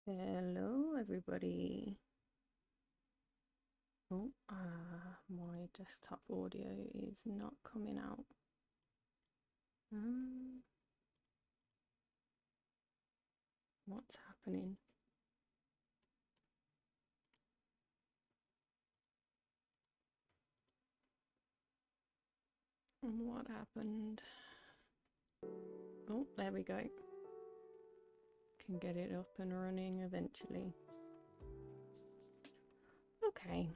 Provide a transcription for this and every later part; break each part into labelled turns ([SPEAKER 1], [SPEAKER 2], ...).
[SPEAKER 1] Hello, everybody. Oh, my desktop audio is not coming out. What's happening? What happened? Oh, there we go. Can get it up and running eventually. Okay.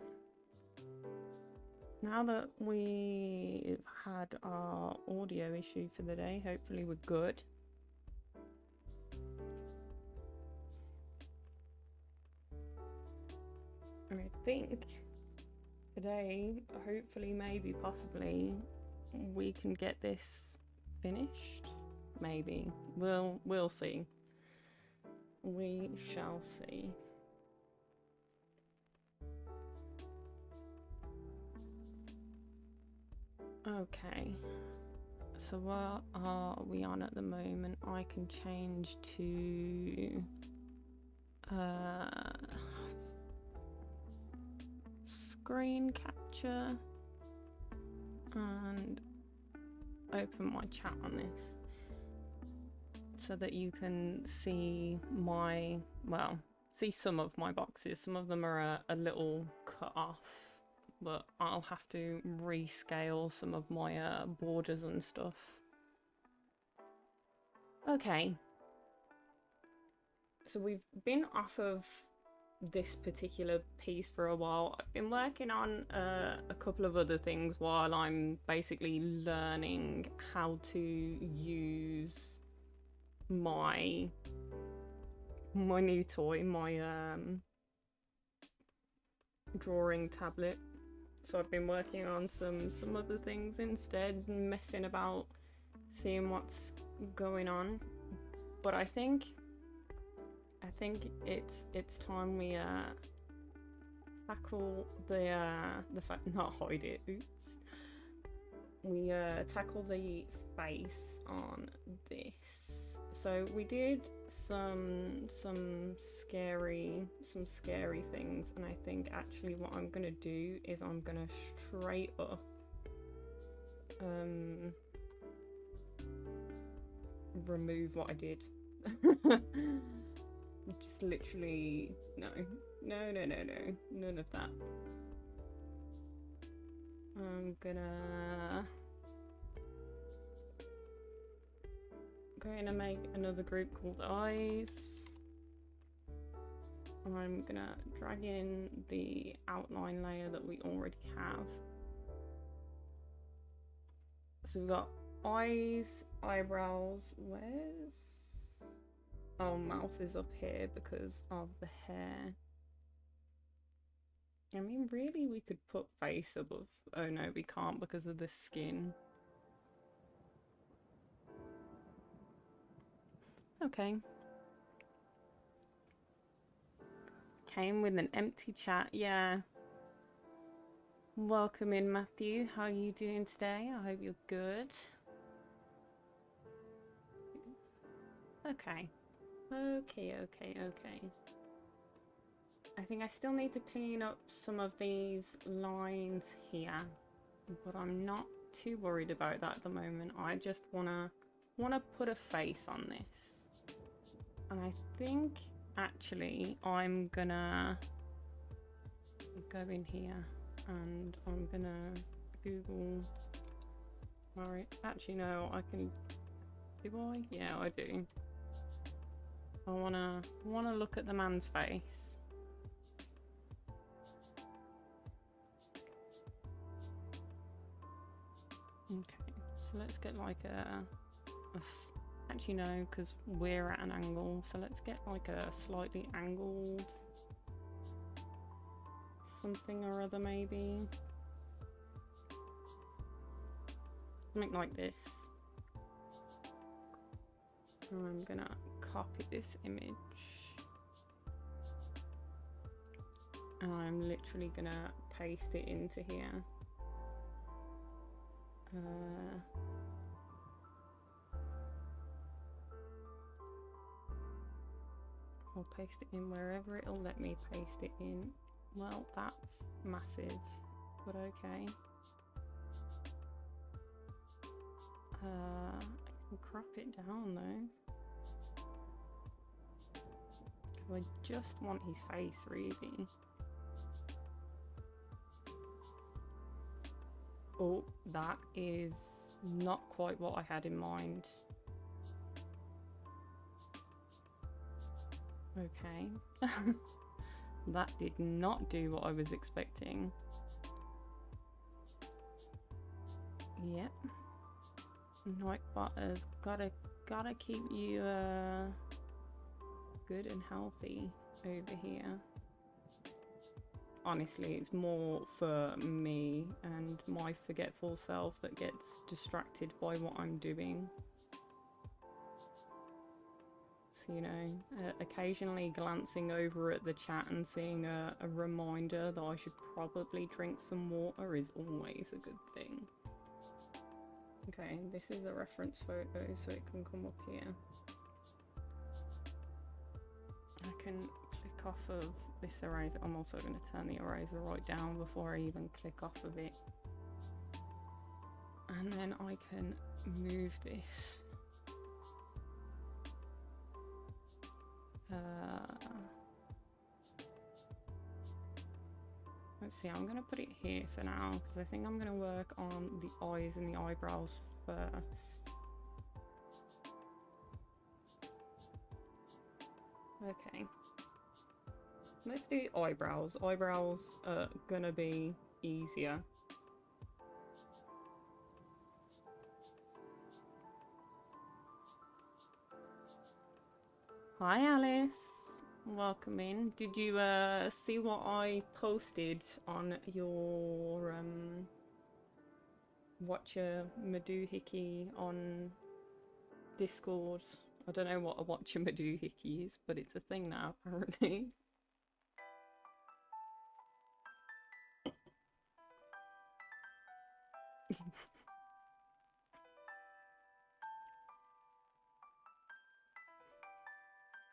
[SPEAKER 1] Now that we've had our audio issue for the day, hopefully we're good. And I think today, hopefully, maybe, possibly, we can get this finished. Maybe. We'll see. We shall see. Okay. So what are we on at the moment? I can change to screen capture and open my chat on this so that you can see see some of my boxes. Some of them are a little cut off, but I'll have to rescale some of my borders and stuff. Okay. So we've been off of this particular piece for a while. I've been working on a couple of other things while I'm basically learning how to use my new toy, my drawing tablet. So I've been working on some other things instead, messing about, seeing what's going on. But I think it's time we tackle the fact, not hide it. Oops. We tackle the face on this. So we did some scary things, and I think actually what I'm gonna do is I'm gonna straight up remove what I did. Just literally no, none of that. I'm gonna make another group called Eyes. I'm gonna drag in the outline layer that we already have. So we've got eyes, eyebrows, mouth is up here because of the hair. I mean, really, we could put face above. Oh no, we can't because of the skin. Okay. Came with an empty chat, yeah. Welcome in, Matthew. How are you doing today? I hope you're good. Okay. Okay. I think I still need to clean up some of these lines here, but I'm not too worried about that at the moment. I just wanna put a face on this. And I think actually I'm gonna go in here and I'm gonna Google. Alright, actually no, I can, do I? Yeah, I do. I wanna look at the man's face. Okay, so let's get like actually no, because we're at an angle, so let's get like a slightly angled something or other, maybe something like this. And I'm gonna copy this image and I'm literally gonna paste it into here. I'll paste it in wherever it'll let me paste it in. Well, that's massive, but okay. I can crop it down though. I just want his face, really. Oh, that is not quite what I had in mind. Okay. That did not do what I was expecting. Yep. Night butters, gotta keep you good and healthy over here. Honestly, it's more for me and my forgetful self that gets distracted by what I'm doing. So, you know, occasionally glancing over at the chat and seeing a reminder that I should probably drink some water is always a good thing. Okay, this is a reference photo, so it can come up here. I can click off of this eraser. I'm also going to turn the eraser right down before I even click off of it. And then I can move this. Let's see, I'm going to put it here for now because I think I'm going to work on the eyes and the eyebrows first. Okay. Let's do eyebrows. Eyebrows are going to be easier. Hi Alice, welcome in. Did you see what I posted on your Watcher Madoohickey on Discord? I don't know what a Watcher Madoohickey is, but it's a thing now apparently.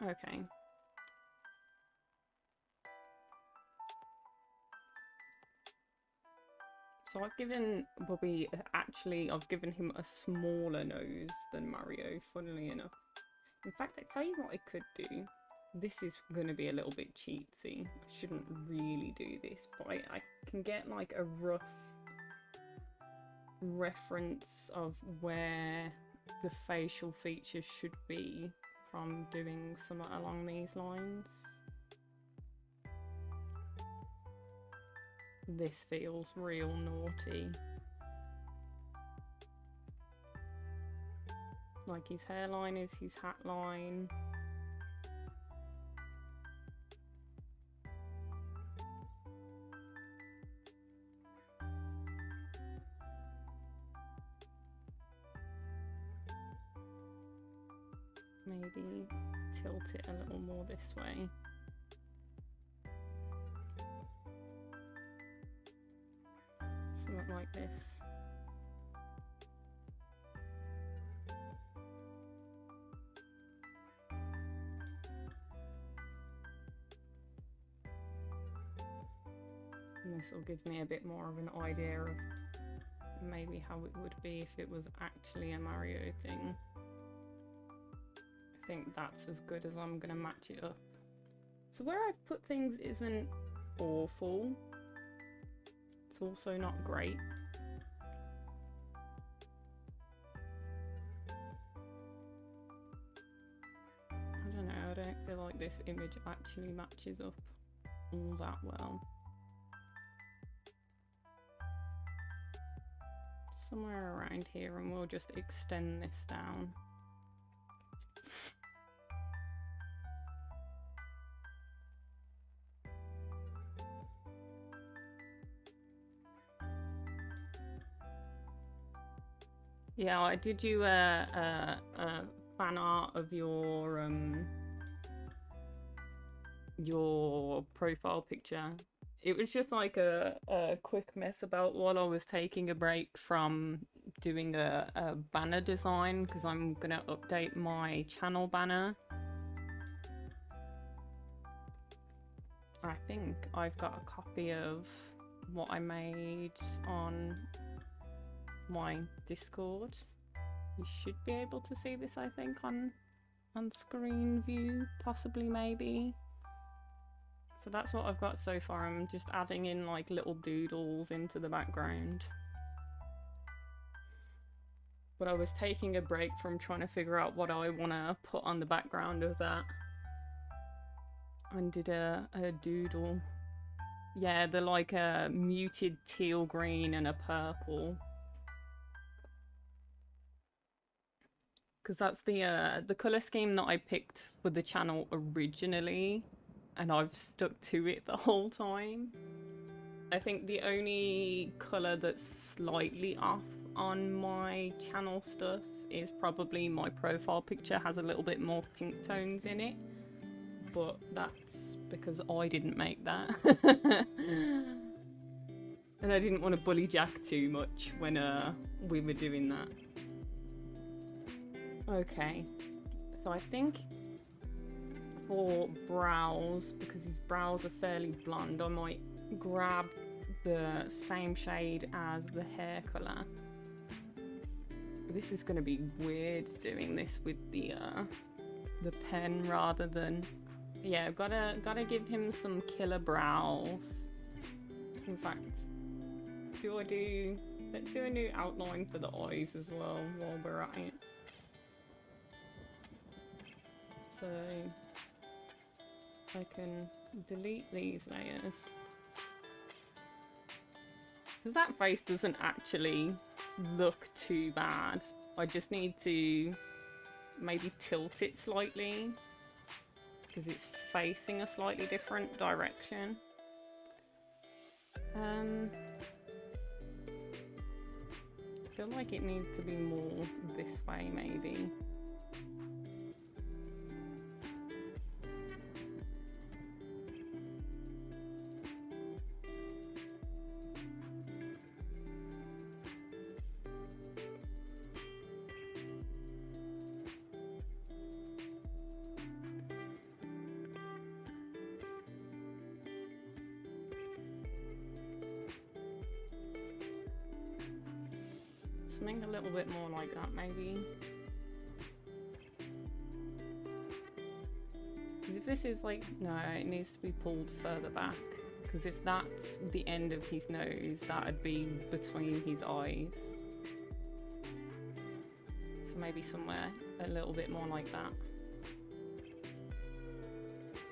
[SPEAKER 1] Okay. So I've given BuBubbi, actually, I've given him a smaller nose than Mario, funnily enough. In fact, I tell you what I could do. This is going to be a little bit cheatsy. I shouldn't really do this, but I can get like a rough reference of where the facial features should be from doing something along these lines. This feels real naughty. Like his hairline is his hat line. Maybe tilt it a little more this way. Something like this. And this will give me a bit more of an idea of maybe how it would be if it was actually a Mario thing. I think that's as good as I'm gonna match it up. So where I've put things isn't awful. It's also not great. I don't know, I don't feel like this image actually matches up all that well. Somewhere around here, and we'll just extend this down. Yeah, I did you a fan art of your profile picture. It was just like a quick mess about while I was taking a break from doing a banner design, because I'm gonna update my channel banner. I think I've got a copy of what I made on my Discord. You should be able to see this, I think, on screen view, possibly, maybe. So that's what I've got so far. I'm just adding in like little doodles into the background. But I was taking a break from trying to figure out what I want to put on the background of that. And did a doodle. Yeah, they're like a muted teal green and a purple. Because that's the colour scheme that I picked for the channel originally. And I've stuck to it the whole time. I think the only colour that's slightly off on my channel stuff is probably my profile picture has a little bit more pink tones in it. But that's because I didn't make that. And I didn't want to bully Jack too much when we were doing that. Okay, so I think for brows, because his brows are fairly blonde, I might grab the same shade as the hair colour. This is going to be weird doing this with the pen rather than... Yeah, I've gotta give him some killer brows. In fact, let's do a new outline for the eyes as well while we're at it. So I can delete these layers. Because that face doesn't actually look too bad. I just need to maybe tilt it slightly because it's facing a slightly different direction. I feel like it needs to be more this way, maybe. Something a little bit more like that, maybe. Because if this is like... No, it needs to be pulled further back. Because if that's the end of his nose, that would be between his eyes. So maybe somewhere a little bit more like that.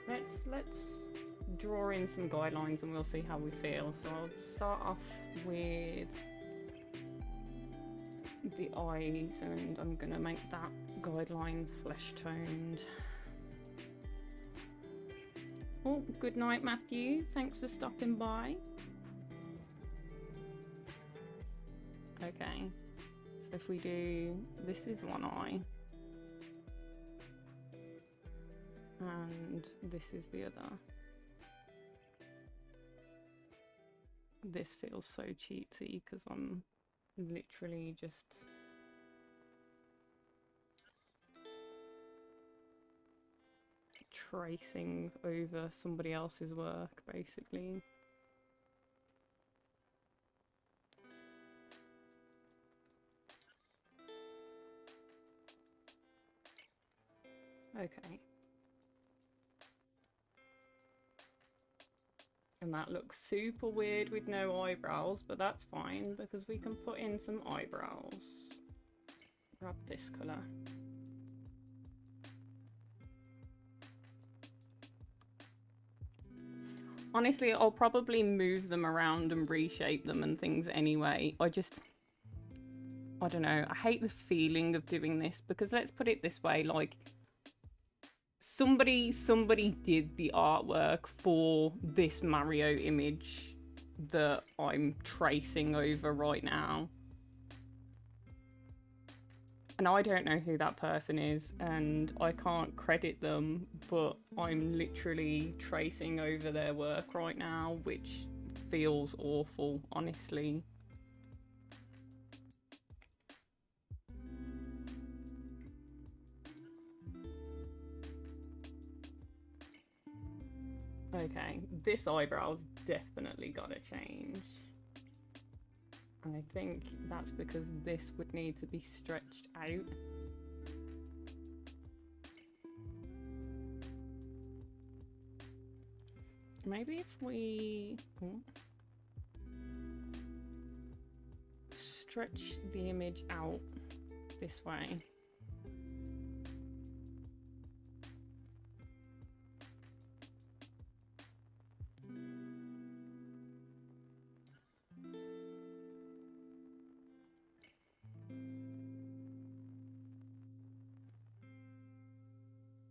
[SPEAKER 1] Let's draw in some guidelines and we'll see how we feel. So I'll start off with the eyes, and I'm gonna make that guideline flesh toned. Oh, good night, Matthew. Thanks for stopping by. Okay, so if we do, this is one eye, and this is the other. This feels so cheatsy because I'm literally just tracing over somebody else's work, basically. Okay. And that looks super weird with no eyebrows, but that's fine because we can put in some eyebrows. Grab this colour. Honestly, I'll probably move them around and reshape them and things anyway. I don't know. I hate the feeling of doing this because let's put it this way, like, somebody did the artwork for this Mario image that I'm tracing over right now. And I don't know who that person is, and I can't credit them, but I'm literally tracing over their work right now, which feels awful, honestly. Okay, this eyebrow's definitely gotta change. And I think that's because this would need to be stretched out. Maybe if we stretch the image out this way.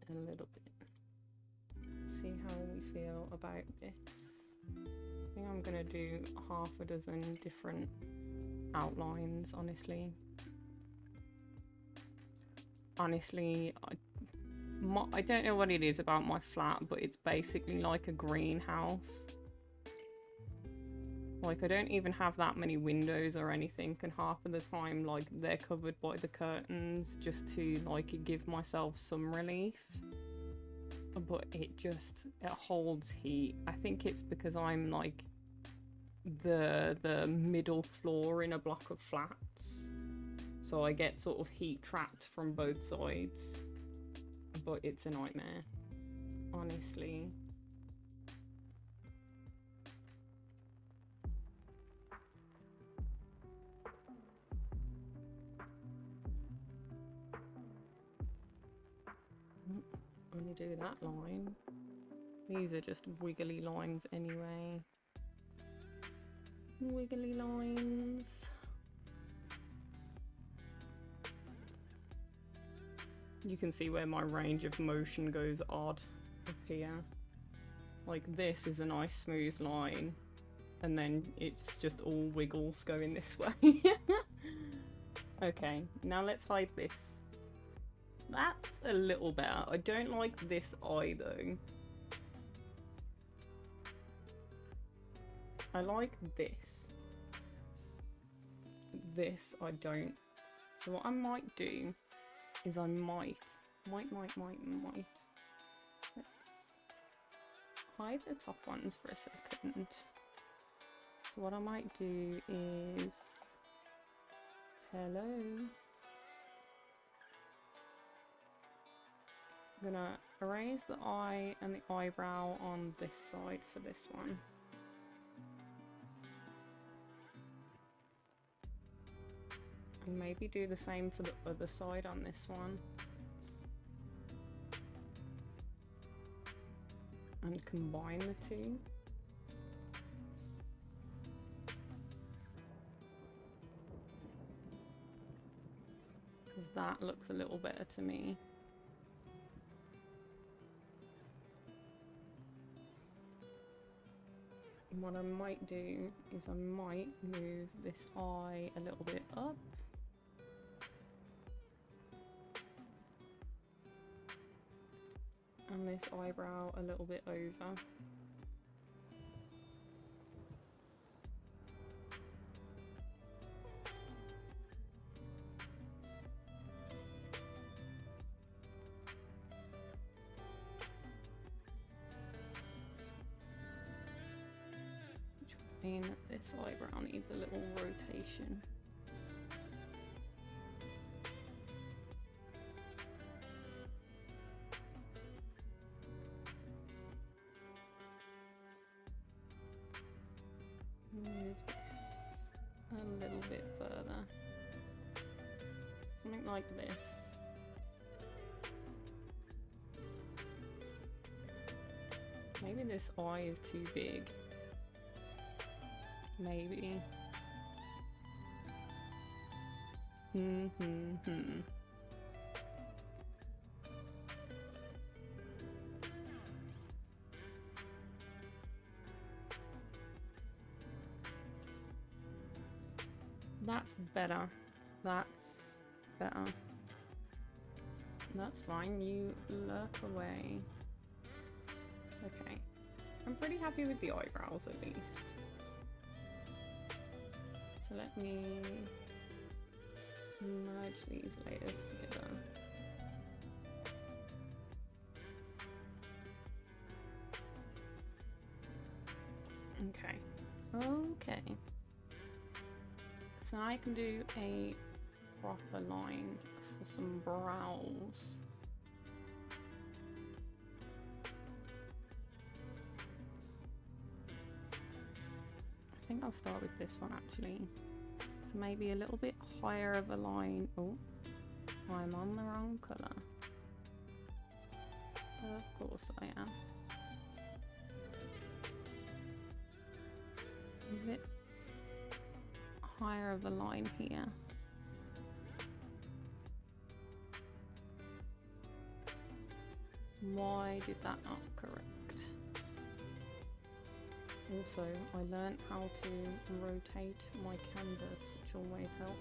[SPEAKER 1] A little bit. See how we feel about this. I think I'm gonna do half a dozen different outlines, honestly. I don't know what it is about my flat, but it's basically like a greenhouse. Like, I don't even have that many windows or anything, and half of the time, like, they're covered by the curtains just to, like, give myself some relief. But it holds heat. I think it's because I'm, like, the middle floor in a block of flats. So I get sort of heat trapped from both sides. But it's a nightmare, honestly. Only do that line. These are just wiggly lines anyway. Wiggly lines. You can see where my range of motion goes odd up here. Like, this is a nice smooth line, and then it's just all wiggles going this way. Okay, now let's hide this. That's a little better. I don't like this eye though. I like this. This I don't. So what I might do is I might. Let's hide the top ones for a second. So what I might do is, hello. I'm gonna erase the eye and the eyebrow on this side for this one. And maybe do the same for the other side on this one. And combine the two. Because that looks a little better to me. And what I might do is I might move this eye a little bit up. And this eyebrow a little bit over. Which would mean that this eyebrow needs a little rotation. Move this a little bit further. Something like this. Maybe this eye is too big. Maybe. That's better. That's better. That's fine. You lurk away. Okay. I'm pretty happy with the eyebrows at least. So let me merge these layers together. Okay. Okay. So I can do a proper line for some brows. I think I'll start with this one actually. So maybe a little bit higher of a line. Oh, I'm on the wrong colour. Of course I am. A bit higher of a line here. Why did that not correct? Also, I learned how to rotate my canvas, which always helps.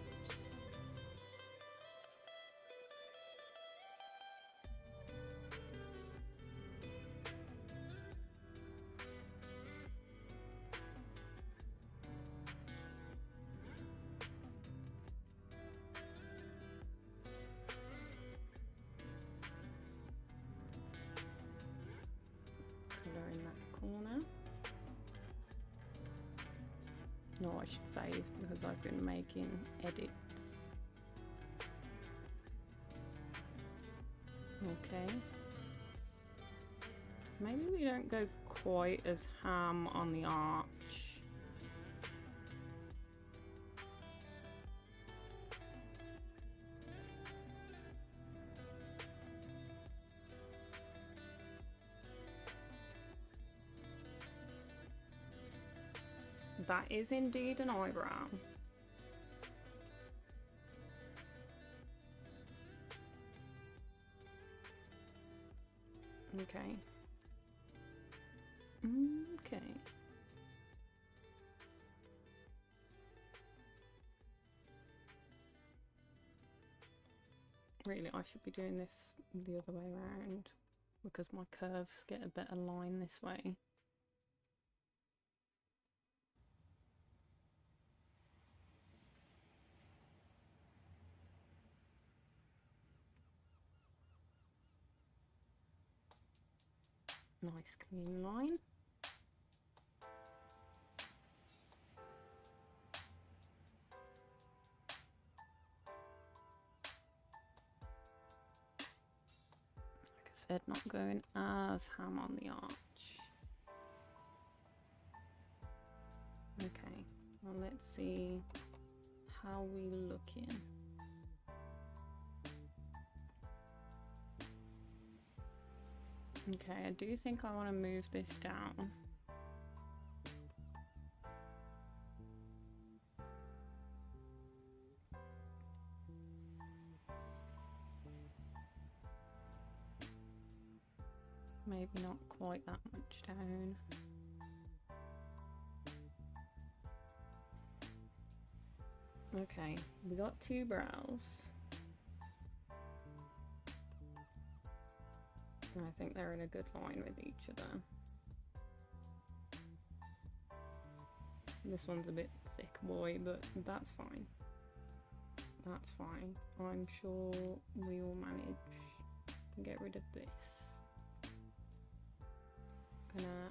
[SPEAKER 1] Colour in that corner. No, I should save because I've been making edits. Okay. Maybe we don't go quite as ham on the arch. That is indeed an eyebrow. Okay. Okay. Really, I should be doing this the other way around because my curves get a better line this way. Nice clean line. Like I said, not going as ham on the arch. Okay, well let's see how we looking. Okay, I do think I want to move this down. Maybe not quite that much down. Okay, we got two brows. And I think they're in a good line with each other. This one's a bit thick boy, but that's fine. That's fine. I'm sure we will manage to get rid of this. Gonna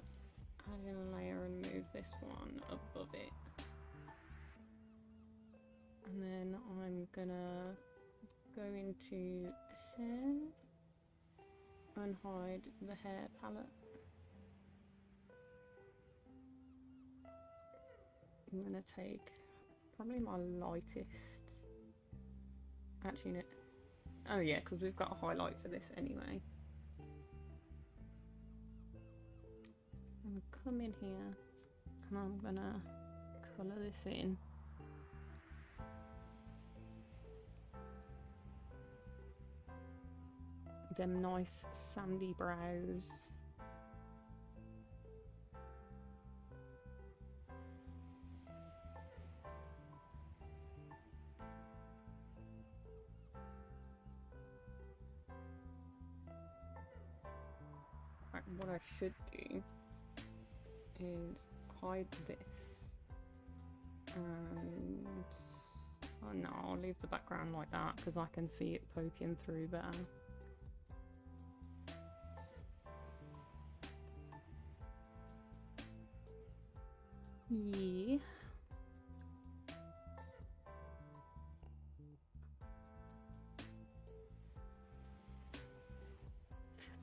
[SPEAKER 1] add in a layer and move this one above it. And then I'm gonna go into hair and hide the hair palette. I'm gonna take probably my lightest. Actually, no. Oh yeah, because we've got a highlight for this anyway. I'm gonna come in here and I'm gonna colour this in. Them nice sandy brows. Right, what I should do is hide this and oh no, I'll leave the background like that because I can see it poking through better. Yeah.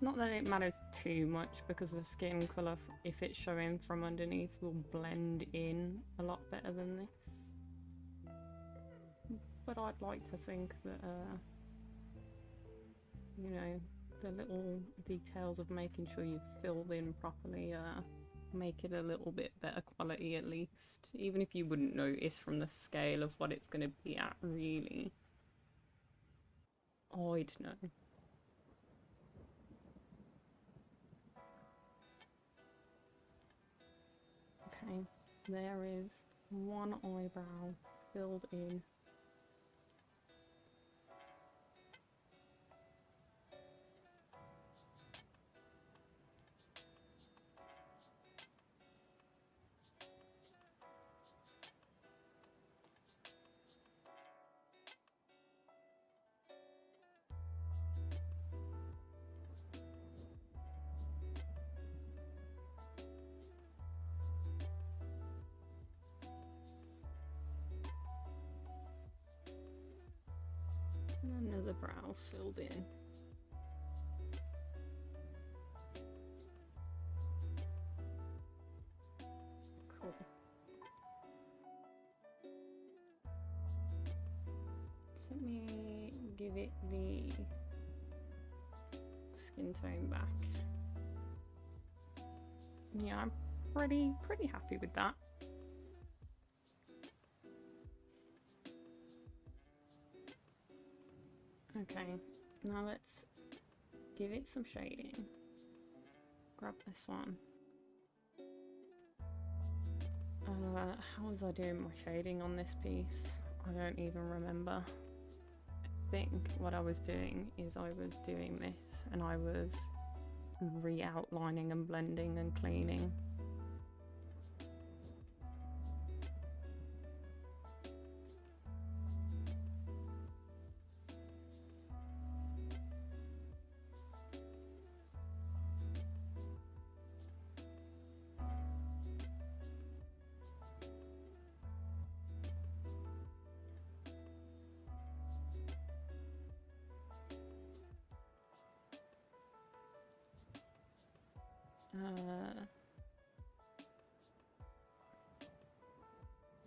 [SPEAKER 1] Not that it matters too much because the skin colour, if it's showing from underneath, will blend in a lot better than this. But I'd like to think that, you know, the little details of making sure you've filled in properly make it a little bit better quality at least. Even if you wouldn't notice from the scale of what it's going to be at, really. I'd know. Okay, there is one eyebrow filled in. Another brow filled in. Cool. So let me give it the skin tone back. Yeah, I'm pretty happy with that. Okay, now let's give it some shading. Grab this one. How was I doing my shading on this piece? I don't even remember. I think what I was doing is I was doing this and I was re-outlining and blending and cleaning.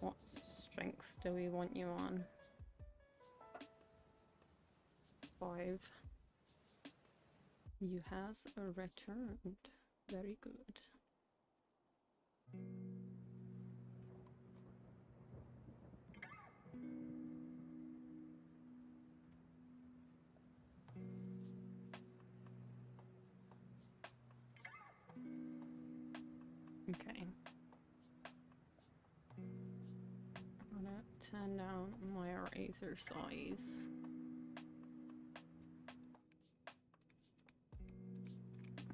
[SPEAKER 1] What strength do we want you on? 5. You has returned. Very good. Okay. I'm gonna turn down my eraser size.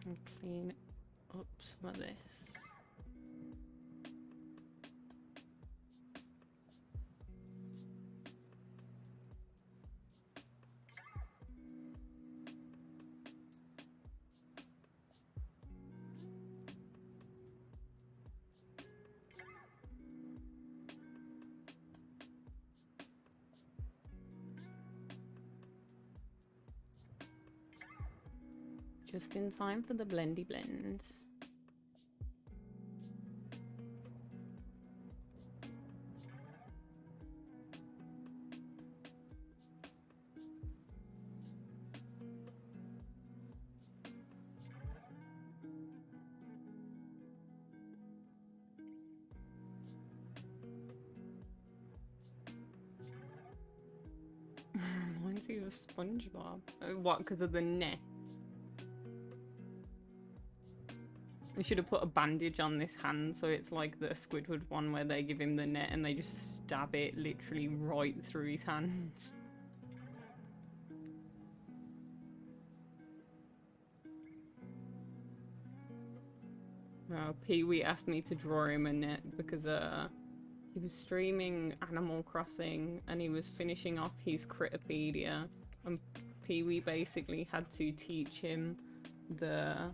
[SPEAKER 1] And clean up some of this. Just in time for the blendy blend. Reminds you of SpongeBob. What, because of the net? We should have put a bandage on this hand so it's like the Squidward one where they give him the net and they just stab it literally right through his hand. Pee-wee asked me to draw him a net because he was streaming Animal Crossing and he was finishing off his Critterpedia and Pee-wee basically had to teach him the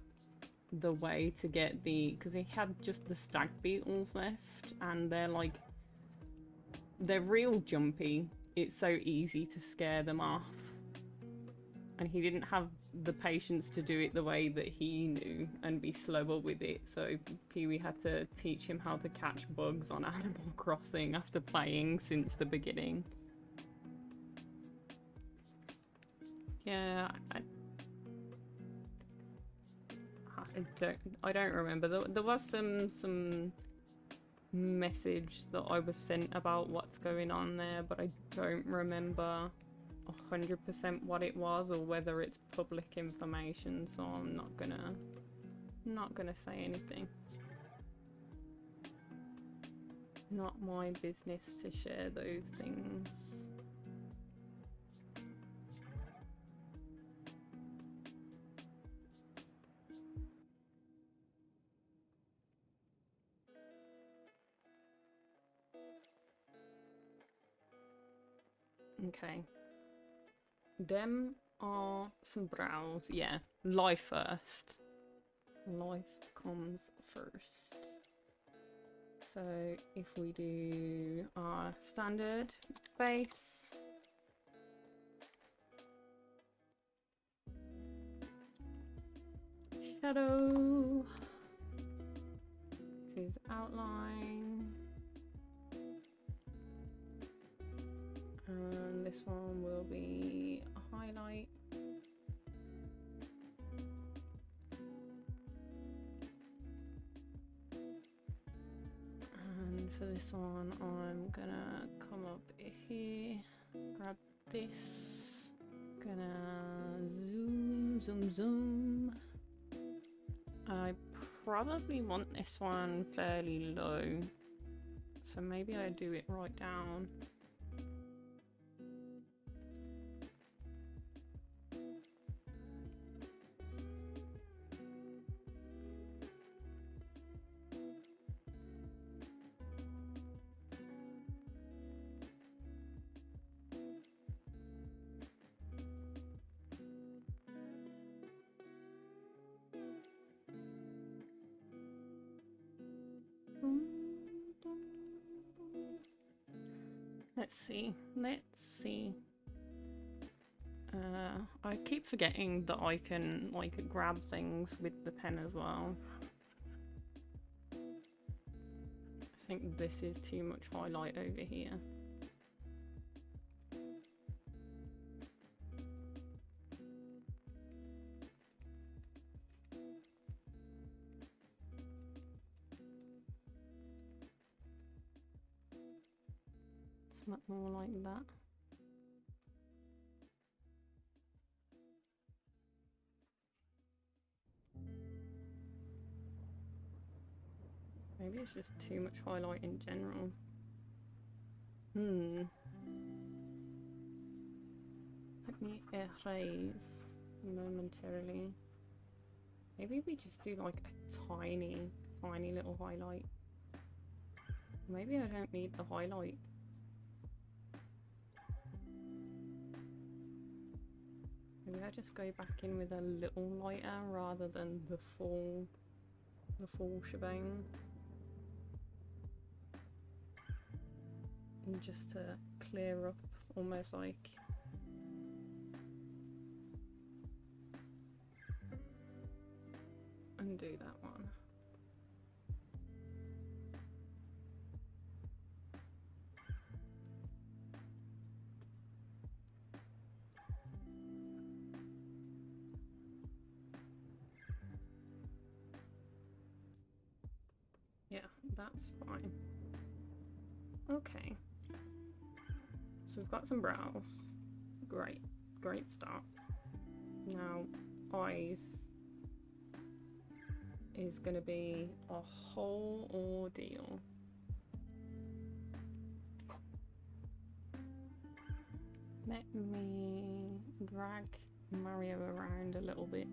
[SPEAKER 1] the way to get the, because he had just the stag beetles left, and they're real jumpy. It's so easy to scare them off, and he didn't have the patience to do it the way that he knew and be slower with it, so Pee-wee had to teach him how to catch bugs on Animal Crossing after playing since the beginning. Yeah, I don't remember. There was some message that I was sent about what's going on there, but I don't remember 100% what it was or whether it's public information, so I'm not gonna say anything. Not my business to share those things. Okay. Them are some brows. Yeah, life first. Life comes first. So if we do our standard base, shadow, this is outline, and this one will be a highlight. And for this one, I'm gonna come up here, grab this, gonna zoom. I probably want this one fairly low, so maybe I do it right down. Let's see. I keep forgetting that I can like grab things with the pen as well. I think this is too much highlight over here. It's much more like that. Maybe it's just too much highlight in general. Let me erase momentarily. Maybe we just do like a tiny little highlight. Maybe I don't need the highlight. Maybe I just go back in with a little lighter rather than the full shebang. And just to clear up, almost like undo that one. Yeah, that's fine. Okay. So we've got some brows. Great start. Now, eyes is going to be a whole ordeal. Let me drag Mario around a little bit.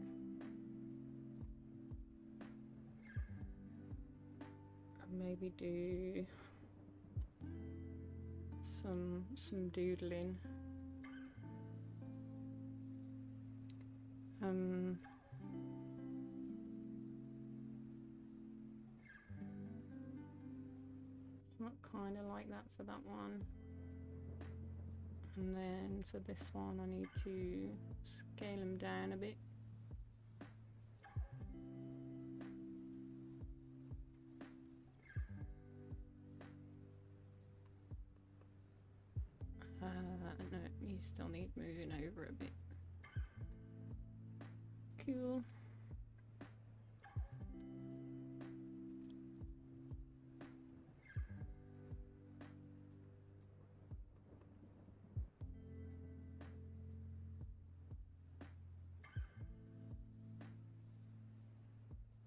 [SPEAKER 1] And maybe do some doodling. Look kind of like that for that one. And then for this one, I need to scale them down a bit. No, you still need moving over a bit. Cool.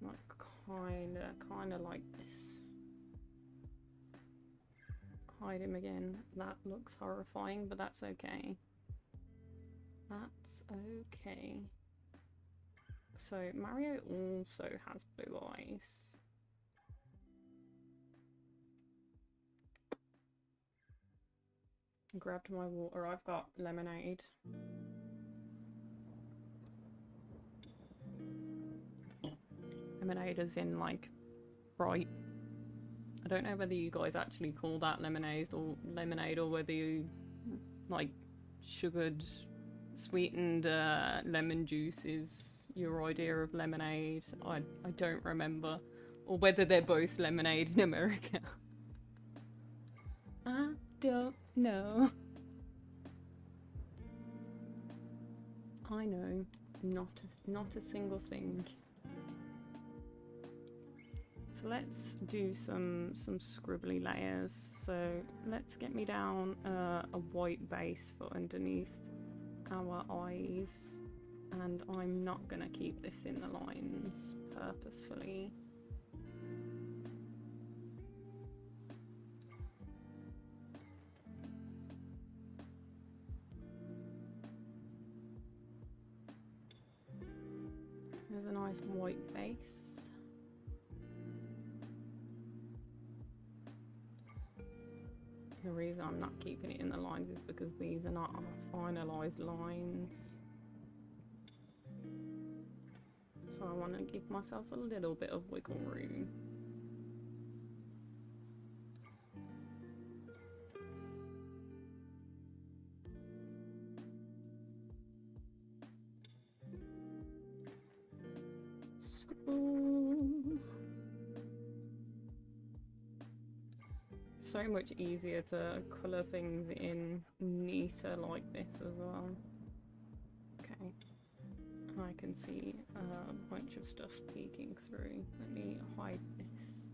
[SPEAKER 1] Like kinda like this. Hide him again. That looks horrifying, but that's okay. That's okay. So Mario also has blue eyes. Grabbed my water. I've got lemonade. Lemonade is in like bright. I don't know whether you guys actually call that lemonade or whether you like sugared, sweetened lemon juice is your idea of lemonade. I don't remember. Or whether they're both lemonade in America. I don't know. I know. Not a single thing. So let's do some scribbly layers. So let's get me down a white base for underneath our eyes. And I'm not gonna keep this in the lines purposefully. There's a nice white base. The reason I'm not keeping it in the lines is because these are not finalised lines. So I want to give myself a little bit of wiggle room. So much easier to colour things in neater like this as well. Okay, I can see a bunch of stuff peeking through. Let me hide this.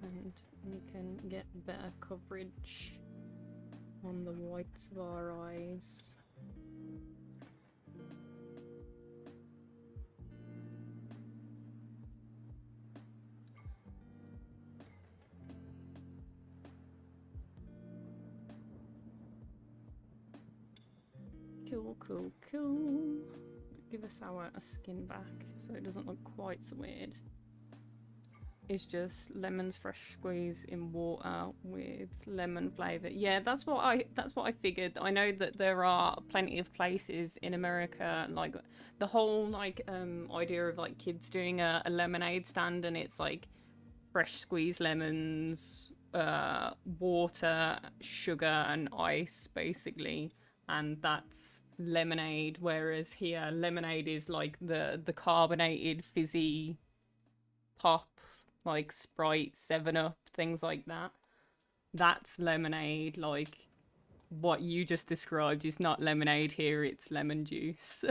[SPEAKER 1] And we can get better coverage on the whites of our eyes. Cool. Give us our skin back so it doesn't look quite so weird. It's just lemons fresh squeezed in water with lemon flavour. Yeah, that's what I figured. I know that there are plenty of places in America, like the whole like idea of like kids doing a lemonade stand, and it's like fresh squeezed lemons, water, sugar and ice basically, and that's lemonade. Whereas here lemonade is like the carbonated fizzy pop, like Sprite, 7-Up, things like that. That's lemonade. Like what you just described is not lemonade here, it's lemon juice.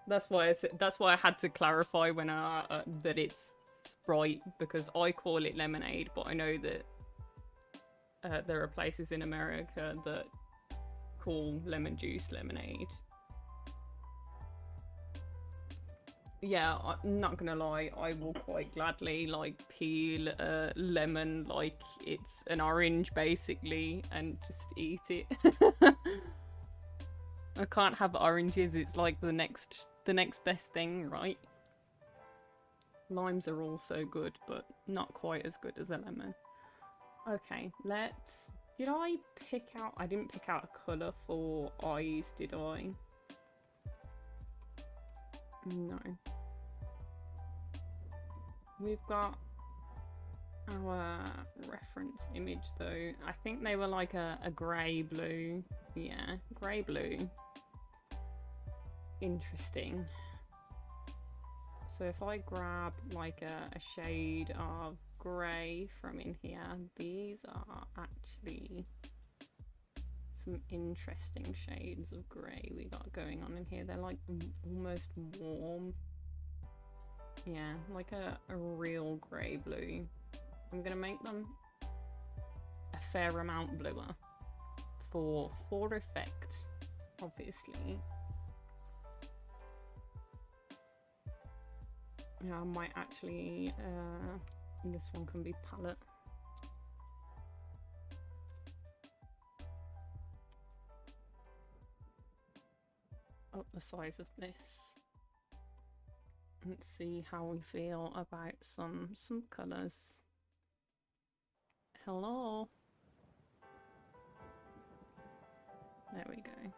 [SPEAKER 1] That's why I had to clarify when that it's Sprite, because I call it lemonade, but I know that there are places in America that call lemon juice lemonade. Yeah, I'm not gonna lie, I will quite gladly like peel a lemon like it's an orange basically and just eat it. I can't have oranges, it's like the next best thing, right? Limes are also good, but not quite as good as a lemon. Okay, let's Did I pick out... I didn't pick out a colour for eyes, did I? No. We've got our reference image though. I think they were like a grey blue. Yeah, grey blue. Interesting. So if I grab like a shade of grey from in here, these are actually some interesting shades of grey we got going on in here. They're like almost warm. Yeah, like a real grey blue. I'm gonna make them a fair amount bluer for effect, obviously. Yeah, I might actually, this one can be palette. Up the size of this. Let's see how we feel about some colours. Hello. There we go.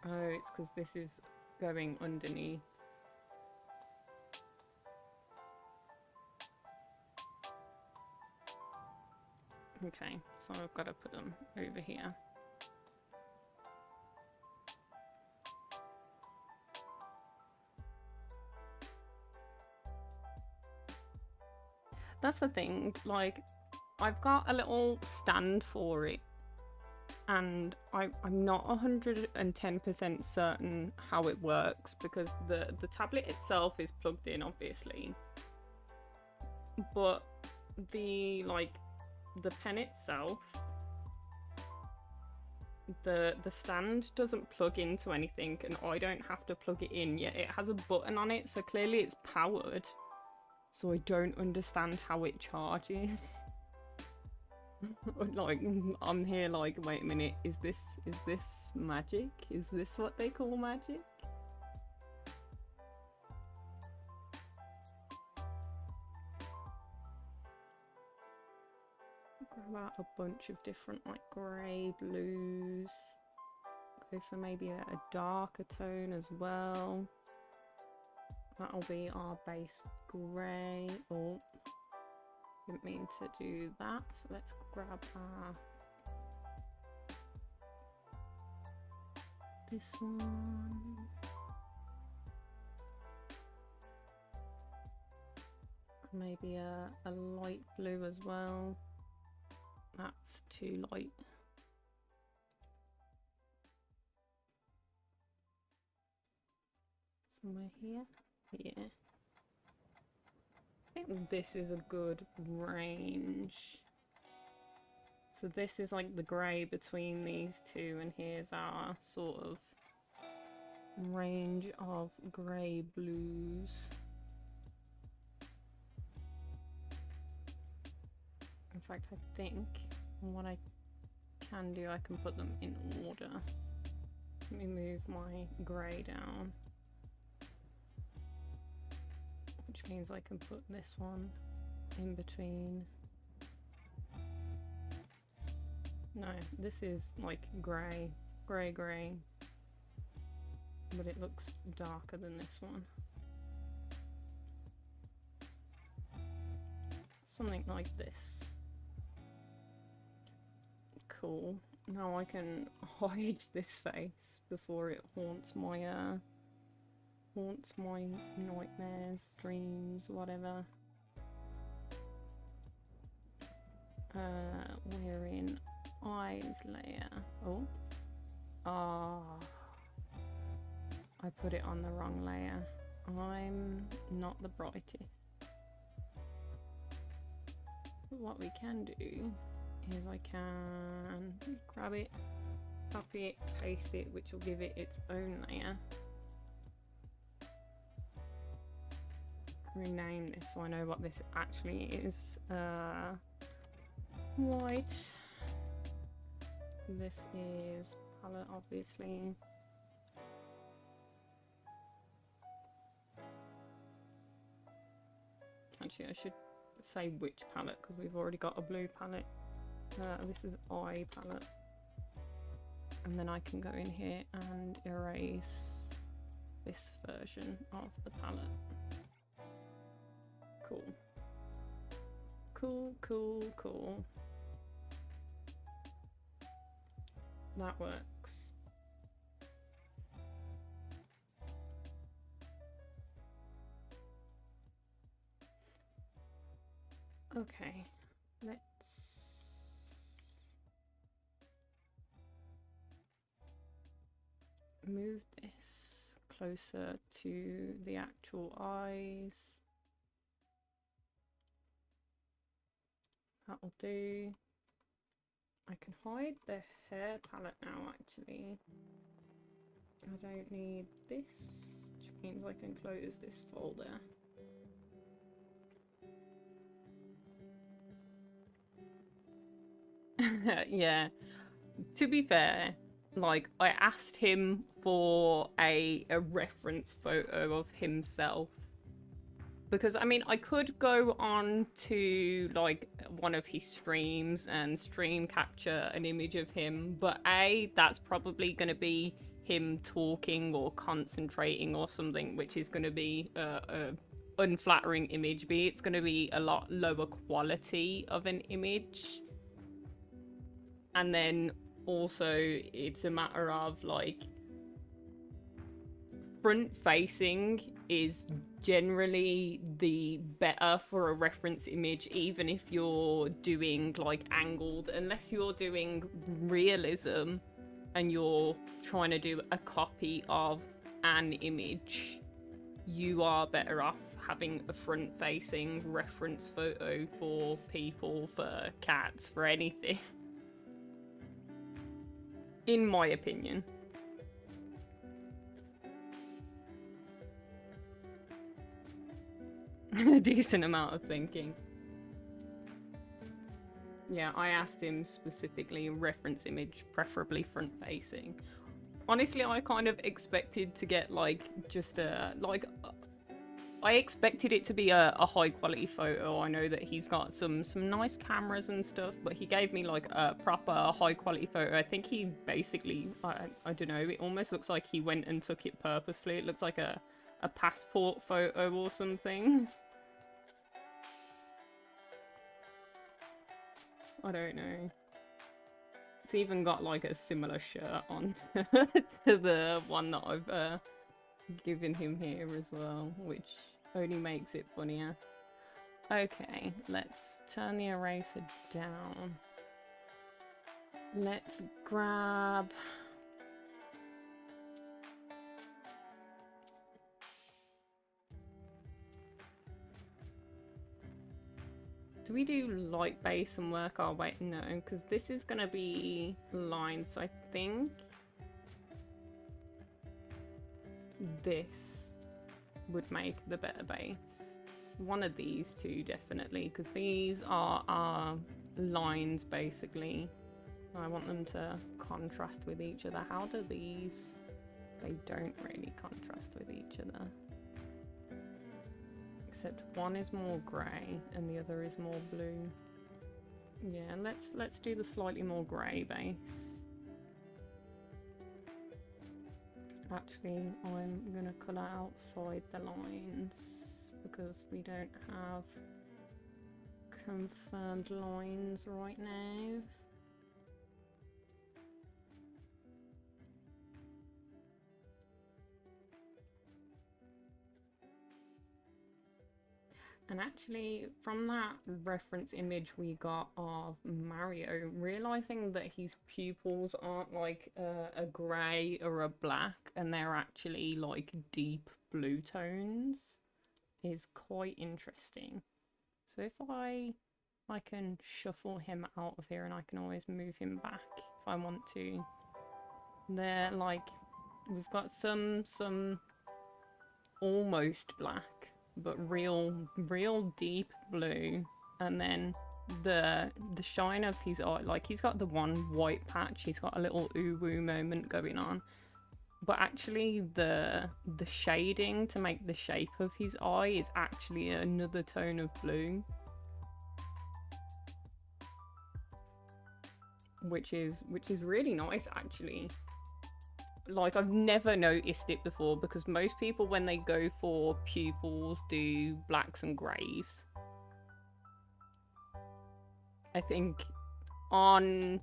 [SPEAKER 1] Oh, it's because this is going underneath. Okay, so I've got to put them over here. That's the thing, like, I've got a little stand for it, and I'm not 110% certain how it works, because the tablet itself is plugged in, obviously, but the pen itself, the stand doesn't plug into anything, and I don't have to plug it in yet. It has a button on it, so clearly it's powered. So I don't understand how it charges. Like, I'm here like, wait a minute, is this magic? Is this what they call magic? Grab out a bunch of different like grey blues. Go for maybe a darker tone as well. That'll be our base grey. Oh, didn't mean to do that. So let's grab this one. Maybe a light blue as well. That's too light. Somewhere here. Yeah. I think this is a good range. So this is like the grey between these two, and here's our sort of range of grey blues. In fact, I think what I can do, I can put them in order. Let me move my grey down. Which means I can put this one in between. No, this is like grey, grey, but it looks darker than this one. Something like this. Cool. Now I can hide this face before it haunts my nightmares, dreams, whatever. We're in eyes layer. Oh. Ah. I put it on the wrong layer. I'm not the brightest. But what we can do is I can grab it, copy it, paste it, which will give it its own layer. Rename this so I know what this actually is. White. This is palette, obviously. Actually, I should say which palette because we've already got a blue palette. This is eye palette. And then I can go in here and erase this version of the palette. Cool. Cool, cool, cool. That works. Okay, let's move this closer to the actual eyes. That'll do. I can hide the hair palette now, actually. I don't need this, which means I can close this folder. Yeah, to be fair, like, I asked him for a reference photo of himself. Because, I mean, I could go on to, like, one of his streams and stream capture an image of him. But A, that's probably going to be him talking or concentrating or something, which is going to be a unflattering image. B, it's going to be a lot lower quality of an image. And then also, it's a matter of, like, front-facing is generally the better for a reference image, even if you're doing, like, angled. Unless you're doing realism and you're trying to do a copy of an image, you are better off having a front-facing reference photo for people, for cats, for anything. In my opinion. A decent amount of thinking. Yeah, I asked him specifically reference image, preferably front facing. Honestly, I kind of expected to get like just a I expected it to be a high quality photo. I know that he's got some nice cameras and stuff, but he gave me like a proper high quality photo. I think he basically, I don't know, it almost looks like he went and took it purposefully. It looks like a passport photo or something. I don't know. It's even got like a similar shirt on to the one that I've given him here as well, which only makes it funnier. Okay, let's turn the eraser down. Let's grab... Do we do light base and work our way? No, because this is going to be lines, so I think this would make the better base. One of these two, definitely, because these are our lines, basically. I want them to contrast with each other. How do these... They don't really contrast with each other. Except one is more grey and the other is more blue. Yeah, let's do the slightly more grey base. Actually, I'm gonna colour outside the lines because we don't have confirmed lines right now. And actually, from that reference image we got of Mario, realizing that his pupils aren't like a grey or a black, and they're actually like deep blue tones, is quite interesting. So if I can shuffle him out of here, and I can always move him back if I want to. They're like, we've got some almost black, but real deep blue, and then the shine of his eye, like he's got the one white patch, he's got a little ooh-woo moment going on, but actually the shading to make the shape of his eye is actually another tone of blue. which is really nice actually. Like, I've never noticed it before, because most people when they go for pupils do blacks and greys. I think on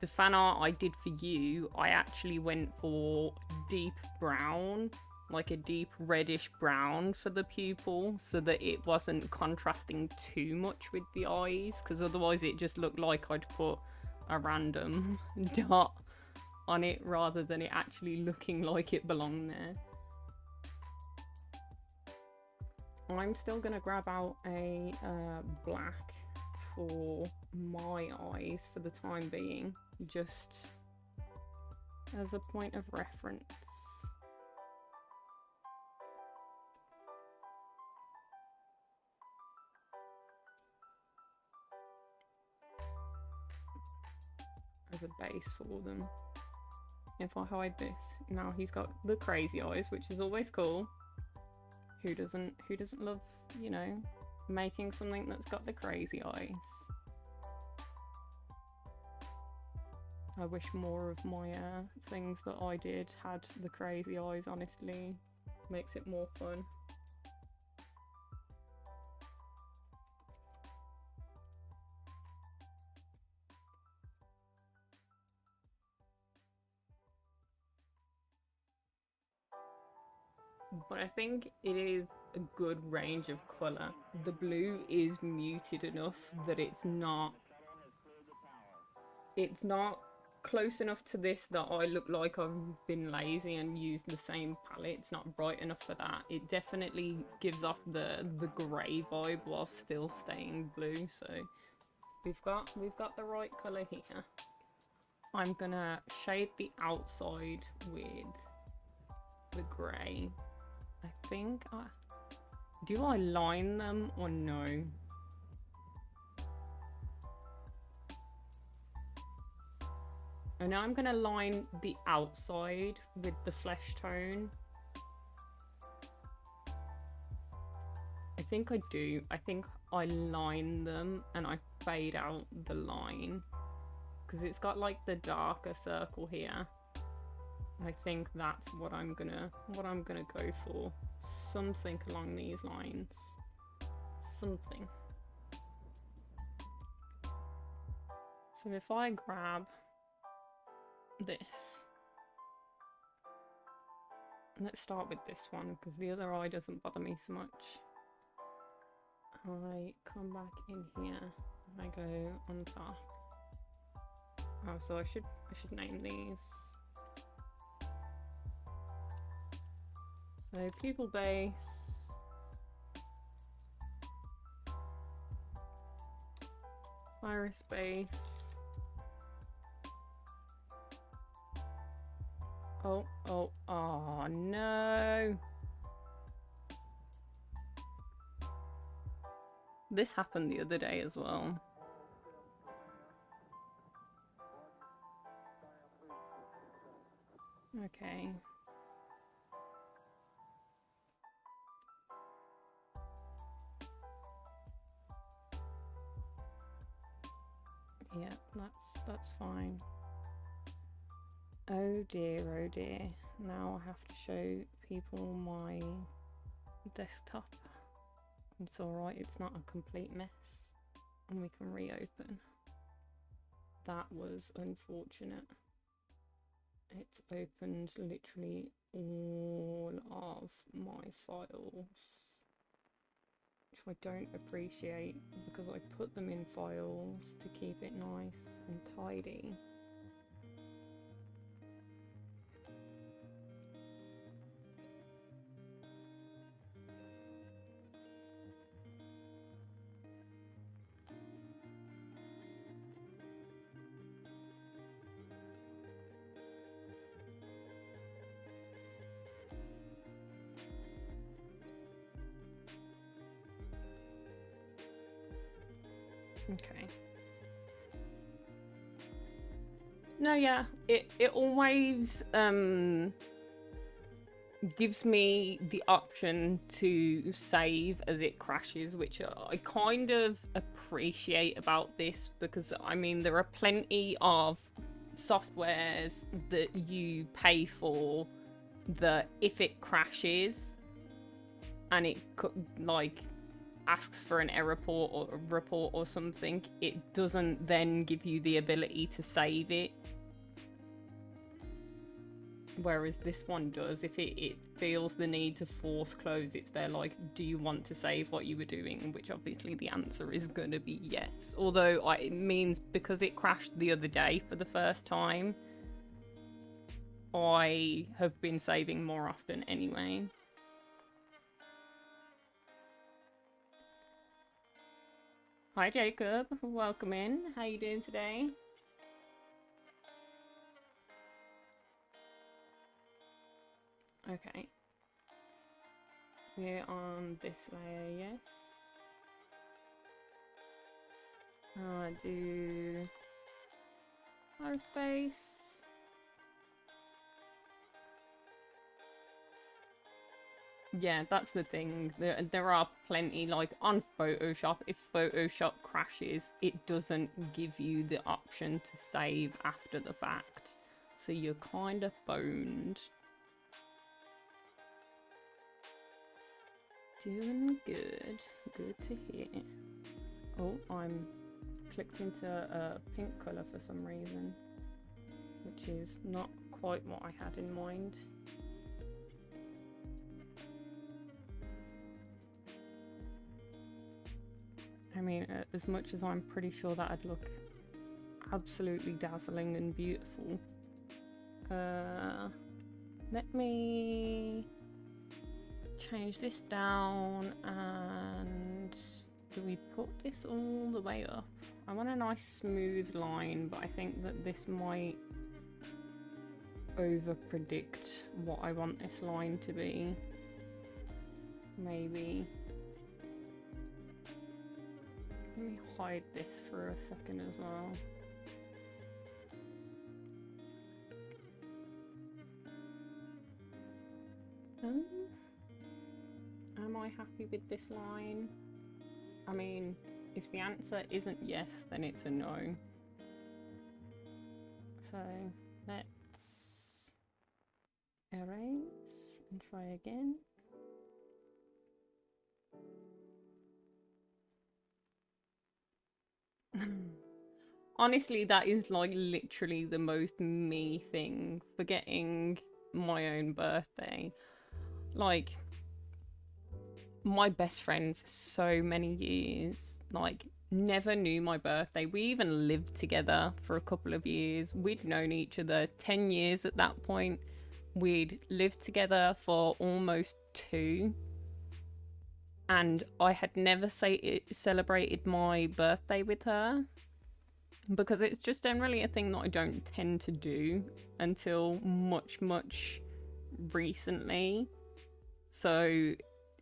[SPEAKER 1] the fan art I did for you, I actually went for deep brown, like a deep reddish brown for the pupil, so that it wasn't contrasting too much with the eyes, because otherwise it just looked like I'd put a random dot on it rather than it actually looking like it belonged there. I'm still gonna grab out a black for my eyes for the time being, just as a point of reference. As a base for them. If I hide this, now he's got the crazy eyes, which is always cool. Who doesn't love, you know, making something that's got the crazy eyes? I wish more of my things that I did had the crazy eyes, honestly. Makes it more fun. But I think it is a good range of colour. The blue is muted enough that it's not close enough to this that I look like I've been lazy and used the same palette. It's not bright enough for that. It definitely gives off the grey vibe while still staying blue. So we've got the right colour here. I'm gonna shade the outside with the grey. I think do I line them or no? And now I'm gonna line the outside with the flesh tone. I think I do. I think I line them and I fade out the line, because it's got like the darker circle here. I think that's what I'm gonna go for. Something along these lines. Something. So if I grab this, let's start with this one because the other eye doesn't bother me so much. I come back in here and I go on top. Oh, so I should name these. So pupil base, iris base. Oh no. This happened the other day as well. Okay. Yeah, that's fine. Oh dear, oh dear. Now I have to show people my desktop. It's alright, it's not a complete mess. And we can reopen. That was unfortunate. It's opened literally all of my files, which I don't appreciate because I put them in files to keep it nice and tidy. Okay. No, yeah, it always gives me the option to save as it crashes, which I kind of appreciate about this, because I mean there are plenty of softwares that you pay for that if it crashes and it like asks for an error report or something, it doesn't then give you the ability to save it. Whereas this one does. If it feels the need to force close, it's there like, do you want to save what you were doing? Which obviously the answer is going to be yes. Although it means because it crashed the other day for the first time, I have been saving more often anyway. Hi Jacob, welcome in. How you doing today? Okay. We're on this layer, yes. Do space. Yeah, that's the thing. There are plenty, like on Photoshop, if Photoshop crashes, it doesn't give you the option to save after the fact. So you're kind of boned. Doing good. Good to hear. Oh, I'm clicked into a pink colour for some reason, which is not quite what I had in mind. I mean, as much as I'm pretty sure that'd look absolutely dazzling and beautiful. Let me change this down, and do we put this all the way up? I want a nice smooth line, but I think that this might over predict what I want this line to be. Maybe. Let me hide this for a second as well. Am I happy with this line? I mean, if the answer isn't yes, then it's a no. So let's erase and try again. Honestly, that is like literally the most me thing, forgetting my own birthday. Like, my best friend for so many years, like, never knew my birthday. We even lived together for a couple of years. We'd known each other 10 years at that point. We'd lived together for almost 2. And I had never celebrated my birthday with her, because it's just generally a thing that I don't tend to do until much, much recently. So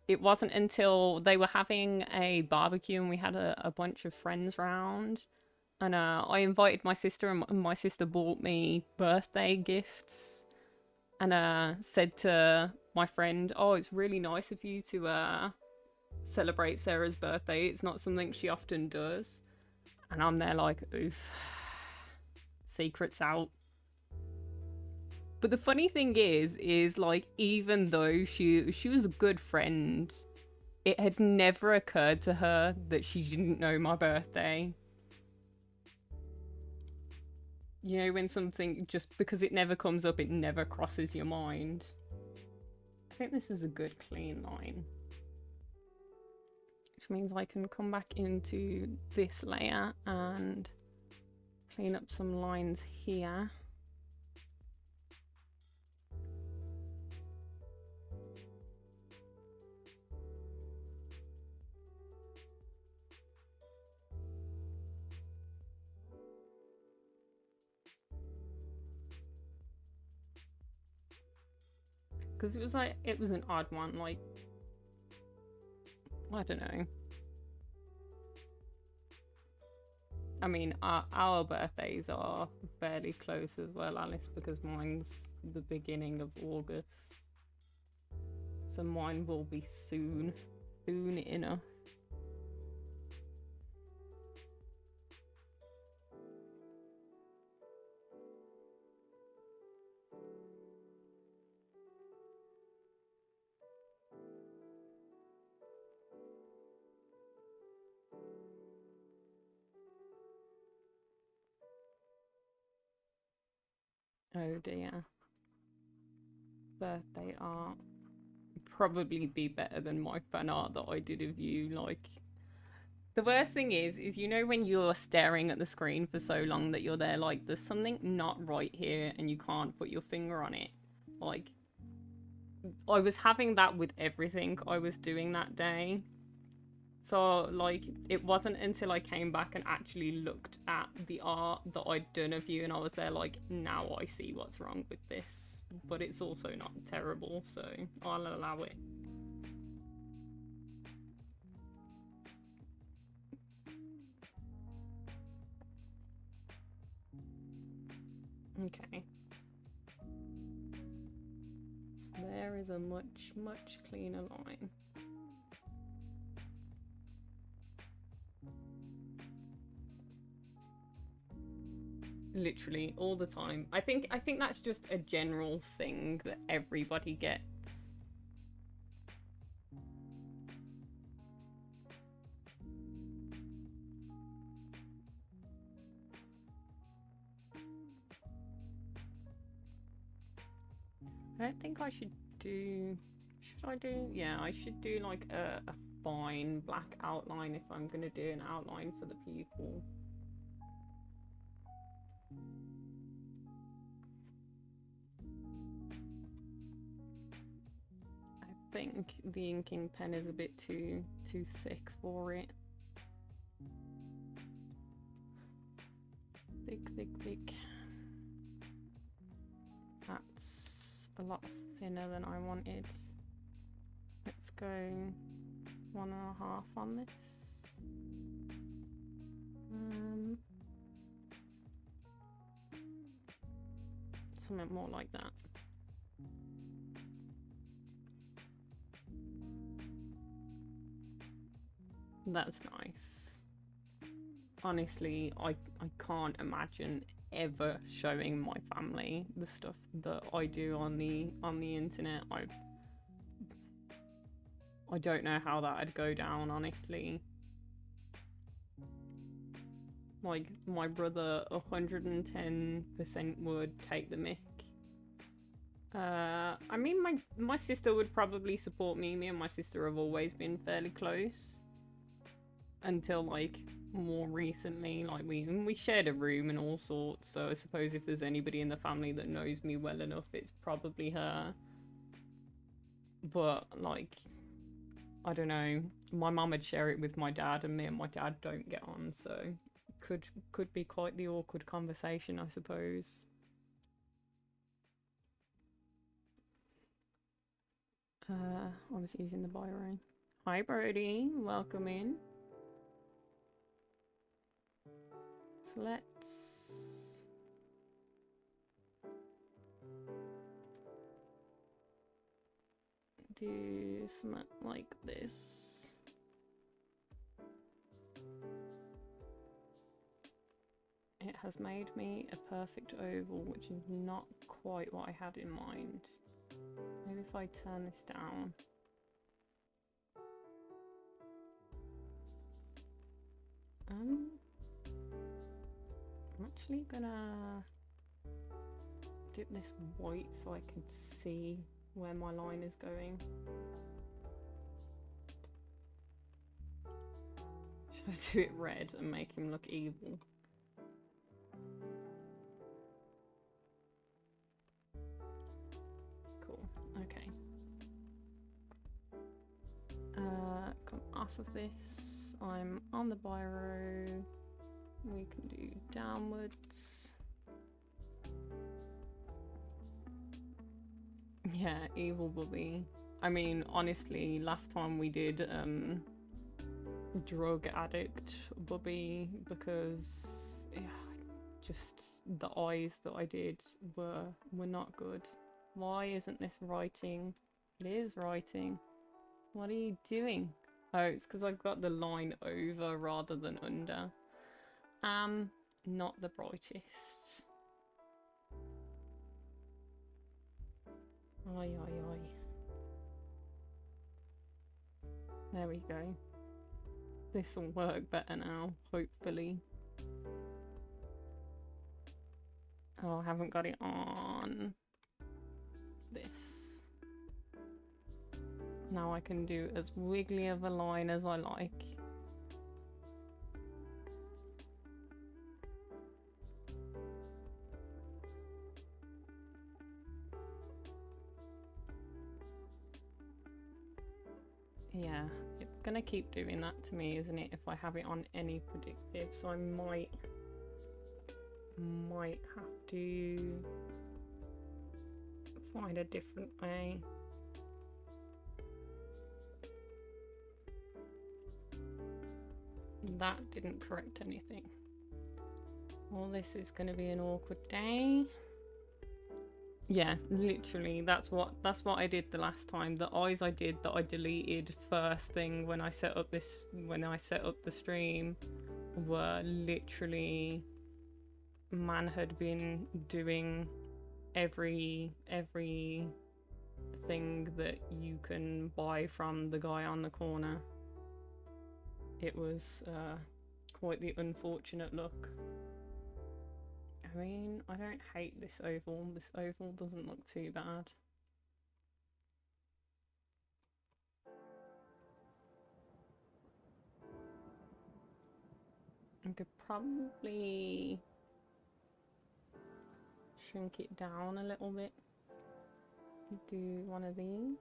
[SPEAKER 1] it wasn't until they were having a barbecue and we had a bunch of friends round, and I invited my sister, and my sister bought me birthday gifts, and said to my friend, oh, it's really nice of you to celebrate Sarah's birthday. It's not something she often does. And I'm there like, oof, secrets out. But the funny thing is like, even though she was a good friend, it had never occurred to her that she didn't know my birthday. You know, when something, just because it never comes up, it never crosses your mind. I think this is a good clean line. Which means I can come back into this layer and clean up some lines here. Because it was an odd one, like, I don't know. I mean, our birthdays are fairly close as well, Alice, because mine's the beginning of August. So mine will be soon enough. Oh dear. Birthday art. Probably be better than my fan art that I did of you. Like, the worst thing is you know when you're staring at the screen for so long that you're there like there's something not right here and you can't put your finger on it. Like, I was having that with everything I was doing that day. So, like, it wasn't until I came back and actually looked at the art that I'd done of you and I was there like, now I see what's wrong with this. But it's also not terrible, so I'll allow it. Okay. So there is a much, much cleaner line. Literally all the time. I think that's just a general thing that everybody gets. I don't think I should do... Should I do... Yeah, I should do like a fine black outline if I'm gonna do an outline for the people. I think the inking pen is a bit too thick for it. Thick. That's a lot thinner than I wanted. Let's go 1.5 on this. Something more like that. That's nice. Honestly, I can't imagine ever showing my family the stuff that I do on the internet. I don't know how that'd go down, honestly. Like, my brother 110% would take the mick. I mean, my sister would probably support me. Me and my sister have always been fairly close. Until, like, more recently. Like, we shared a room and all sorts, so I suppose if there's anybody in the family that knows me well enough, it's probably her. But, like, I don't know. My mum would share it with my dad, and me and my dad don't get on, so could be quite the awkward conversation, I suppose. I was using the biro. Hi, Brody. Welcome in. So let's do something like this. It has made me a perfect oval, which is not quite what I had in mind. Maybe if I turn this down. I'm actually gonna dip this white so I can see where my line is going. Should I do it red and make him look evil? Cool, okay. Come off of this. I'm on the biro. We can do downwards. Yeah, evil BuBubbi. I mean, honestly, last time we did drug addict BuBubbi because yeah, just the eyes that I did were not good. Why isn't this writing? It is writing. What are you doing? Oh, it's because I've got the line over rather than under. Not the brightest. Oi, oi, oi. There we go. This will work better now, hopefully. Oh, I haven't got it on this. Now I can do as wiggly of a line as I like. Yeah, it's gonna keep doing that to me, isn't it, if I have it on any predictive, so I might have to find a different way. That didn't correct anything. Well, this is going to be an awkward day. Yeah, literally, that's what I did the last time. The eyes I did that I deleted first thing when I set up the stream were literally, man had been doing every thing that you can buy from the guy on the corner. It was quite the unfortunate look. I mean, I don't hate this oval. This oval doesn't look too bad. I could probably shrink it down a little bit. Do one of these.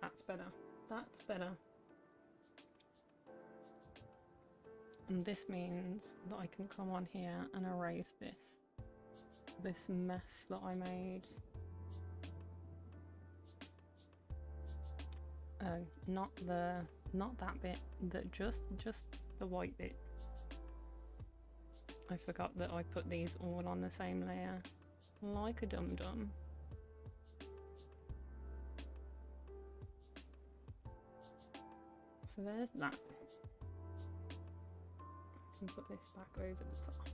[SPEAKER 1] That's better. That's better. And this means that I can come on here and erase this mess that I made. Oh, not that bit. Just the white bit. I forgot that I put these all on the same layer, like a dum-dum. So there's that. I can put this back over the top.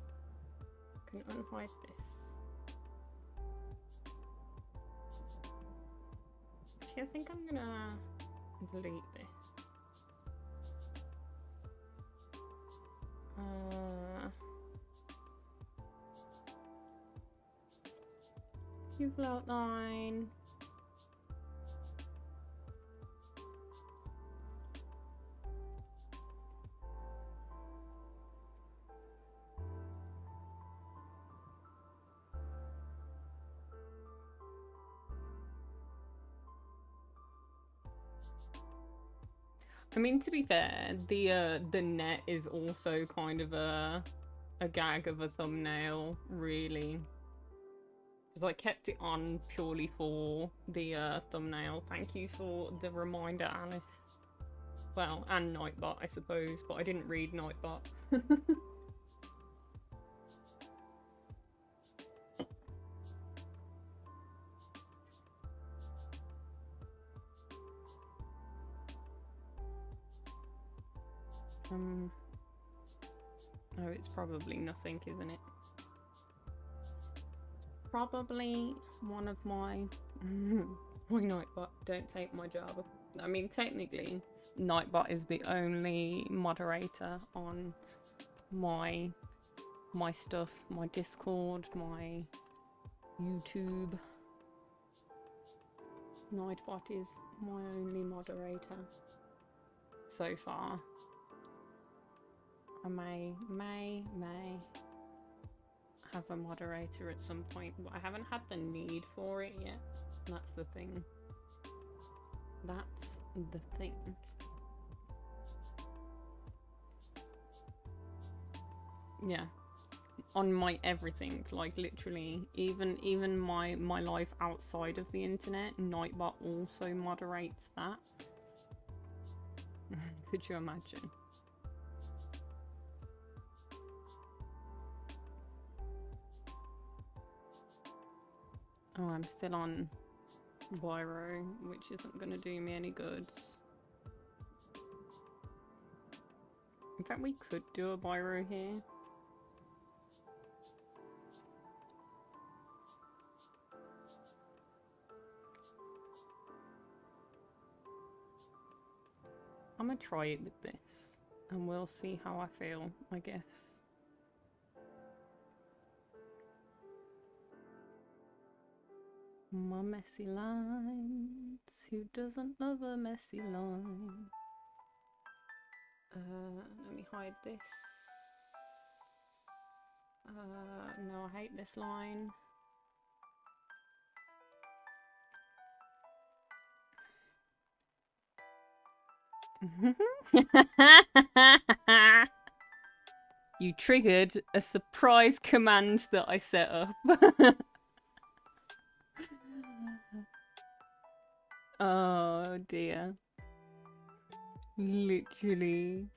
[SPEAKER 1] I can unhide this. Actually, I think I'm gonna delete this. Pupil outline. I mean, to be fair, the net is also kind of a gag of a thumbnail, really. Because I kept it on purely for the thumbnail. Thank you for the reminder, Alice. Well, and Nightbot, I suppose, but I didn't read Nightbot. Oh, it's probably nothing, isn't it? Probably one of my my Nightbot. Don't take my job. I mean, technically, Nightbot is the only moderator on my stuff, my Discord, my YouTube. Nightbot is my only moderator so far. I may have a moderator at some point, but I haven't had the need for it yet. That's the thing. That's the thing. Yeah. On my everything, like literally, even my life outside of the internet, Nightbot also moderates that. Could you imagine? Oh, I'm still on biro, which isn't going to do me any good. In fact, we could do a biro here. I'm gonna try it with this, and we'll see how I feel, I guess. My messy lines. Who doesn't love a messy line? Let me hide this. No, I hate this line. You triggered a surprise command that I set up. Oh dear. Literally.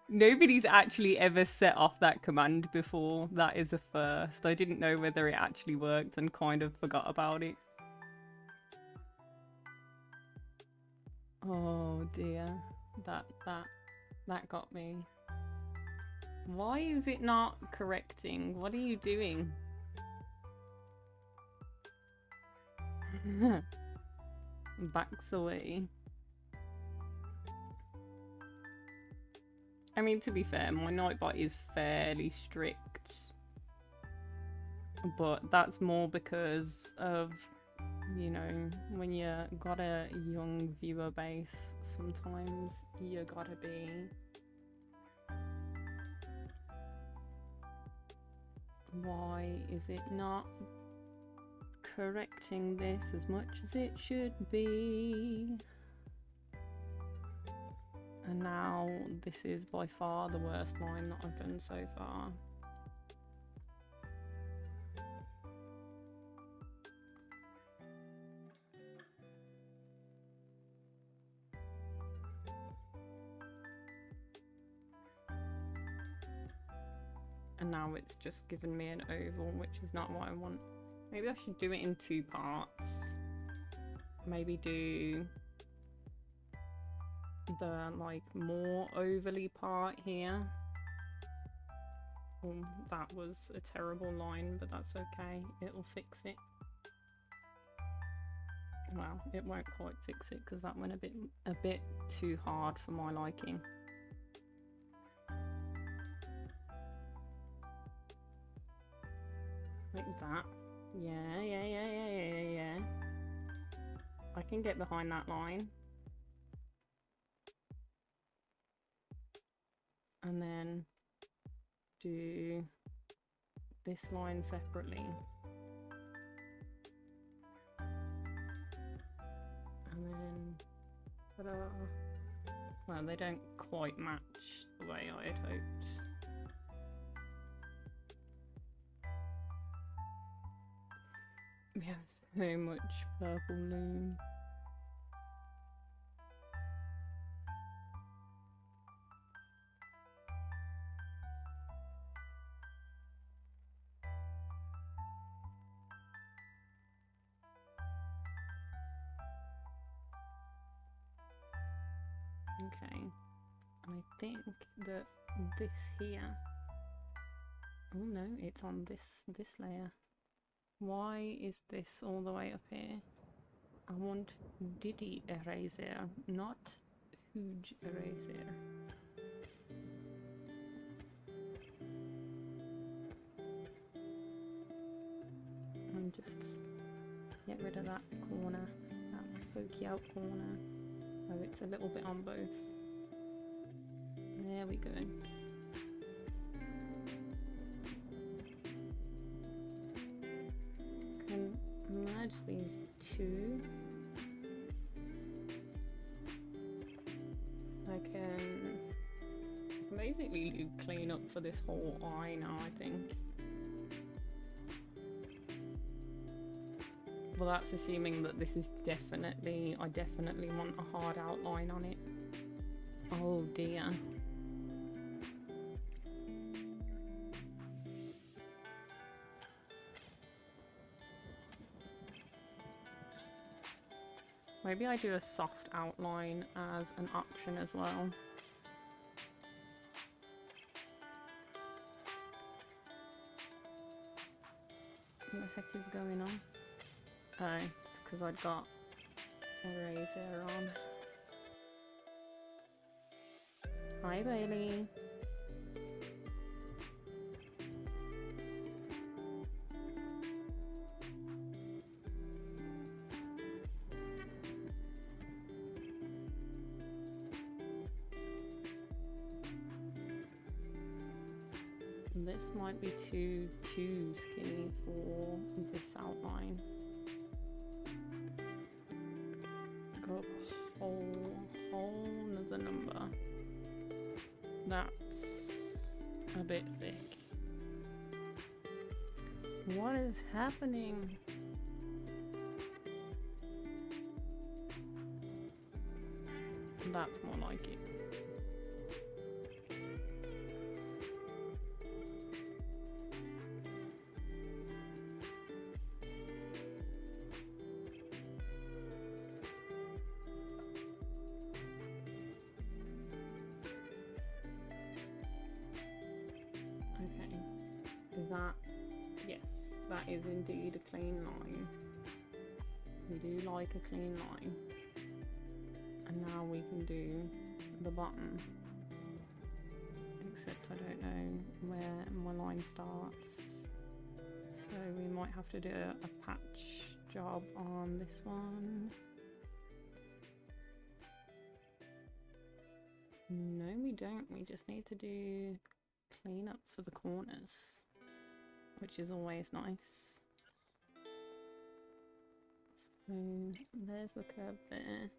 [SPEAKER 1] Nobody's actually ever set off that command before. That is a first. I didn't know whether it actually worked and kind of forgot about it. Oh dear. That got me. Why is it not correcting? What are you doing? Backs away. I mean, to be fair, my Nightbot is fairly strict. But that's more because of, you know, when you got a young viewer base, sometimes you gotta be... Why is it not correcting this as much as it should be? And now this is by far the worst line that I've done so far. And now it's just given me an oval, which is not what I want. Maybe I should do it in 2 parts. Maybe do the like more ovally part here. Oh, that was a terrible line, but that's okay. It'll fix it. Well, it won't quite fix it because that went a bit too hard for my liking. Like that. Yeah. I can get behind that line. And then do this line separately. And then, ta-da. Well, they don't quite match the way I had hoped. We have so much purple loom. Okay, I think that this here. Oh no, it's on this layer. Why is this all the way up here? I want Diddy eraser, not huge eraser. And just get rid of that corner, that pokey out corner. Oh, it's a little bit on both. There we go. Can merge these two. I can basically clean up for this whole eye now, I think. Well, that's assuming that this is definitely, I definitely want a hard outline on it. Oh dear. Maybe I do a soft outline as an option as well. What the heck is going on? Oh, it's because I'd got eraser on. Hi, Bailey. This might be too skinny for this outline. Go up a whole nother number. That's a bit thick. What is happening? That's more like it. That is indeed a clean line. We do like a clean line. And now we can do the bottom. Except I don't know where my line starts. So we might have to do a patch job on this one. No, we don't. We just need to do clean up for the corners, which is always nice. So there's the curve there.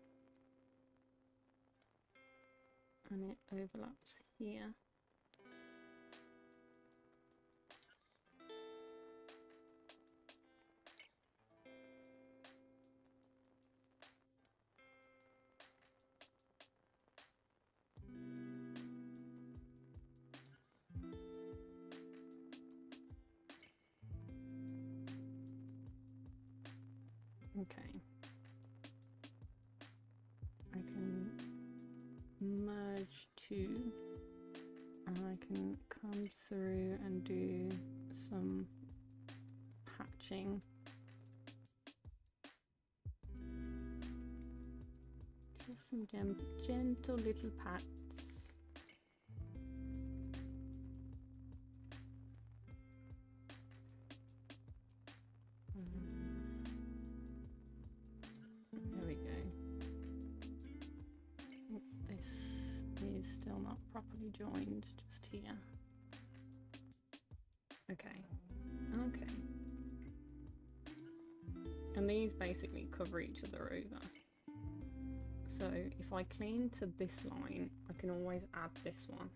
[SPEAKER 1] And it overlaps here. Okay. I can merge two, and I can come through and do some patching. Just some gentle little pats. Properly joined just here. Okay. And these basically cover each other over. So if I clean to this line, I can always add this one.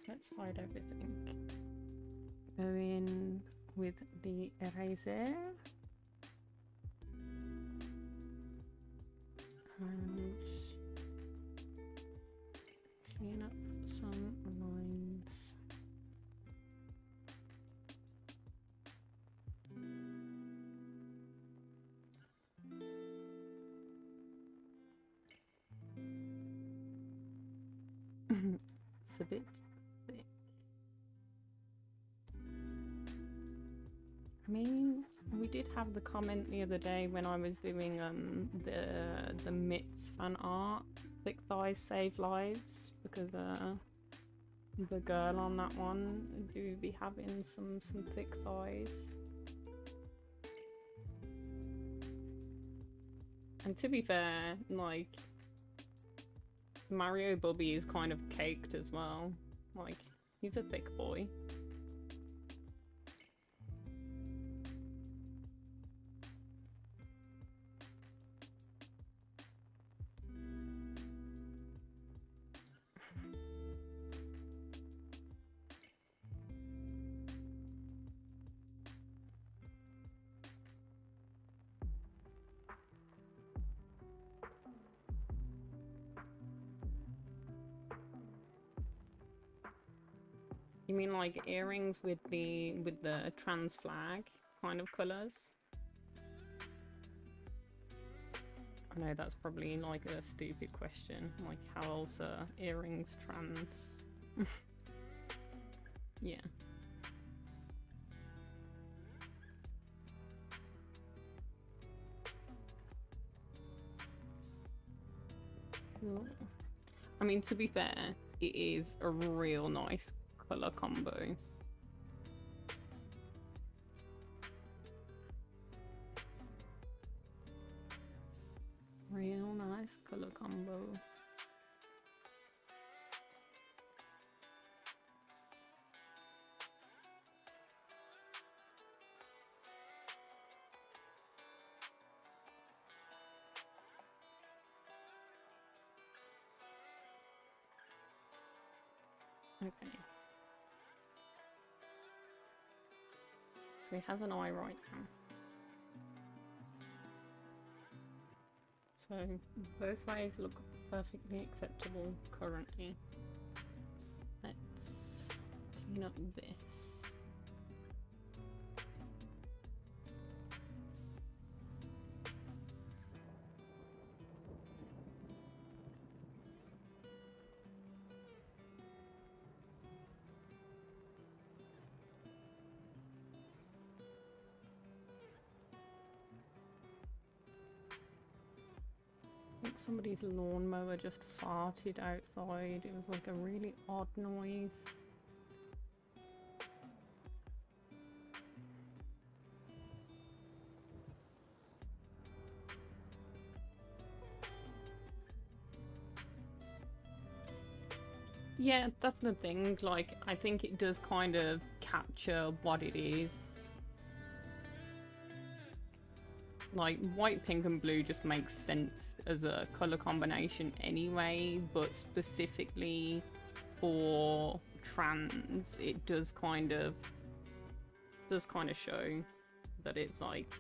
[SPEAKER 1] Let's hide everything. Go in with the eraser. And clean up some lines. It's a bit thick. I mean, we did have the comment the other day when I was doing the Mitts fan art, thick thighs save lives, because the girl on that one do be having some thick thighs. And to be fair, like, Mario BuBubbi is kind of caked as well. Like, he's a thick boy. You mean like earrings with the trans flag kind of colours? I know that's probably like a stupid question. Like, how else are earrings trans? Yeah. Cool. I mean, to be fair, it is a real nice colour combo. Real nice colour combo. Okay. So he has an eye right now. So both ways look perfectly acceptable currently. Let's clean up this. I think somebody's lawnmower just farted outside. It was like a really odd noise. Yeah, that's the thing. Like, I think it does kind of capture what it is. Like, white, pink, and blue just makes sense as a color combination anyway, but specifically for trans, it does kind of show that it's like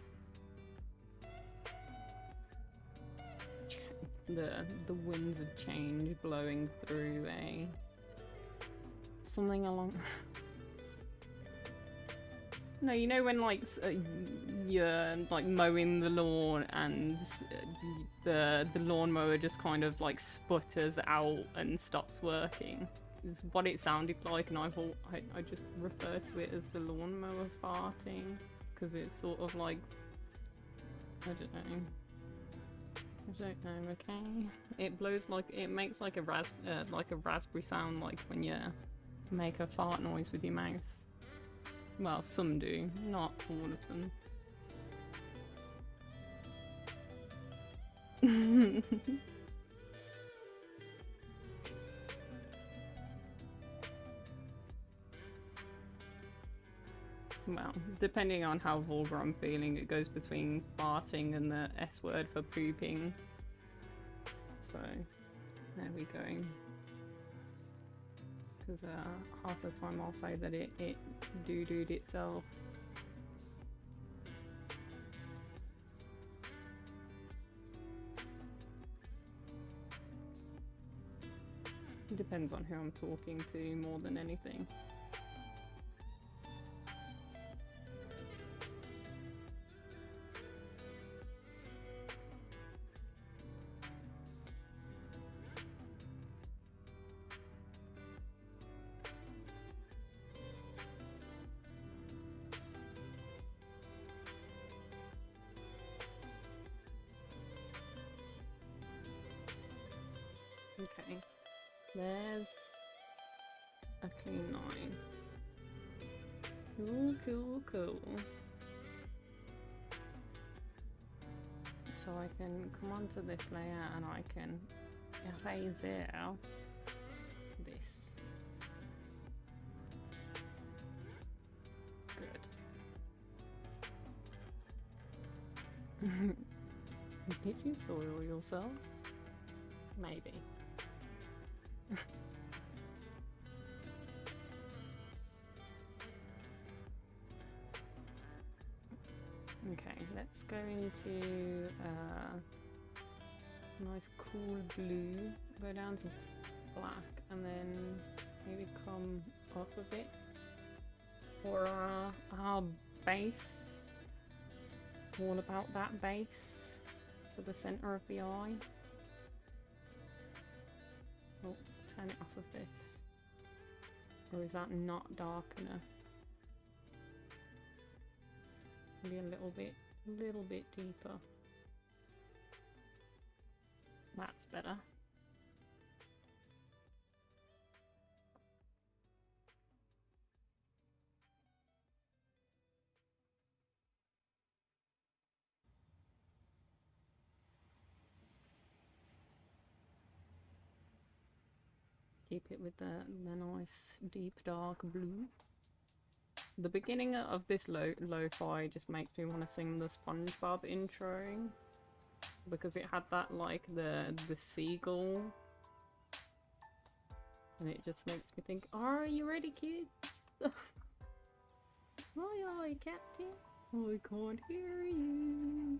[SPEAKER 1] the winds of change blowing through something along. No, you know when like you're like mowing the lawn and the lawnmower just kind of like sputters out and stops working. Is what it sounded like, and I thought I just refer to it as the lawnmower farting because it's sort of like, I don't know. Okay, it blows like, it makes like a raspberry sound, like when you make a fart noise with your mouth. Well, some do, not all of them. Well, depending on how vulgar I'm feeling, it goes between farting and the S word for pooping. So, there we go. Because half the time I'll say that it doo-dooed itself. It depends on who I'm talking to more than anything. Okay, there's a clean line. Cool, cool, cool. So I can come onto this layer and I can erase out this. Good. Did you soil yourself? Maybe. Okay, let's go into nice cool blue, go down to black, and then maybe come up a bit for our base. All about that base for the center of the eye. Oh, turn it off of this. Or is that not dark enough? Maybe a little bit deeper. That's better. Keep it with the nice deep dark blue. The beginning of this lo-fi just makes me want to sing the SpongeBob intro, because it had that like the seagull, and it just makes me think, are you ready, kids? Aye aye, Captain, I can't hear you.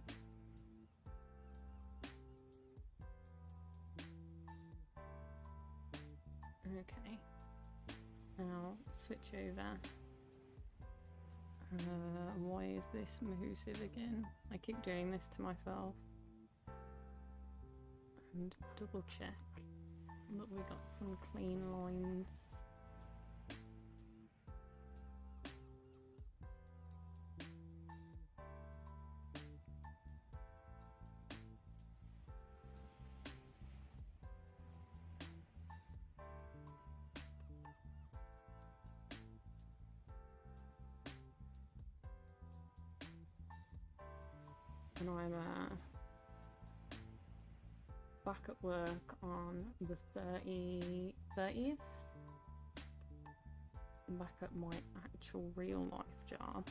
[SPEAKER 1] Okay, now switch over. Why is this Mahusive again? I keep doing this to myself. And double check that we got some clean lines. And I'm back at work on the 30th. Back at my actual real life job,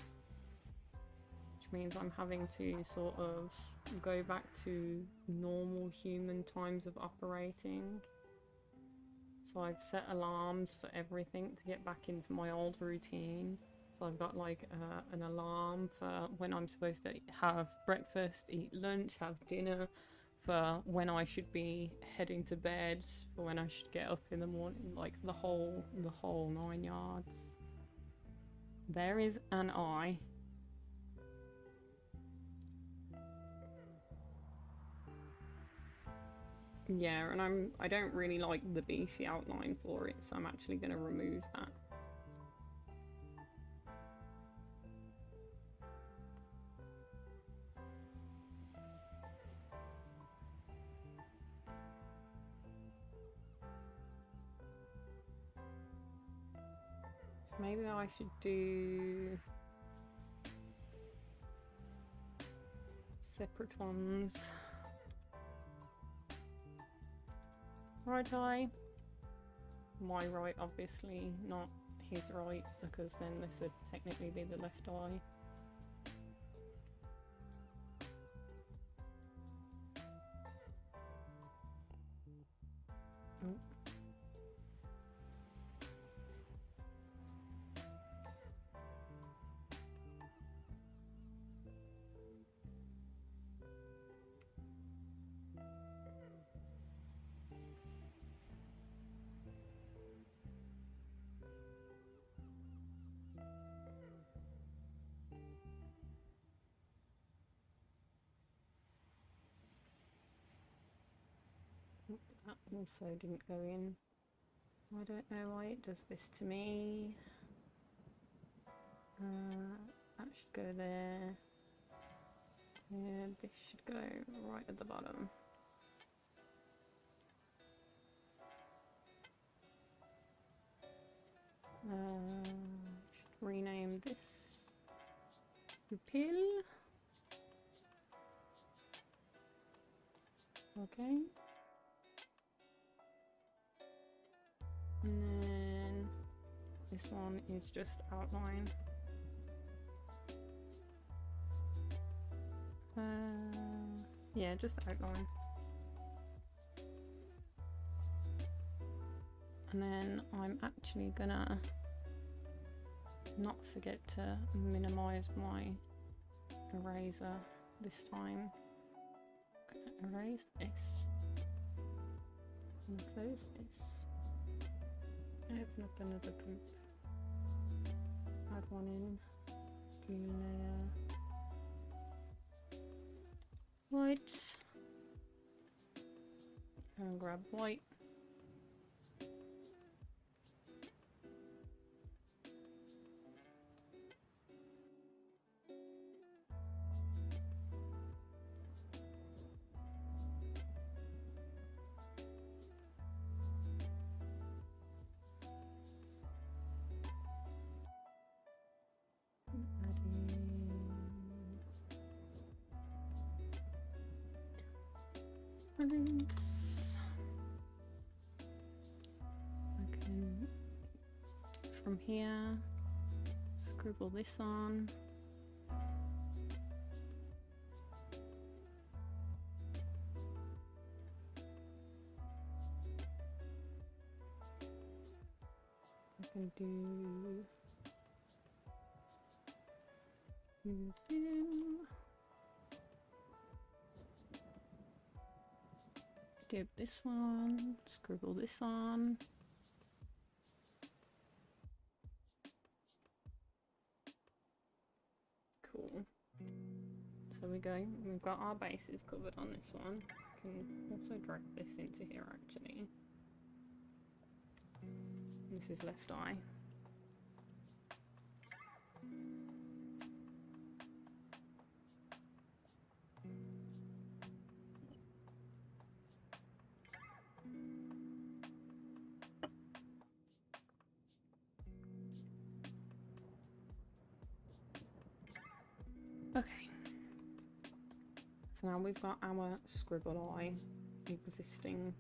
[SPEAKER 1] which means I'm having to sort of go back to normal human times of operating. So I've set alarms for everything to get back into my old routine. So I've got like an alarm for when I'm supposed to have breakfast, eat lunch, have dinner, for when I should be heading to bed, for when I should get up in the morning, like the whole 9 yards. There is an eye. Yeah, and I don't really like the beefy outline for it, so I'm actually going to remove that. Maybe I should do separate ones. Right eye. My right, obviously, not his right, because then this would technically be the left eye. Oh. That also didn't go in. I don't know why it does this to me. That should go there. Yeah, this should go right at the bottom. Should rename this pupil. Okay. And then this one is just outline. Yeah, just outline. And then I'm actually gonna not forget to minimize my eraser this time. Erase this. And close this. Open up another group. Add one in. Blue layer. White. And grab white. Release. I can, from here, scribble this on. I can do give this one, scribble this on. Cool. So we've got our bases covered on this one. I can also drag this into here actually. This is left eye. Okay, so now we've got our scribble eye existing.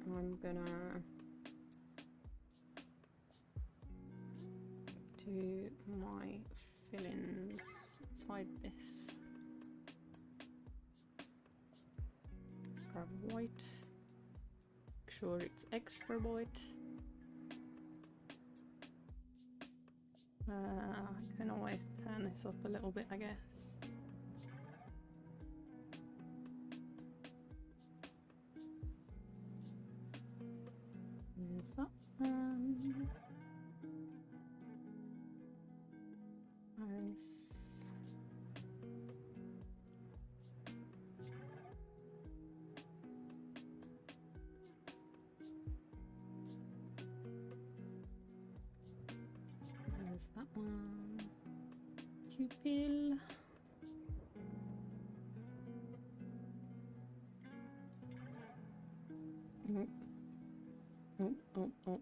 [SPEAKER 1] I'm gonna do my fill-ins inside this. Grab white, make sure it's extra white. I can always turn this up a little bit, I guess. There's that one. Nice. There's that one. Pupil. Oh,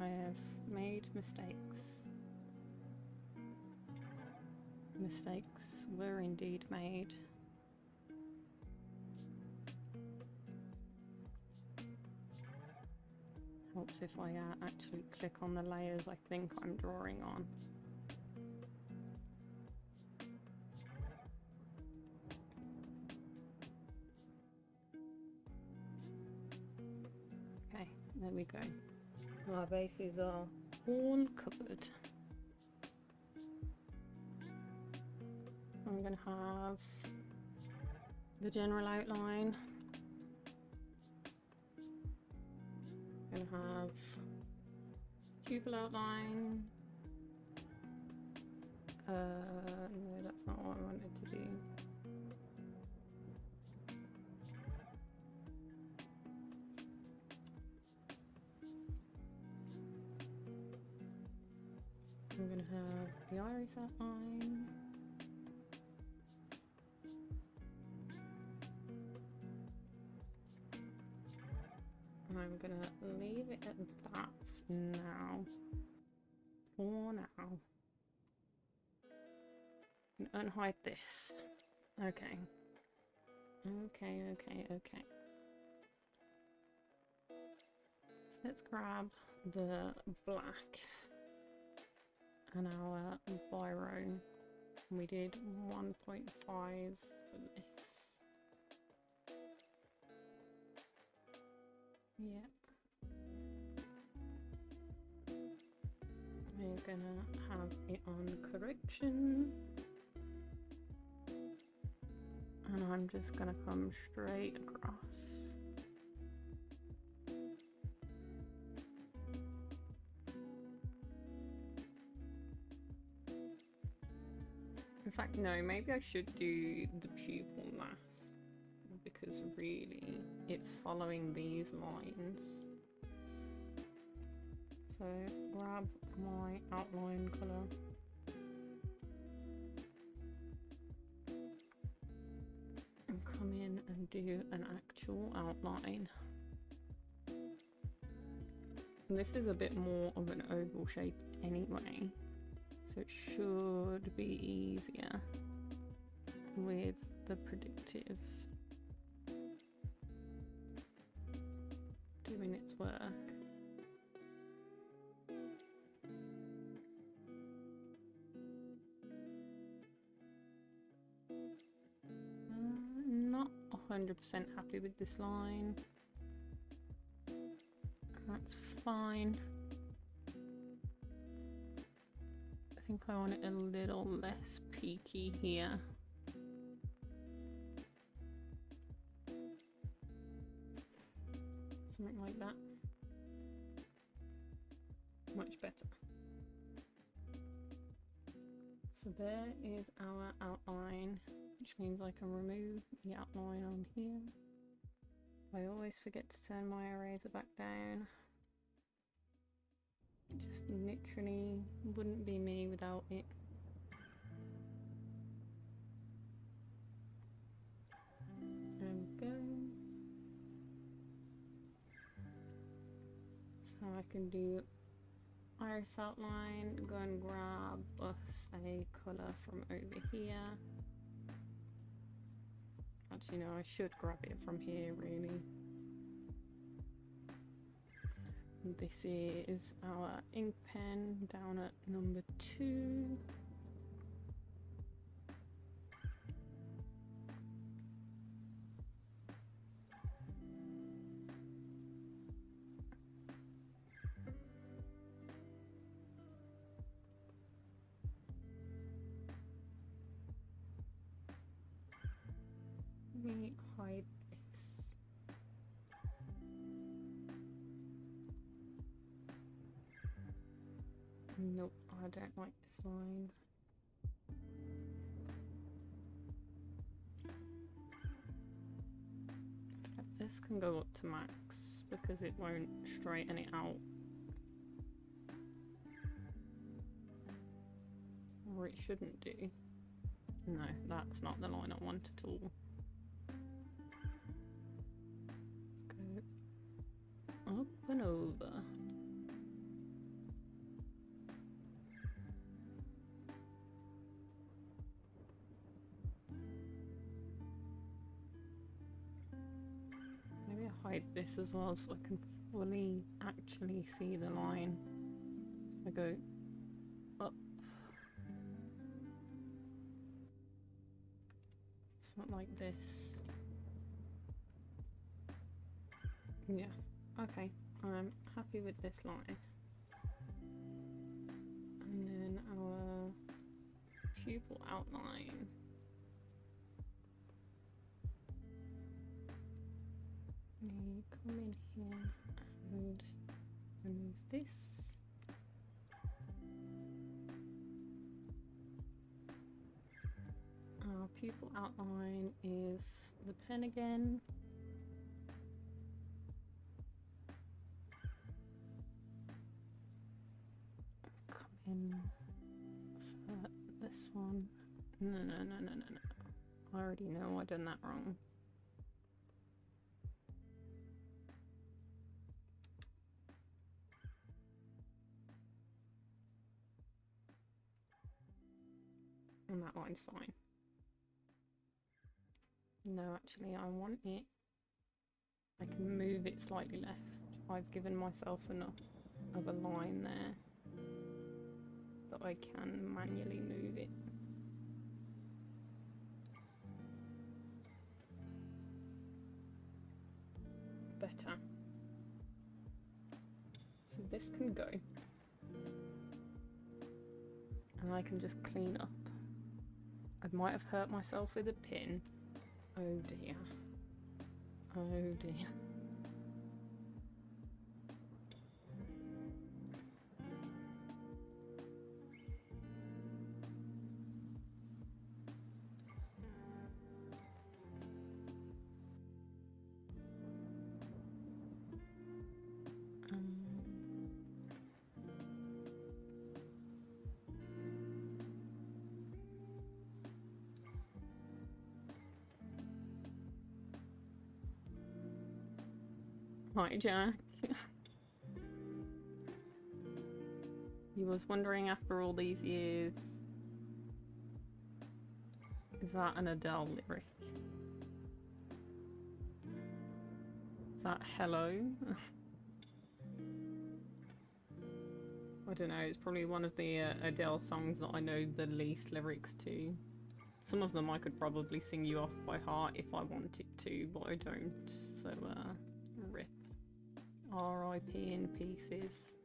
[SPEAKER 1] I have made mistakes. Mistakes were indeed made. Helps if I actually click on the layers I think I'm drawing on. Okay, there we go. Our bases are all covered. I'm going to have the general outline. I'm going to have pupil outline. No, that's not what I wanted to do. I'm going to have the iris outline. I'm going to leave it at that now. For now. And unhide this. Okay. Okay. So let's grab the black and our biro. We did 1.5 for this. Yep. We're gonna have it on correction. And I'm just gonna come straight across. In fact, no, maybe I should do the pupil last, because really it's following these lines. So grab my outline colour. And come in and do an actual outline. And this is a bit more of an oval shape anyway, so it should be easier with the predictive doing its work. Not 100% happy with this line. That's fine. I think I want it a little less peaky here. Something like that. Much better. So there is our outline, which means I can remove the outline on here. I always forget to turn my eraser back down. Just literally wouldn't be me without it. There we go. So I can do iris outline, go and grab us a colour from over here. Actually no, I should grab it from here really. This is our ink pen down at number 2. Let me hide this. Nope, I don't like this line. This can go up to max because it won't straighten it out. Or it shouldn't do. No, that's not the line I want at all. Go up and over. Maybe I hide this as well so I can fully actually see the line. I go up. Something like this. Yeah, okay, I'm happy with this line. And then our pupil outline. We come in here and remove this. Our pupil outline is the pen again. Come in for this one. No. I already know I done that wrong. And that line's fine. No, actually, I want it. I can move it slightly left. I've given myself enough of a line there that I can manually move it. Better. So this can go. And I can just clean up. I might have hurt myself with a pin. Oh dear. Oh dear. Hi, Jack. You was wondering after all these years, is that an Adele lyric? Is that hello? I don't know, it's probably one of the Adele songs that I know the least lyrics to. Some of them I could probably sing you off by heart if I wanted to, but I don't, so rip. R.I.P. in pieces.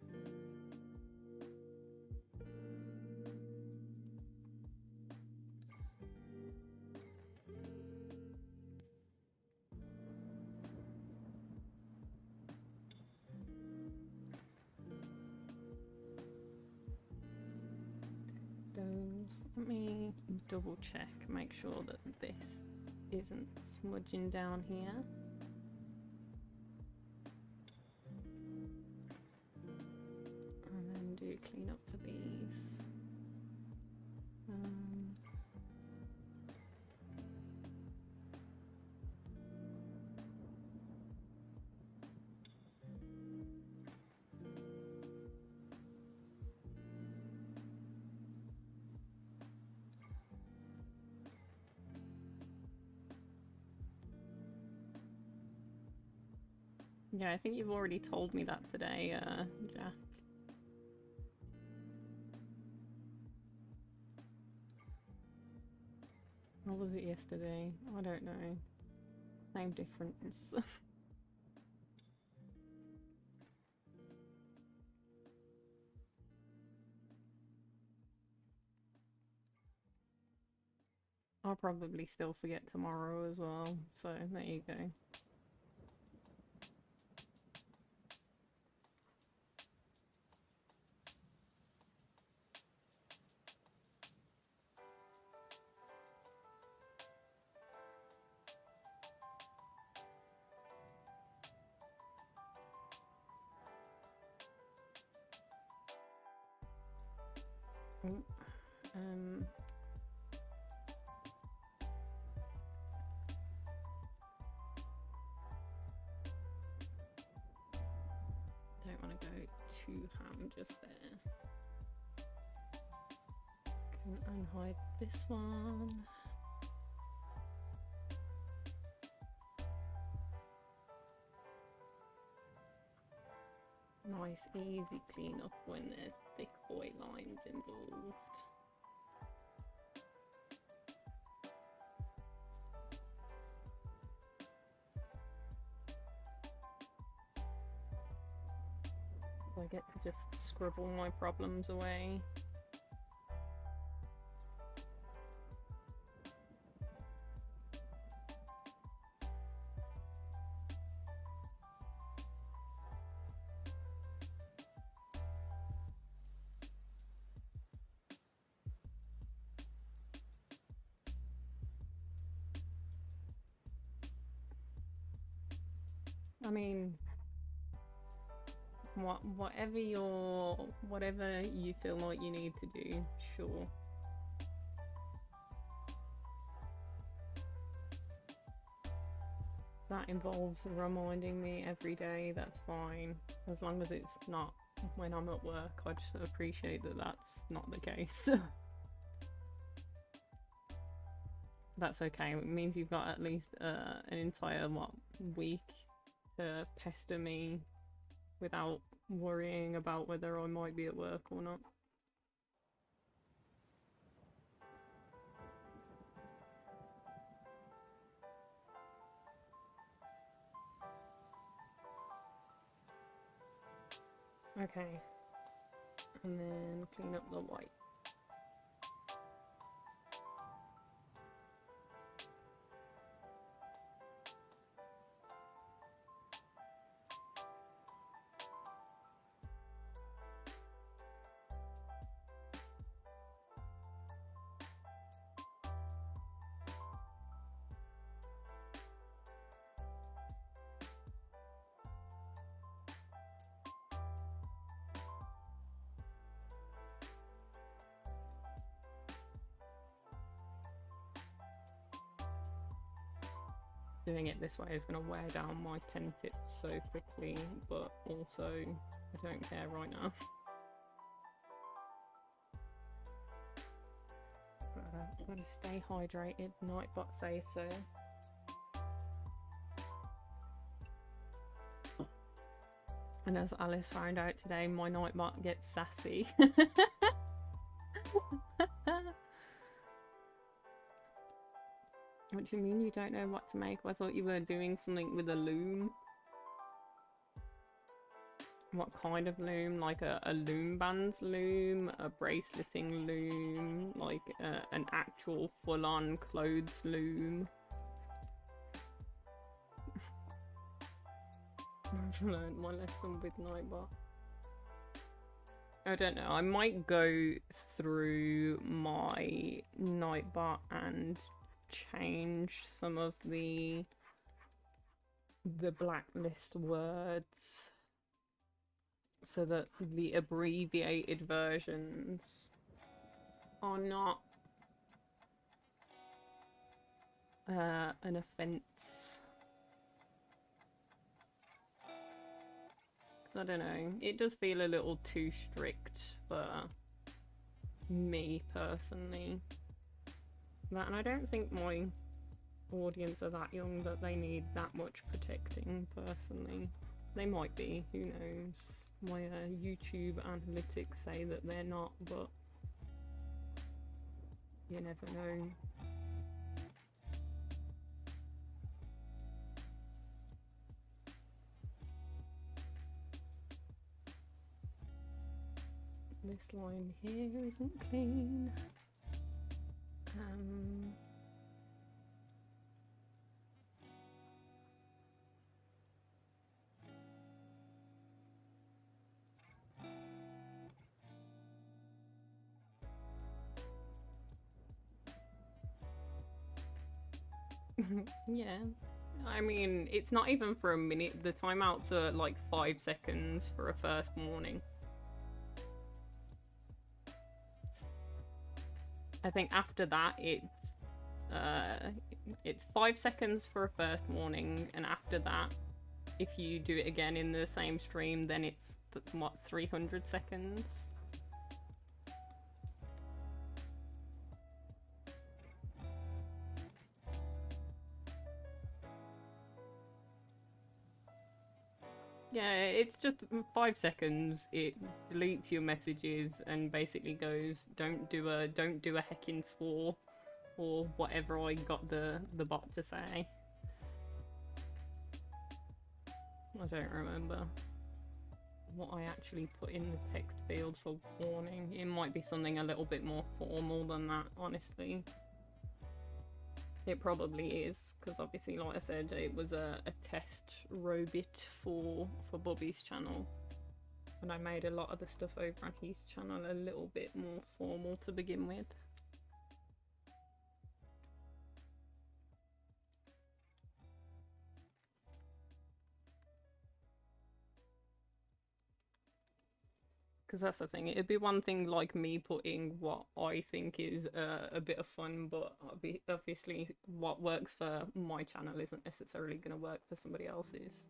[SPEAKER 1] Let me double check, make sure that this isn't smudging down here. And then do clean up for these. Yeah, I think you've already told me that today, Jack. Or was it yesterday? I don't know. Same difference. I'll probably still forget tomorrow as well, so there you go. Don't want to go too ham just there. Can unhide this one. Nice easy cleanup when there's thick boy lines involved. I get to just scribble my problems away. I mean, whatever you feel like you need to do, sure. That involves reminding me every day, that's fine. As long as it's not when I'm at work, I just appreciate that that's not the case. That's okay, it means you've got at least an entire week to pester me without worrying about whether I might be at work or not. Okay, and then clean up the white. doing it this way is going to wear down my pen tips so quickly, but also I don't care right now. Gotta stay hydrated, Nightbot says so. And as Alice found out today, my Nightbot gets sassy. What do you mean you don't know what to make? I thought you were doing something with a loom. What kind of loom? Like a loom band's loom, a braceleting loom, like an actual full-on clothes loom. I've learned my lesson with Nightbot. I don't know, I might go through my Nightbot and change some of the blacklist words so that the abbreviated versions are not an offense. Because I don't know, it does feel a little too strict for me personally. And I don't think my audience are that young that they need that much protecting personally. They might be, who knows. My YouTube analytics say that they're not, but you never know. This line here isn't clean. Yeah, I mean, it's not even for a minute. The timeouts are like 5 seconds for a first warning. I think after that it's 5 seconds for a first warning, and after that, if you do it again in the same stream, then it's what, 300 seconds? Yeah, it's just 5 seconds. It deletes your messages and basically goes, don't do a heckin' swore, or whatever I got the bot to say. I don't remember what I actually put in the text field for warning. It might be something a little bit more formal than that, honestly. It probably is, because obviously, like I said, it was a test robot for BuBubbi's channel. And I made a lot of the stuff over on his channel a little bit more formal to begin with. Because that's the thing, it'd be one thing like me putting what I think is a bit of fun, but obviously what works for my channel isn't necessarily going to work for somebody else's.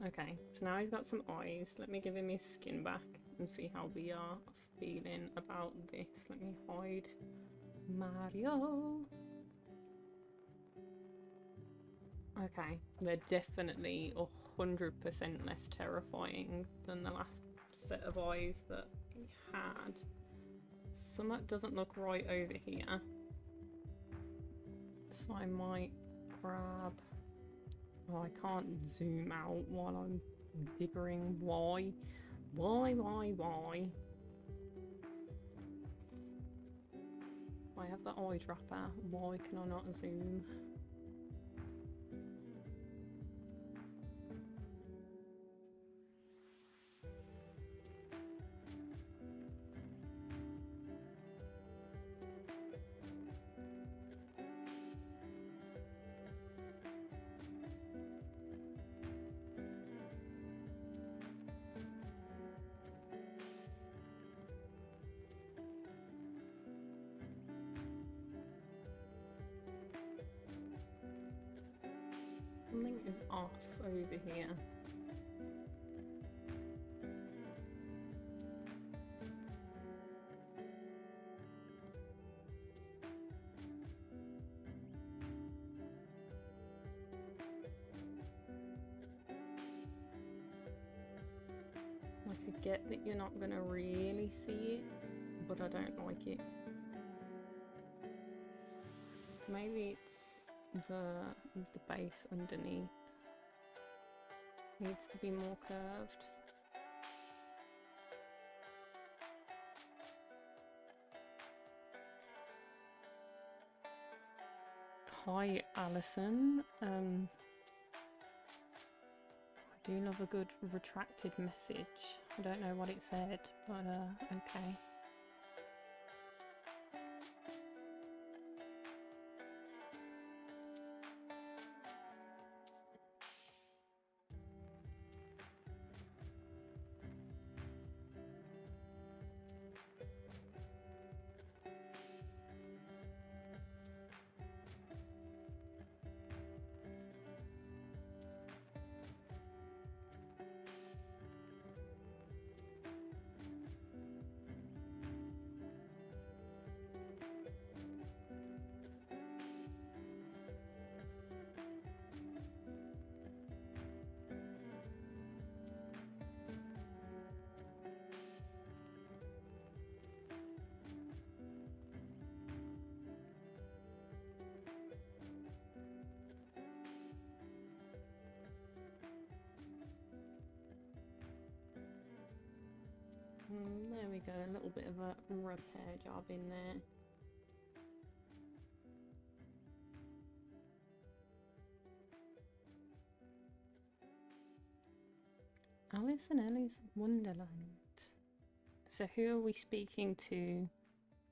[SPEAKER 1] Okay, so now he's got some eyes. Let me give him his skin back and see how we are feeling about this. Let me hide Mario. Okay, they're definitely 100% less terrifying than the last set of eyes that he had. Something doesn't look right over here, so I might grab... Oh, I can't zoom out while I'm diggering. Why? Why? I have the eye dropper. Why can I not zoom? is off over here. I get that you're not gonna really see it, but I don't like it. Maybe it's the base underneath needs to be more curved. Hi Alison, I do love a good retracted message. I don't know what it said, but okay. There we go, a little bit of a repair job in there. Alice and Ellie's Wonderland. So who are we speaking to?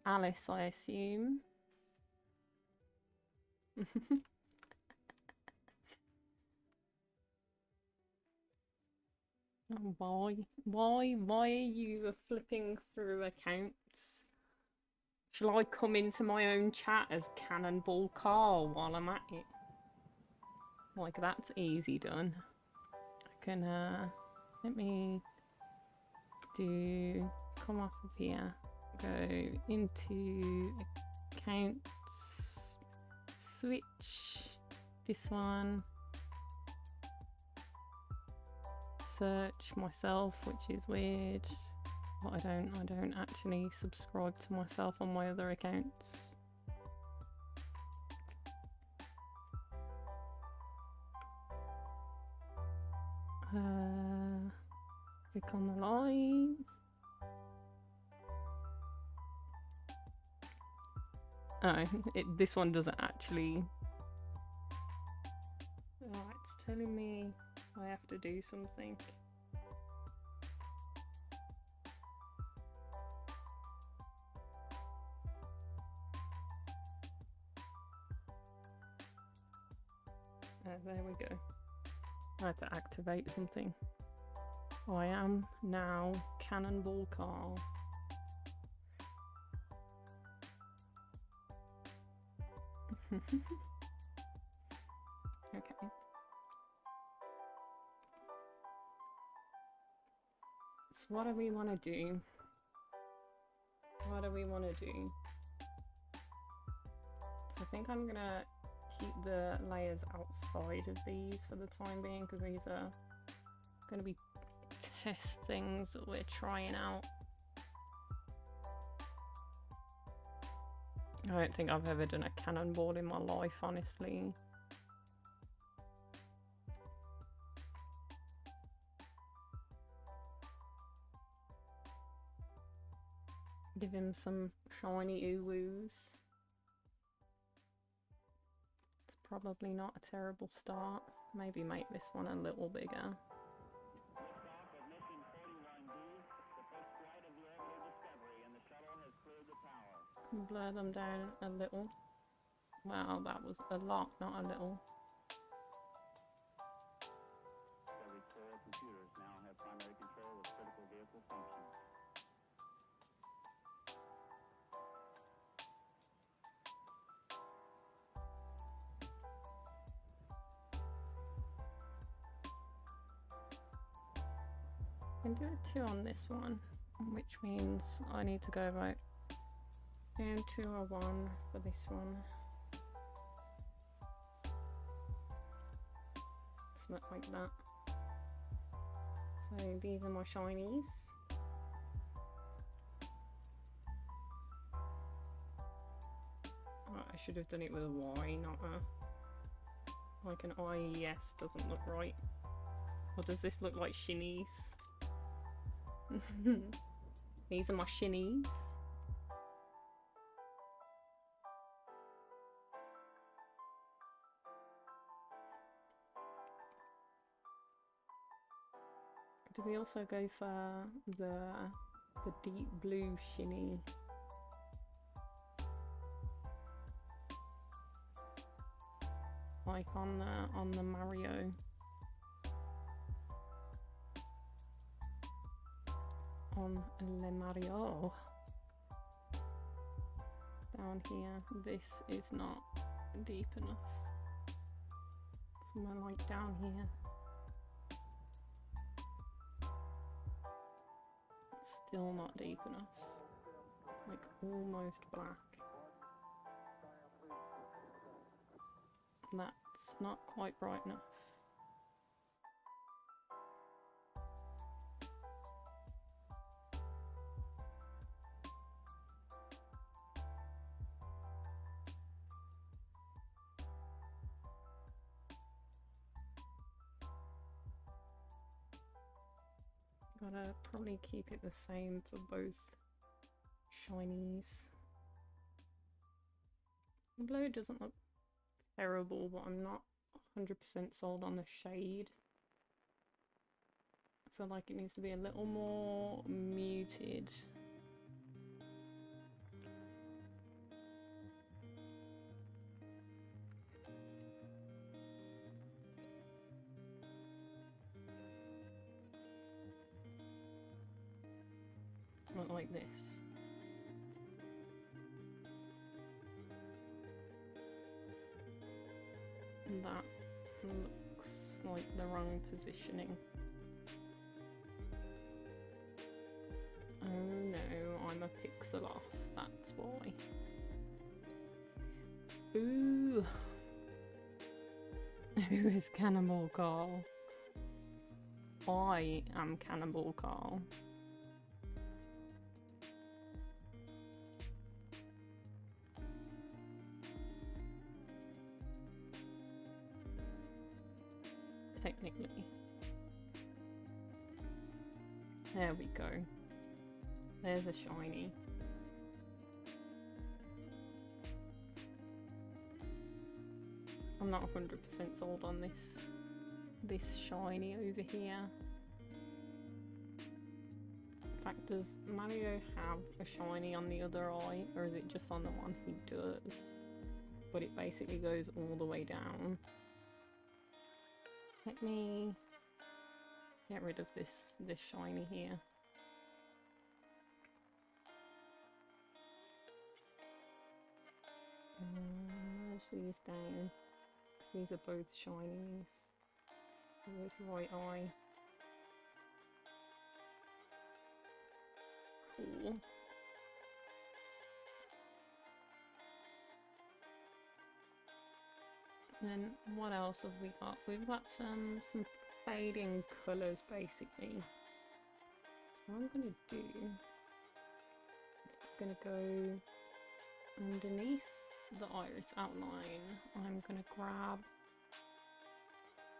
[SPEAKER 1] Alice, I assume. Why are you flipping through accounts? Shall I come into my own chat as Cannonball Carl while I'm at it? Like, that's easy done. I can, let me come off of here, go into accounts, switch this one, search myself, which is weird, but I don't actually subscribe to myself on my other accounts. Click on the live. Oh, this one doesn't actually. Oh, it's telling me I have to do something. There we go. I had to activate something. I am now Cannonball Carl. Okay. So what do we want to do? What do we want to do? So I think I'm gonna keep the layers outside of these for the time being, because these are going to be test things that we're trying out. I don't think I've ever done a cannonball in my life, honestly. Give him some shiny oo-woos. It's probably not a terrible start. Maybe make this one a little bigger. Blur them down a little. Wow, that was a lot, not a little. Every core computers now have primary control of critical vehicle functions. I can do a 2 on this one, which means I need to go about down 2 or 1 for this one. Something like that. So these are my shinies. Oh, I should have done it with a Y, not a... like an IES doesn't look right. Or does this look like shinies? These are my shinies. Do we also go for the deep blue shiny? Like on the Mario. On Le Mario. Down here, this is not deep enough. Somewhere like down here. Still not deep enough. Like almost black. That's not quite bright enough. Gotta probably keep it the same for both shinies. Blue doesn't look terrible, but I'm not 100% sold on the shade. I feel like it needs to be a little more muted. Something like this. That looks like the wrong positioning. Oh no, I'm a pixel off, that's why. Ooh. Who is Cannibal Carl? I am Cannibal Carl. Technically. There we go. There's a shiny. I'm not 100% sold on this shiny over here. In fact, does Mario have a shiny on the other eye, or is it just on the one he does? But it basically goes all the way down. Let me get rid of this shiny here. Merge these down, because these are both shinies. Where's the right eye? Cool. Then what else have we got? We've got some fading colours basically. So what I'm gonna do is I'm gonna go underneath the iris outline. I'm gonna grab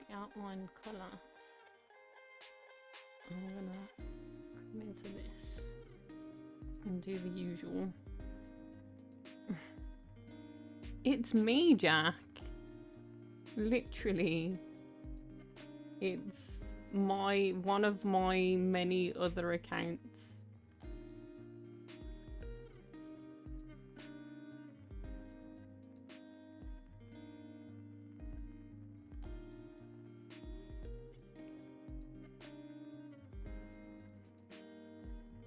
[SPEAKER 1] the outline colour. I'm gonna come into this and do the usual. It's me, Jack. Literally, it's one of my many other accounts.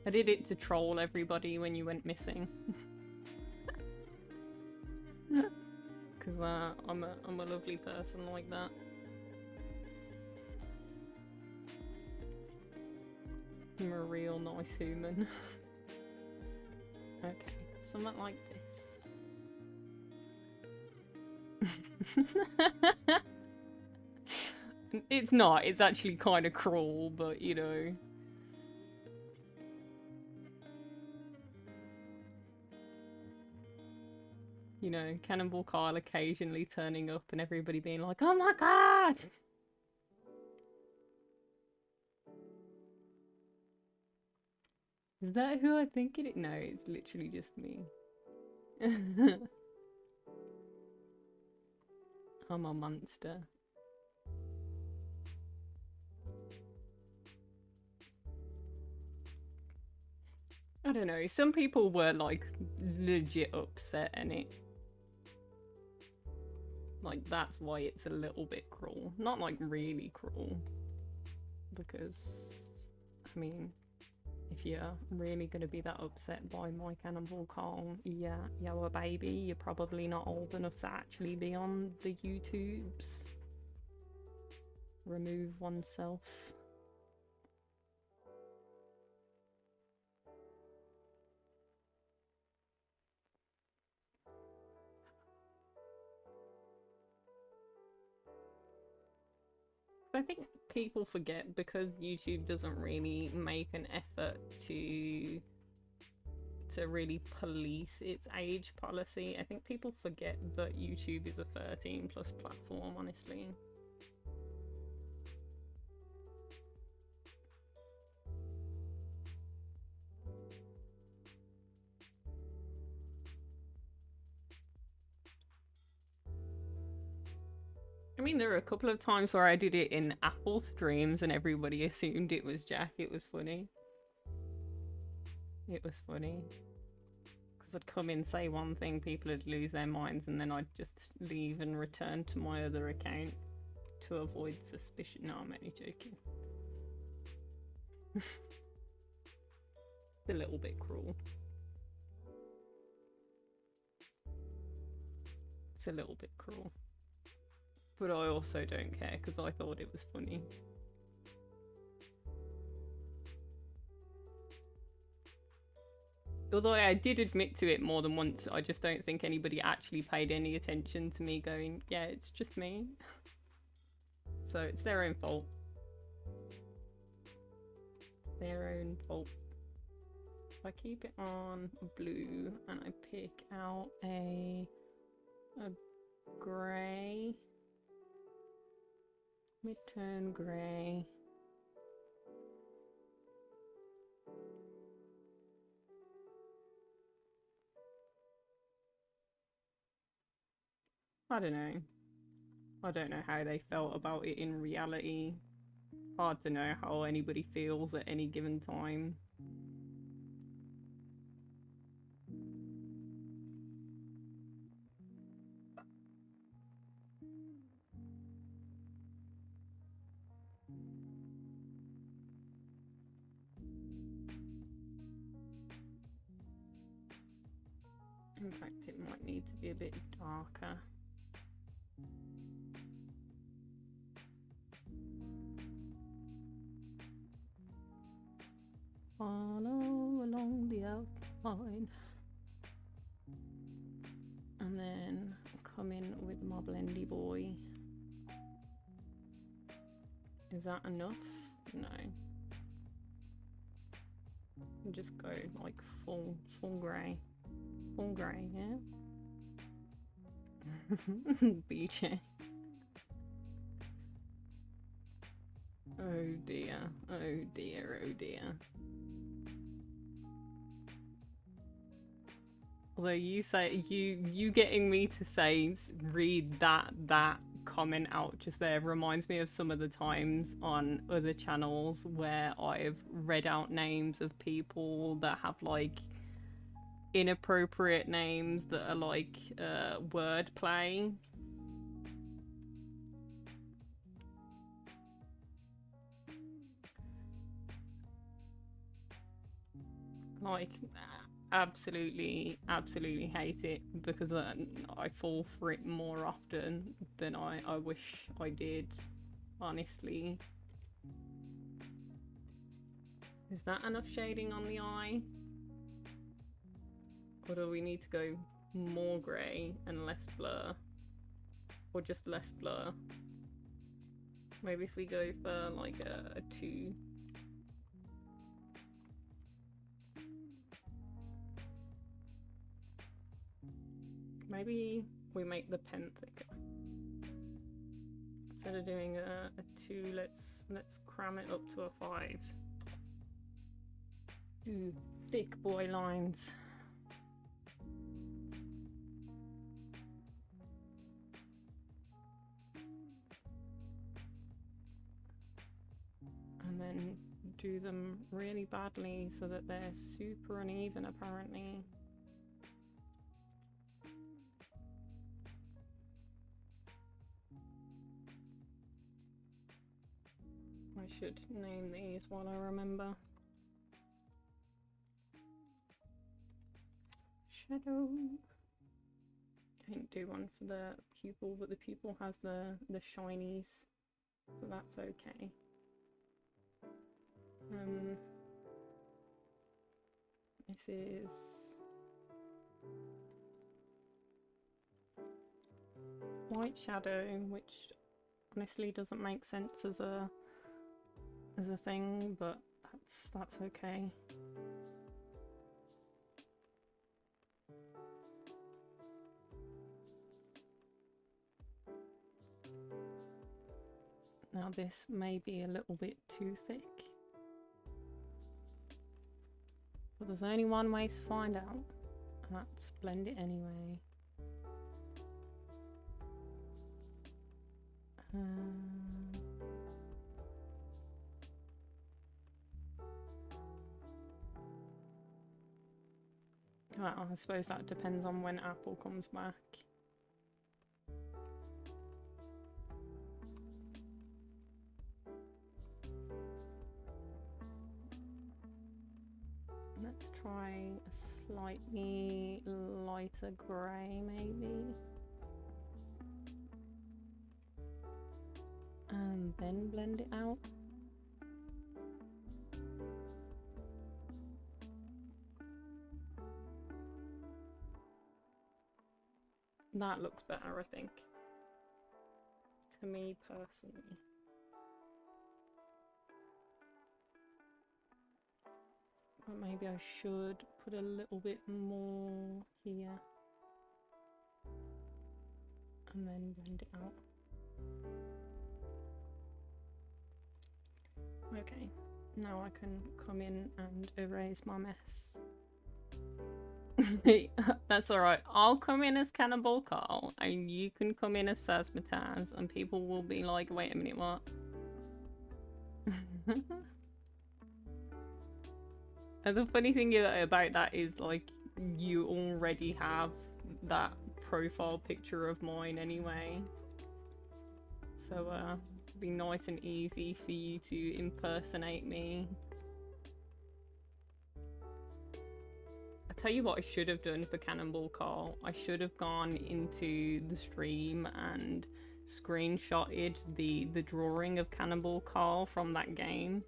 [SPEAKER 1] I did it to troll everybody when you went missing. Because I'm a lovely person like that. I'm a real nice human. Okay, something like this. It's not, it's actually kind of cruel, but you know. You know, Cannibal Kyle occasionally turning up and everybody being like, oh my god! Is that who I think it is? No, it's literally just me. I'm a monster. I don't know, some people were like legit upset in it. Like that's why it's a little bit cruel. Not like really cruel. Because, I mean, if you're really gonna be that upset by my Cannibal Carl, yeah, you're a baby, you're probably not old enough to actually be on the YouTubes. Remove oneself. I think people forget because YouTube doesn't really make an effort to really police its age policy. I think people forget that YouTube is a 13+ platform, honestly. I mean, there were a couple of times where I did it in Apple streams and everybody assumed it was Jack. It was funny. It was funny. Because I'd come in, say one thing, people would lose their minds, and then I'd just leave and return to my other account to avoid suspicion. No, I'm only joking. It's a little bit cruel. It's a little bit cruel. But I also don't care because I thought it was funny. Although I did admit to it more than once, I just don't think anybody actually paid any attention to me going, yeah, it's just me. So it's their own fault. Their own fault. If I keep it on blue and I pick out a grey, mid-tone grey. I don't know. I don't know how they felt about it in reality. Hard to know how anybody feels at any given time. In fact, it might need to be a bit darker. Follow along the outline. And then come in with my blendy boy. Is that enough? No. Just go like full grey. Full grey, yeah? BJ. Oh dear, oh dear, oh dear. Although you say, you getting me to say, read that comment out just there reminds me of some of the times on other channels where I've read out names of people that have like inappropriate names that are like wordplay. Like, absolutely hate it because I fall for it more often than I wish I did, honestly. Is that enough shading on the eye? Or do we need to go more grey and less blur? Or just less blur? Maybe if we go for like a 2. Maybe we make the pen thicker. Instead of doing a 2, let's cram it up to a 5. Ooh, thick boy lines. And then do them really badly so that they're super uneven apparently. I should name these while I remember. Shadow. I didn't do one for the pupil, but the pupil has the shinies, so that's okay. This is white shadow, which honestly doesn't make sense as a thing, but that's okay. Now this may be a little bit too thick, but there's only one way to find out, and that's blend it anyway. Well, I suppose that depends on when Apple comes back. Let's try a slightly lighter grey, maybe. And then blend it out. That looks better, I think. To me personally. But maybe I should put a little bit more here. And then blend it out. Okay, now I can come in and erase my mess. That's alright. I'll come in as Cannibal Carl and you can come in as Sazmataz and people will be like, wait a minute, what? And the funny thing about that is, like, you already have that profile picture of mine anyway. So, it'd be nice and easy for you to impersonate me. I tell you what I should have done for Cannonball Carl. I should have gone into the stream and screenshotted the drawing of Cannonball Carl from that game.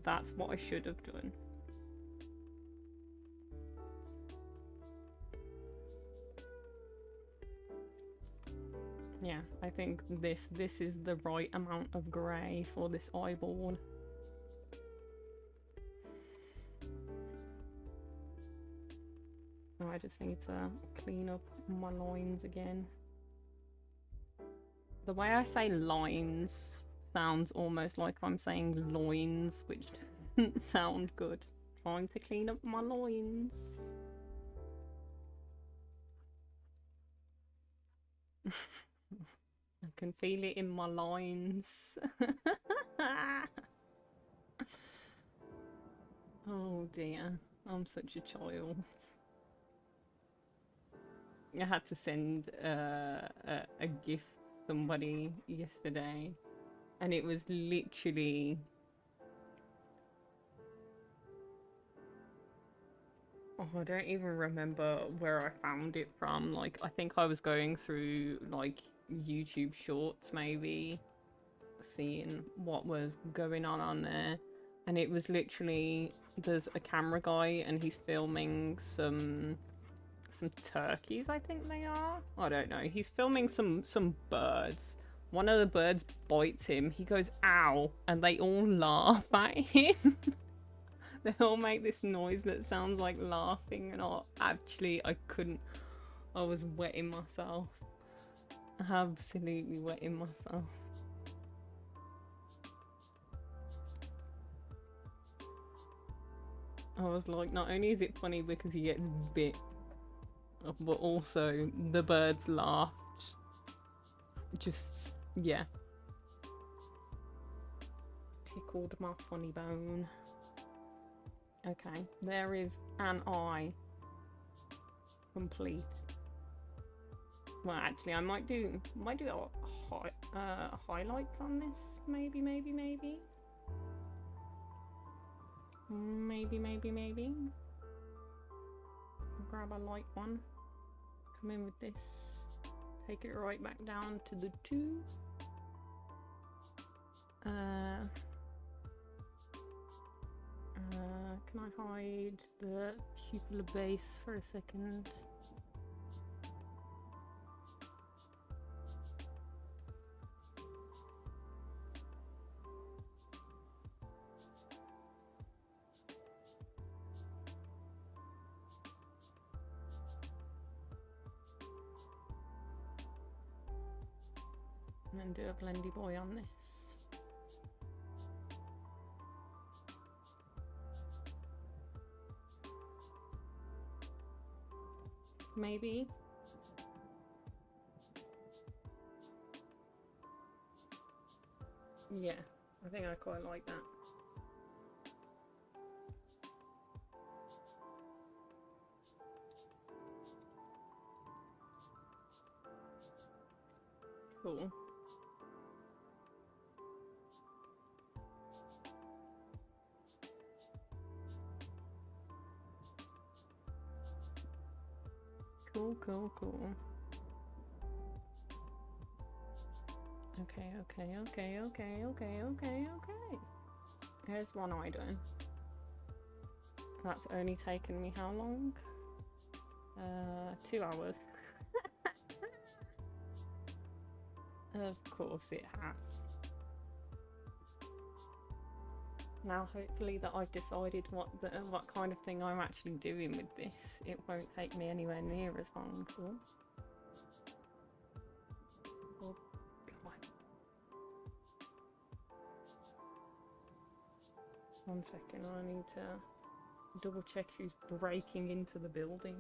[SPEAKER 1] That's what I should have done. Yeah, I think this is the right amount of grey for this eyeball. I just need to clean up my lines again. The way I say lines sounds almost like I'm saying loins, which doesn't sound good. Trying to clean up my loins. I can feel it in my lines. Oh dear, I'm such a child. I had to send a gift to somebody yesterday, and it was literally I don't even remember where I found it from. Like, I think I was going through like YouTube shorts maybe, seeing what was going on there, And it was literally, there's a camera guy and he's filming some turkeys, I think they are. I don't know. He's filming some birds. One of the birds bites him. He goes, ow, and they all laugh at him. They all make this noise that sounds like laughing, and I couldn't. I was wetting myself. Absolutely wetting myself. I was like, not only is it funny because he gets bit, but also the birds laughed. Just, yeah. Tickled my funny bone. Okay, there is an eye. Complete. Well, actually, I might do highlights on this. Maybe. Grab a light one. Come in with this. Take it right back down to the 2. Can I hide the pupil base for a second? And do a blendy boy on this. Maybe. Yeah, I think I quite like that. Cool. Cool. Okay. Here's one eye done. That's only taken me how long? 2 hours. Of course it has. Now hopefully that I've decided what kind of thing I'm actually doing with this, it won't take me anywhere near as long. Cool. Oh, God. 1 second, I need to double check who's breaking into the building.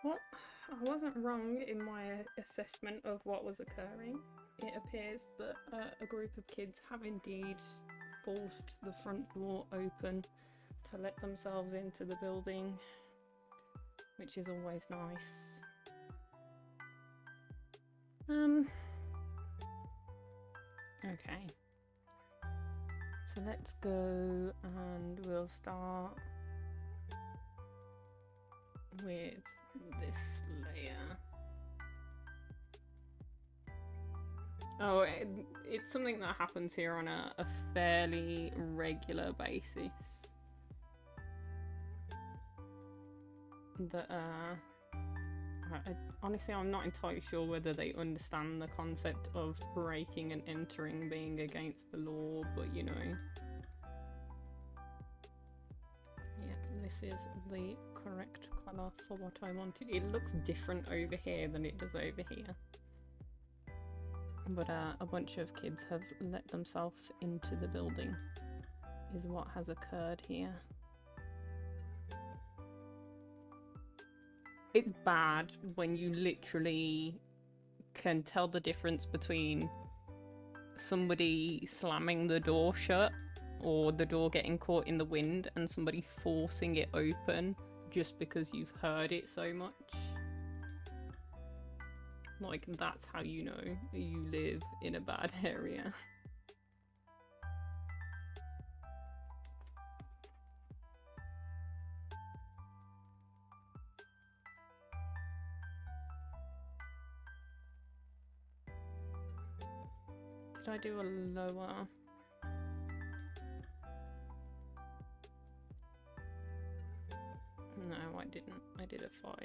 [SPEAKER 1] Well, I wasn't wrong in my assessment of what was occurring. It appears that a group of kids have indeed forced the front door open to let themselves into the building, which is always nice. Okay. So let's go and we'll start with this layer. Oh, it's something that happens here on a fairly regular basis. That honestly, I'm not entirely sure whether they understand the concept of breaking and entering being against the law, but you know. Yeah, this is the correct colour for what I wanted. It looks different over here than it does over here. But a bunch of kids have let themselves into the building, is what has occurred here. it's bad when you literally can tell the difference between somebody slamming the door shut or the door getting caught in the wind and somebody forcing it open just because you've heard it so much. Like, that's how you know you live in a bad area. Did I do a lower? No, I didn't. I did a 5.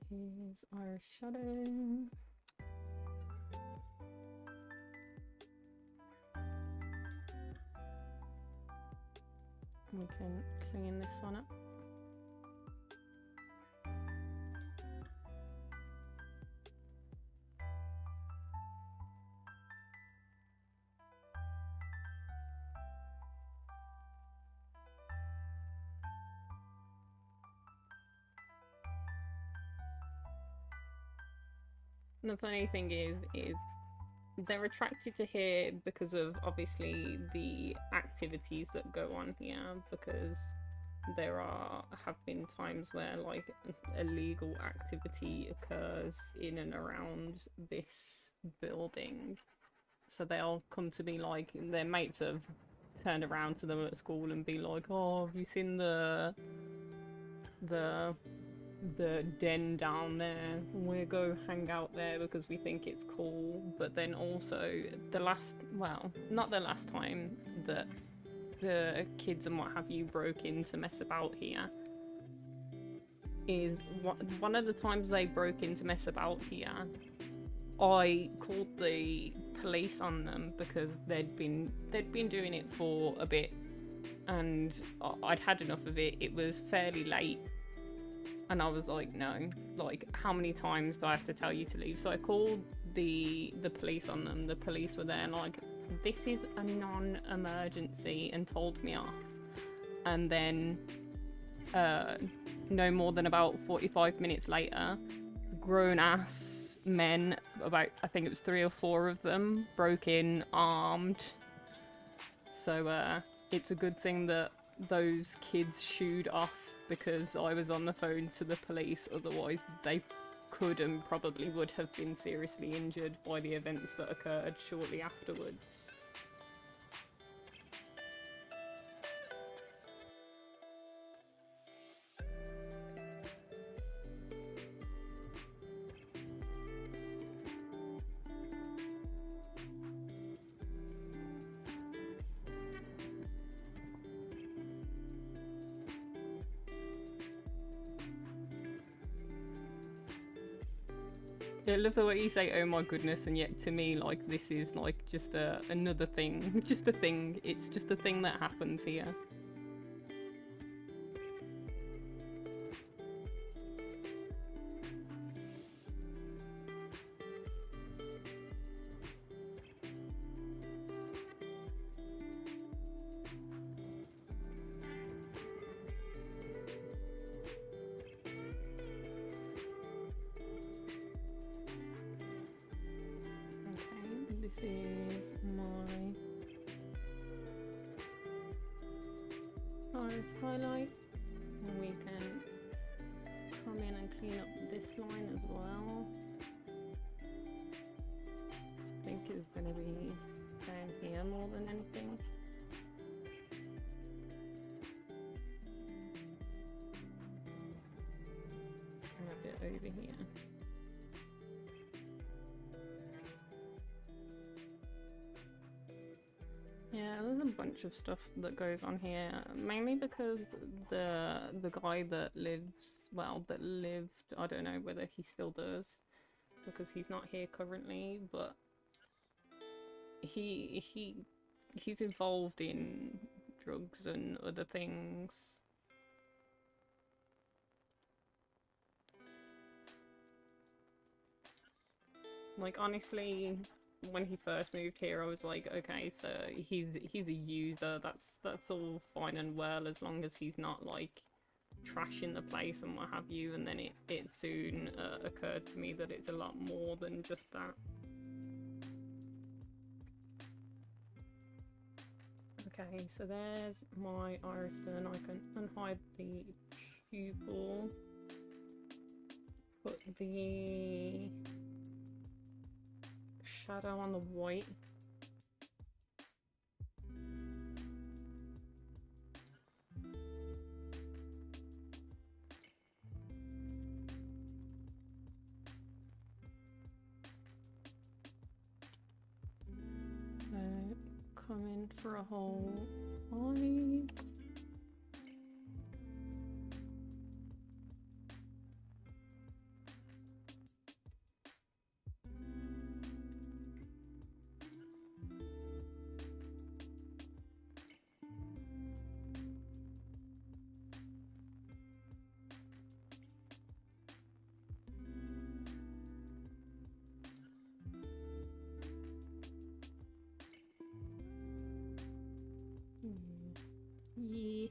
[SPEAKER 1] So here's our shadow. We can clean this one up. The funny thing is they're attracted to here because of obviously the activities that go on here, because there have been times where like illegal activity occurs in and around this building, so they'll come to me, like their mates have turned around to them at school and be like, oh, have you seen the den down there? We'll go hang out there because we think it's cool. But then also not the last time that the kids and what have you broke in to mess about here is one of the times they broke in to mess about here, I called the police on them because they'd been doing it for a bit and I'd had enough of it. It was fairly late and I was like, no, like how many times do I have to tell you to leave? So I called the police on them. The police were there like, this is a non-emergency, and told me off. And then no more than about 45 minutes later, grown-ass men, about I think it was 3 or 4 of them, broke in armed. So it's a good thing that those kids shooed off because I was on the phone to the police, otherwise they could and probably would have been seriously injured by the events that occurred shortly afterwards. I love the way you say, oh my goodness, and yet to me, like, this is like just another thing. Just a thing. It's just a thing that happens here. This is my iris highlight, and we can come in and clean up this line as well. I think it's going to be down here more than anything. And a bit over here. Yeah, there's a bunch of stuff that goes on here, mainly because the guy that lived, I don't know whether he still does, because he's not here currently, but he's involved in drugs and other things. Like, honestly, when he first moved here, I was like, okay, so he's a user. That's all fine and well, as long as he's not like trashing the place and what have you. And then it soon occurred to me that it's a lot more than just that. Okay, so there's my iris stone. I can unhide the pupil, put the shadow on the white. Come in for a whole eye. Yeah.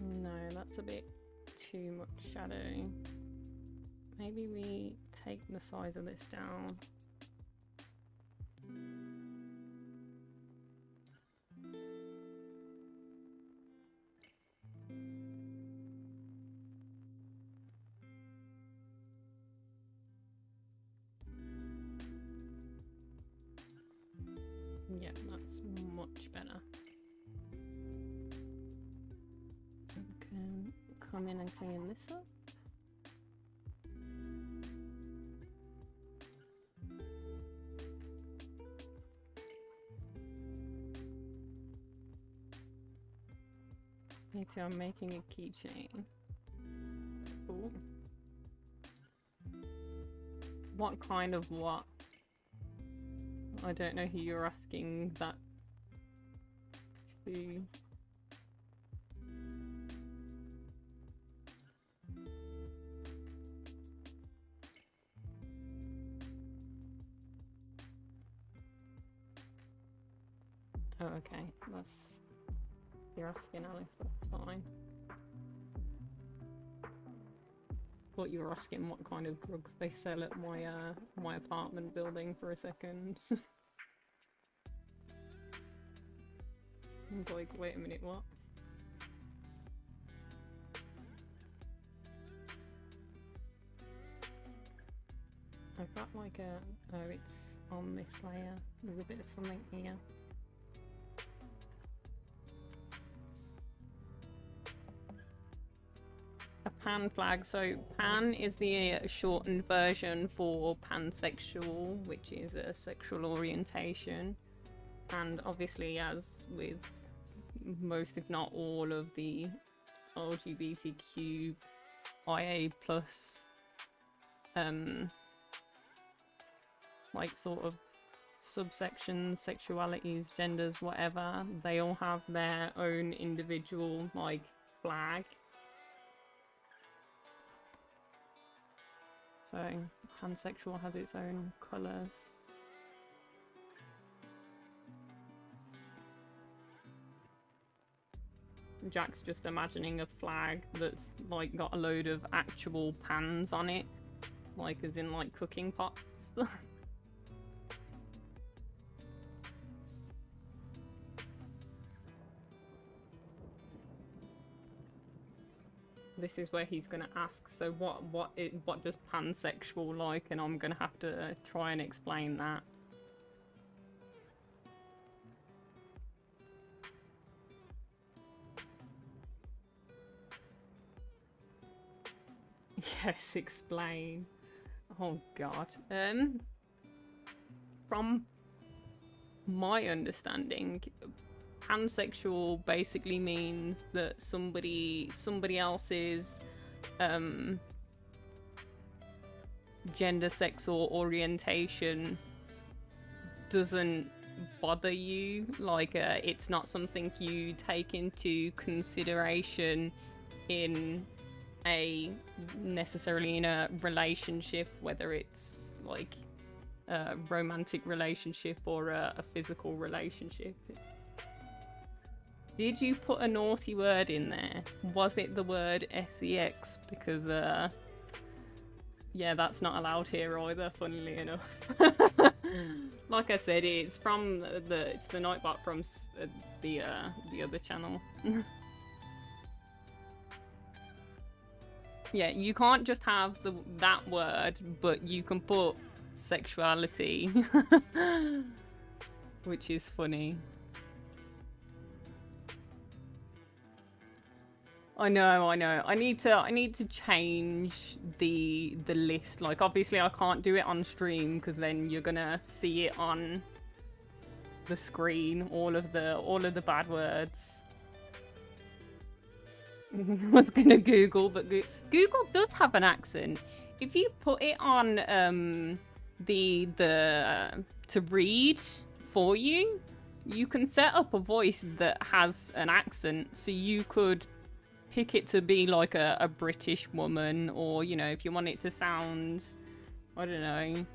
[SPEAKER 1] No, that's a bit too much shadow. Maybe we take the size of this down. Yeah, that's much better. Okay, come in and clean this up. Me too, I'm making a keychain. Cool. What kind of what? I don't know who you're asking that to. Oh, okay. That's... You're asking Alice, that's fine. Thought you were asking what kind of drugs they sell at my my apartment building for a second. I was like, wait a minute, what? I've got like a... Oh, it's on this layer. There's a bit of something here. A pan flag. So pan is the shortened version for pansexual, which is a sexual orientation. And obviously, as with most, if not all, of the LGBTQ IA plus like sort of subsections, sexualities, genders, whatever, they all have their own individual like flag. So pansexual has its own colours. Jack's just imagining a flag that's like got a load of actual pans on it, like as in like cooking pots. This is where he's gonna ask, so what does pansexual like? And I'm gonna have to try and explain that. Yes, explain. Oh god. From my understanding, pansexual basically means that somebody else's gender, sex, or orientation doesn't bother you. Like it's not something you take into consideration in necessarily in a relationship, whether it's like a romantic relationship or a physical relationship. Did you put a naughty word in there? Was it the word sex? Because yeah, that's not allowed here either, funnily enough. Like I said, it's from it's the Nightbot from the other channel. Yeah, you can't just have that word, but you can put sexuality, which is funny. I know. I need to change the list. Like, obviously, I can't do it on stream because then you're gonna see it on the screen. All of the bad words. I was gonna Google, but Google does have an accent. If you put it on to read for you, you can set up a voice that has an accent, so you could pick it to be like a British woman, or, you know, if you want it to sound, I don't know,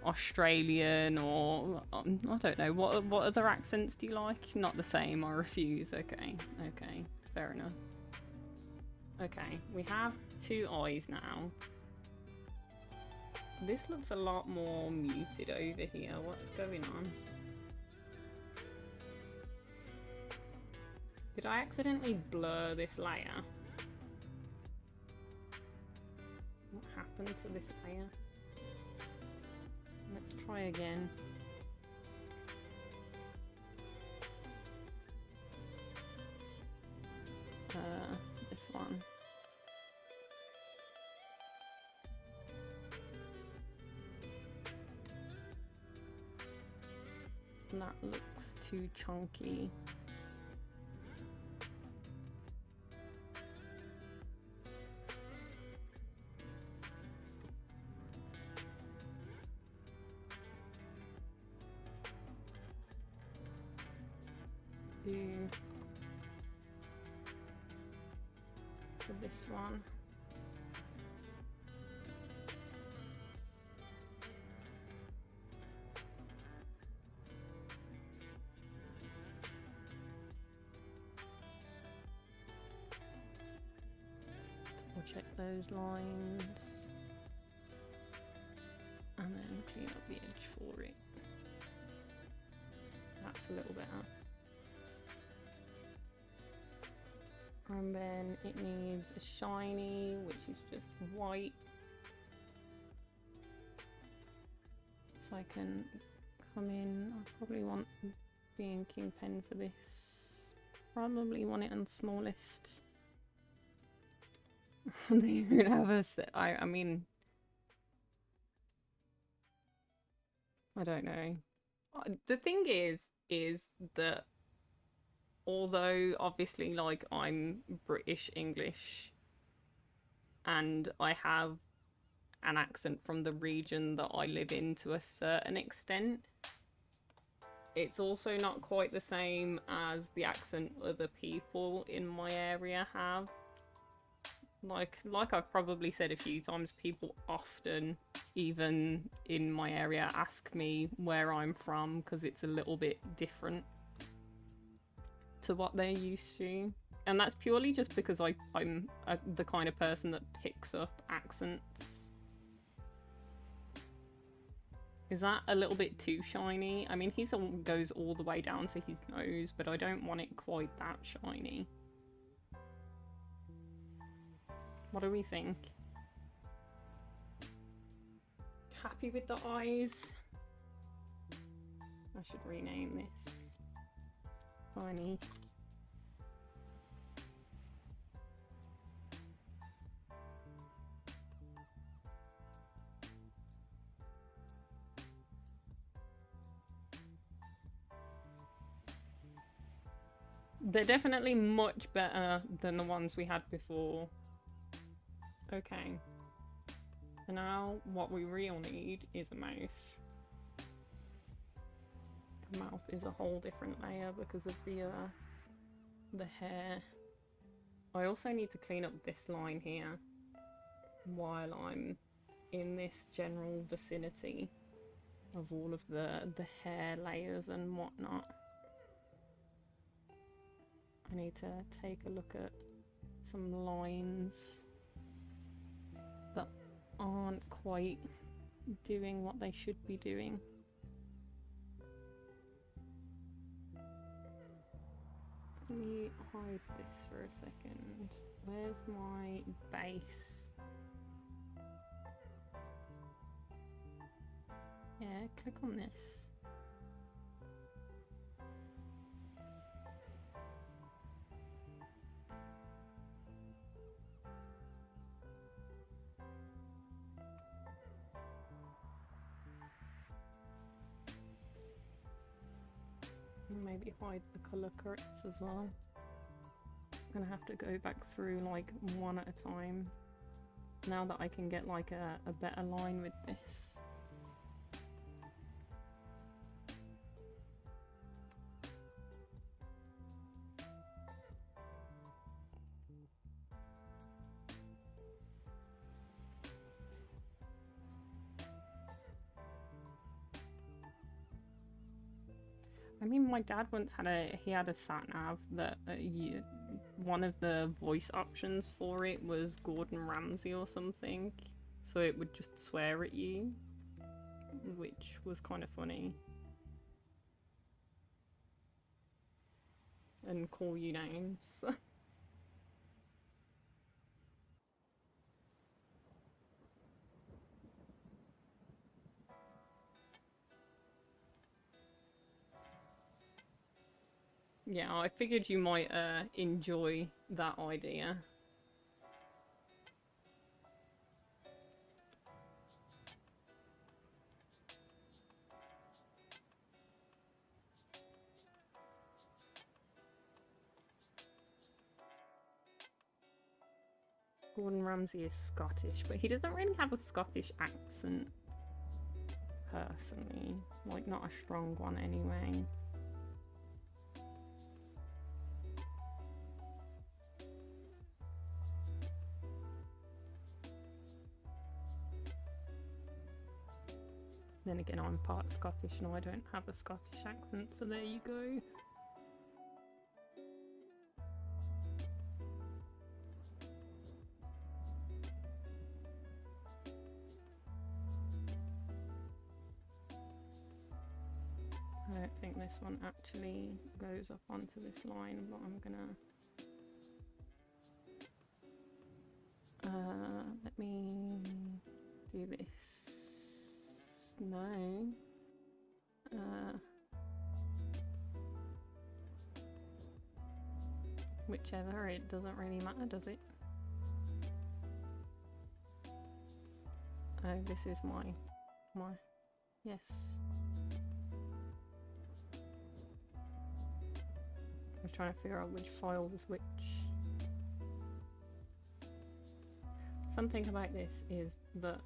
[SPEAKER 1] Australian, or I don't know, what other accents do you like? Not the same, I refuse. Okay, fair enough. Okay, we have 2 eyes now. This looks a lot more muted over here. What's going on? Did I accidentally blur this layer? What happened to this layer? Let's try again. This one. That looks too chunky. For this one. We'll check those lines and then clean up the edge for it. That's a little better. And then it needs a shiny, which is just white. So I can come in. I probably want the inking pen for this. Probably want it on smallest. They even have a set. I mean, I don't know. The thing is that although obviously, like, I'm British English and I have an accent from the region that I live in to a certain extent, it's also not quite the same as the accent other people in my area have. Like I've probably said a few times, people often, even in my area, ask me where I'm from because it's a little bit different to what they're used to. And that's purely just because I'm the kind of person that picks up accents. Is that a little bit too shiny? I mean, his goes all the way down to his nose, but I don't want it quite that shiny. What do we think? Happy with the eyes? I should rename this. Funny. They're definitely much better than the ones we had before. Okay. So now what we really need is a mouth. A mouth is a whole different layer because of the hair. I also need to clean up this line here while I'm in this general vicinity of all of the hair layers and whatnot. I need to take a look at some lines that aren't quite doing what they should be doing. Let me hide this for a second. Where's my base? Yeah, click on this. Maybe hide the colour corrects as well. I'm gonna have to go back through like one at a time now that I can get like a better line with this. I mean, my dad once had a sat nav that one of the voice options for it was Gordon Ramsay or something, so it would just swear at you, which was kind of funny, and call you names. Yeah, I figured you might enjoy that idea. Gordon Ramsay is Scottish, but he doesn't really have a Scottish accent, personally. Like, not a strong one anyway. Then again, I'm part Scottish and I don't have a Scottish accent, so there you go. I don't think this one actually goes up onto this line, but I'm gonna... let me do this. No. Whichever, it doesn't really matter, does it? Oh, this is my... Yes. I was trying to figure out which file was which. Fun thing about this is that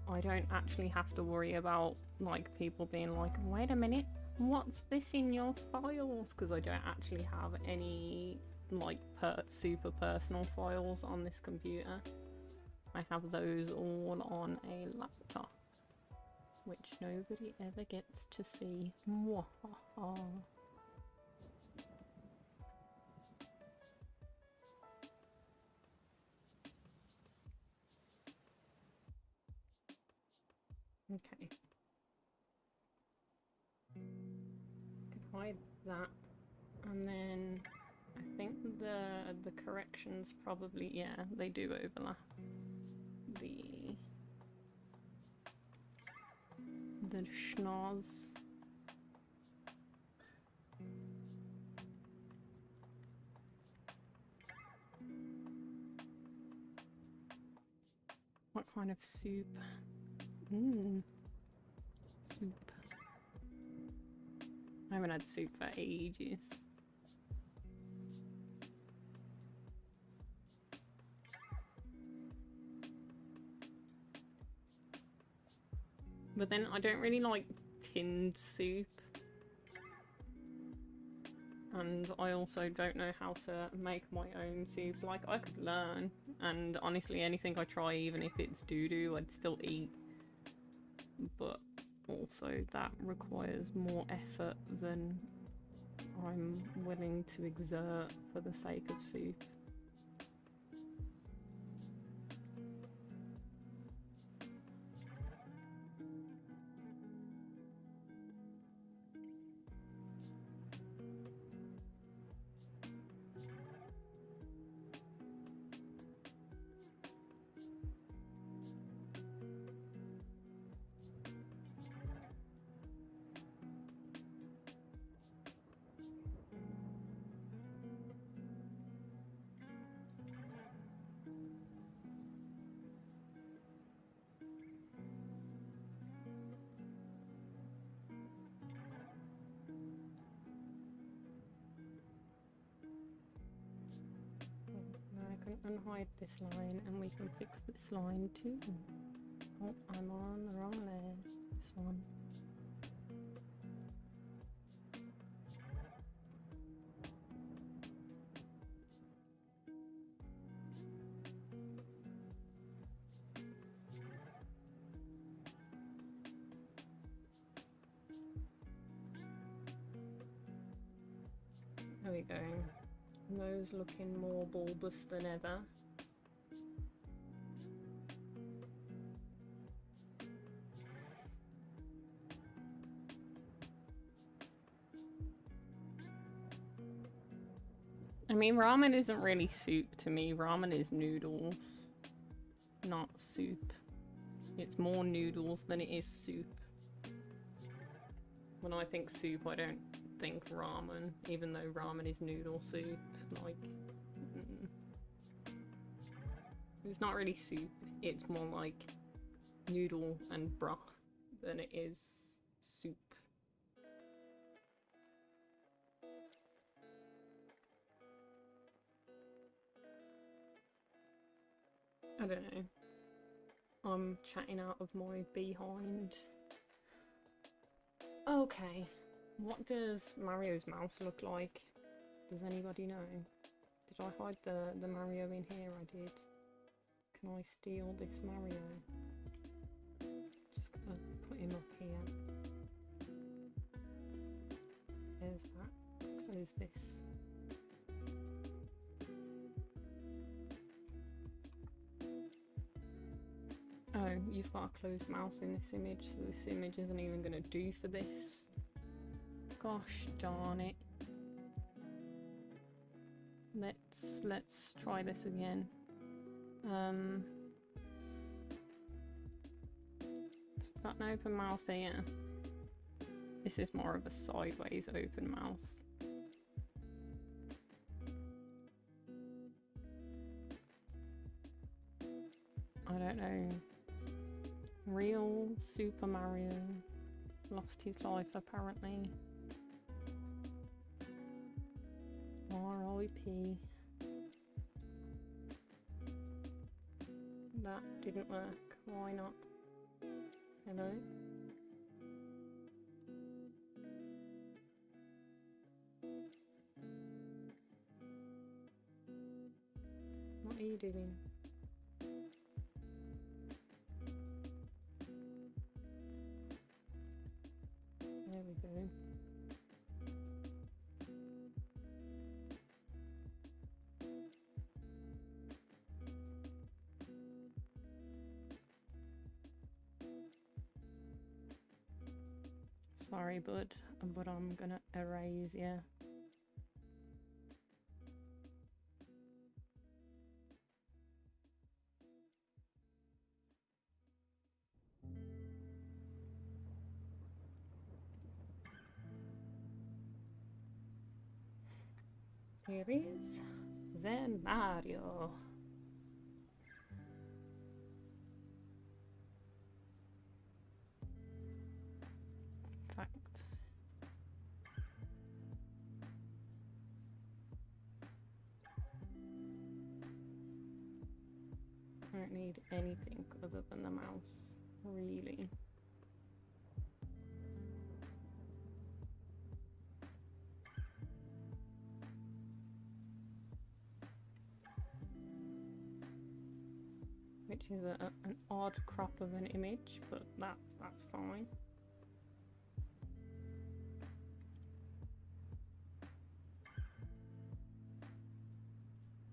[SPEAKER 1] I don't actually have to worry about like people being like, wait a minute, what's this in your files? Because I don't actually have any like super personal files on this computer. I have those all on a laptop, which nobody ever gets to see. Mwahaha. Okay. Could hide that, and then I think the corrections probably, yeah, they do overlap. The schnoz. What kind of soup? Soup. I haven't had soup for ages. But then I don't really like tinned soup. And I also don't know how to make my own soup. Like, I could learn, and honestly anything I try, even if it's doo-doo, I'd still eat. But also that requires more effort than I'm willing to exert for the sake of soup. Unhide this line and we can fix this line too. Oh, I'm on the wrong layer. This one. There we go. Nose looking more bulbous than ever. I mean, ramen isn't really soup to me. Ramen is noodles, not soup. It's more noodles than it is soup. When I think soup, I don't think ramen, even though ramen is noodle soup. Like, it's not really soup. It's more like noodle and broth than it is soup. I don't know. I'm chatting out of my behind. Okay. What does Mario's mouse look like? Does anybody know? Did I hide the Mario in here? I did. Can I steal this Mario? Just gonna put him up here. There's that. Close this. Oh, you've got a closed mouse in this image, so this image isn't even gonna do for this. Gosh darn it. Let's try this again. Got an open mouth here. This is more of a sideways open mouth. I don't know. Real Super Mario lost his life apparently. R.I.P. That didn't work. Why not? Hello? What are you doing? There we go. Sorry, bud, but I'm gonna erase you. Here is the Mario. Fact. I don't need anything other than the mouse, really. which is an odd crop of an image, but that's fine.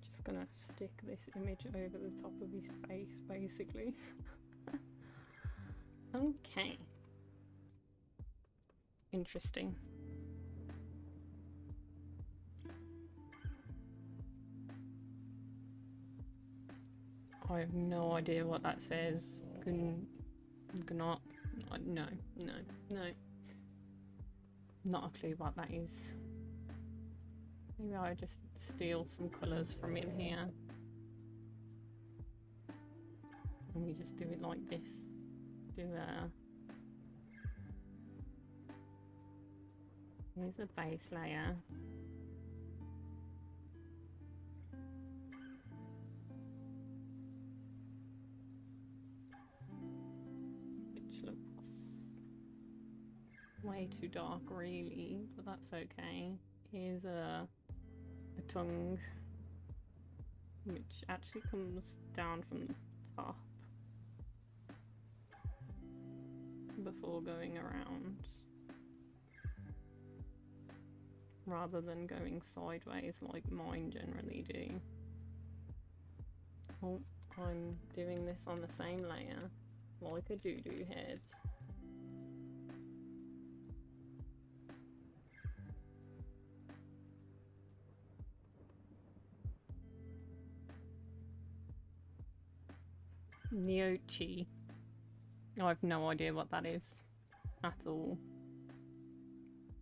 [SPEAKER 1] Just gonna stick this image over the top of his face, basically. Okay. Interesting. I have no idea what that says. No. Not a clue what that is. Maybe I just steal some colours from in here. And we just do it like this. Do here's a base layer. Which looks way too dark really, but that's okay. Here's a tongue, which actually comes down from the top before going around, rather than going sideways like mine generally do. Oh, I'm doing this on the same layer, like a doo-doo head. Gnocchi. I have no idea what that is at all.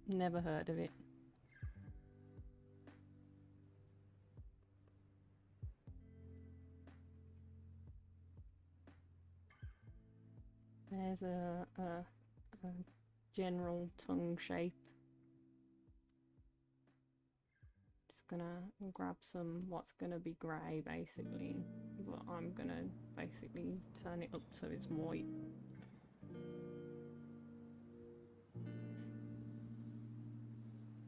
[SPEAKER 1] Never heard of it. There's a general tongue shape. Just gonna grab some what's gonna be grey basically, but I'm gonna basically turn it up so it's white.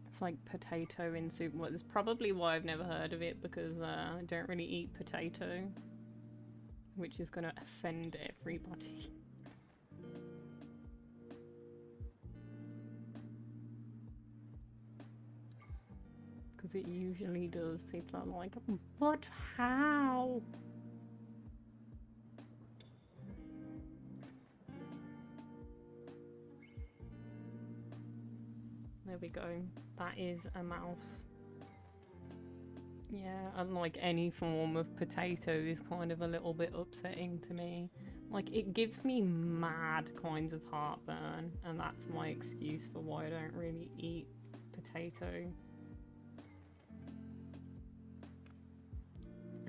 [SPEAKER 1] It's like potato in soup. Well, that's probably why I've never heard of it, because I don't really eat potato, which is gonna offend everybody. Because it usually does. People are like, but how? There we go. That is a mouse. Yeah, unlike any form of potato is kind of a little bit upsetting to me. Like, it gives me mad kinds of heartburn, and that's my excuse for why I don't really eat potato.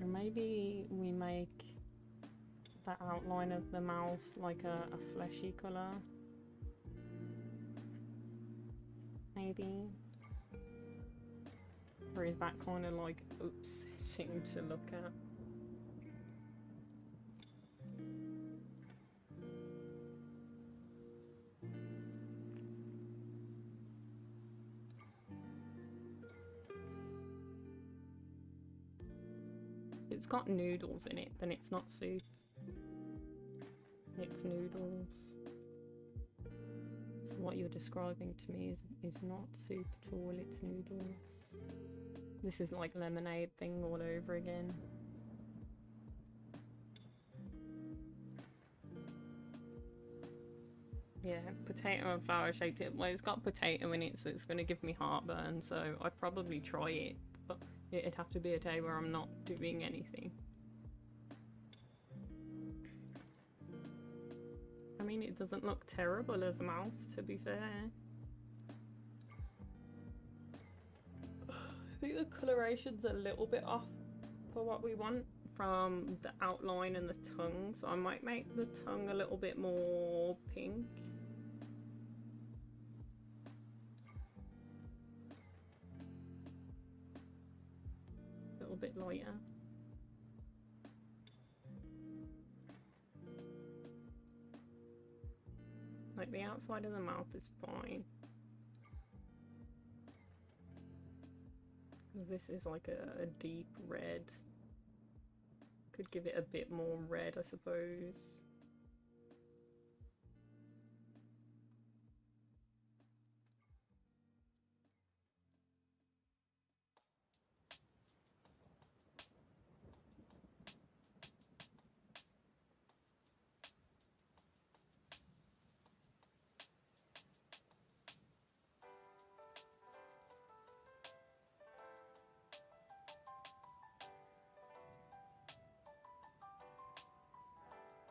[SPEAKER 1] Or maybe we make the outline of the mouse like a fleshy colour. Maybe. Or is that kind of like upsetting to look at? If it's got noodles in it, then it's not soup. It's noodles. So what you're describing to me is not soup at all, it's noodles. This is like lemonade thing all over again. Yeah, potato and flour shaped it. Well, it's got potato in it, so it's going to give me heartburn, so I'd probably try it, but it'd have to be a day where I'm not doing anything. I mean, it doesn't look terrible as a mouse, to be fair. I think the coloration's a little bit off for what we want from the outline and the tongue, so I might make the tongue a little bit more pink. A little bit lighter. Like, the outside of the mouth is fine. This is like a deep red. Could give it a bit more red, I suppose.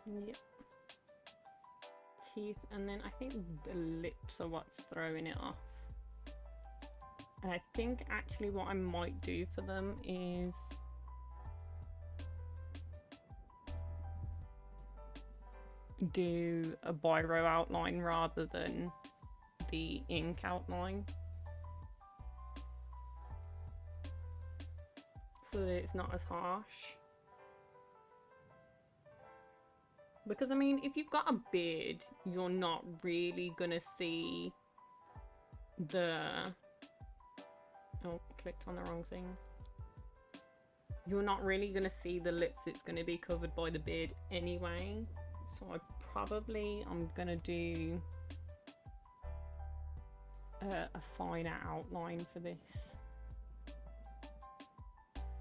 [SPEAKER 1] Yep. Teeth, and then I think the lips are what's throwing it off. And I think actually what I might do for them is do a biro outline rather than the ink outline, so that it's not as harsh. Because I mean, if you've got a beard, you're not really gonna see the... Oh, clicked on the wrong thing. You're not really gonna see the lips, it's gonna be covered by the beard anyway. So I'm gonna do a finer outline for this.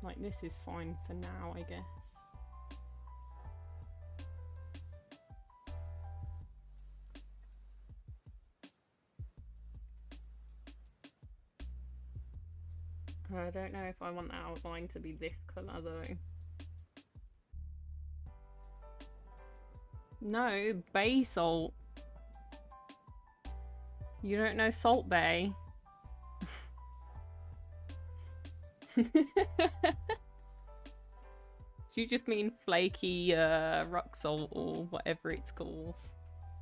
[SPEAKER 1] Like, this is fine for now, I guess. I don't know if I want the outline to be this colour though. No, bay salt. You don't know Salt Bay? Do you just mean flaky rock salt or whatever it's called?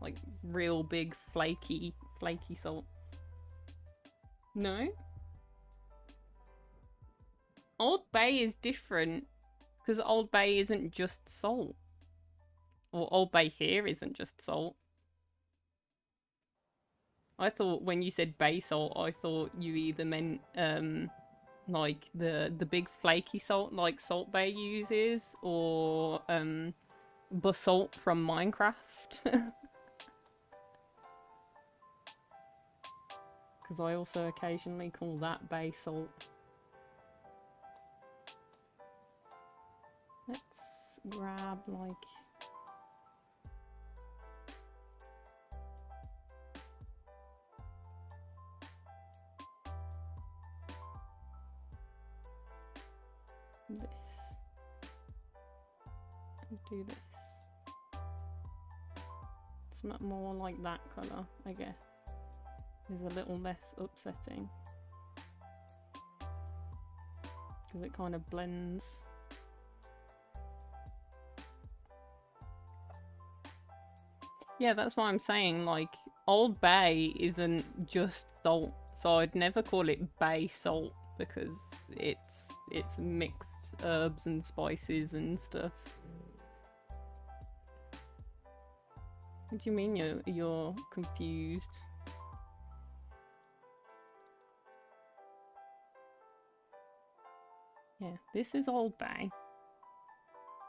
[SPEAKER 1] Like real big flaky salt? No? Old Bay is different, because Old Bay isn't just salt. Or Old Bay here isn't just salt. I thought when you said bay salt, I thought you either meant like the big flaky salt like Salt Bay uses, or basalt from Minecraft. Because I also occasionally call that bay salt. Let's grab like... this. And do this. It's more like that colour, I guess. Is a little less upsetting. Because it kind of blends. Yeah, that's what I'm saying, like, Old Bay isn't just salt, so I'd never call it bay salt, because it's mixed herbs and spices and stuff. What do you mean you're confused? Yeah, this is Old Bay,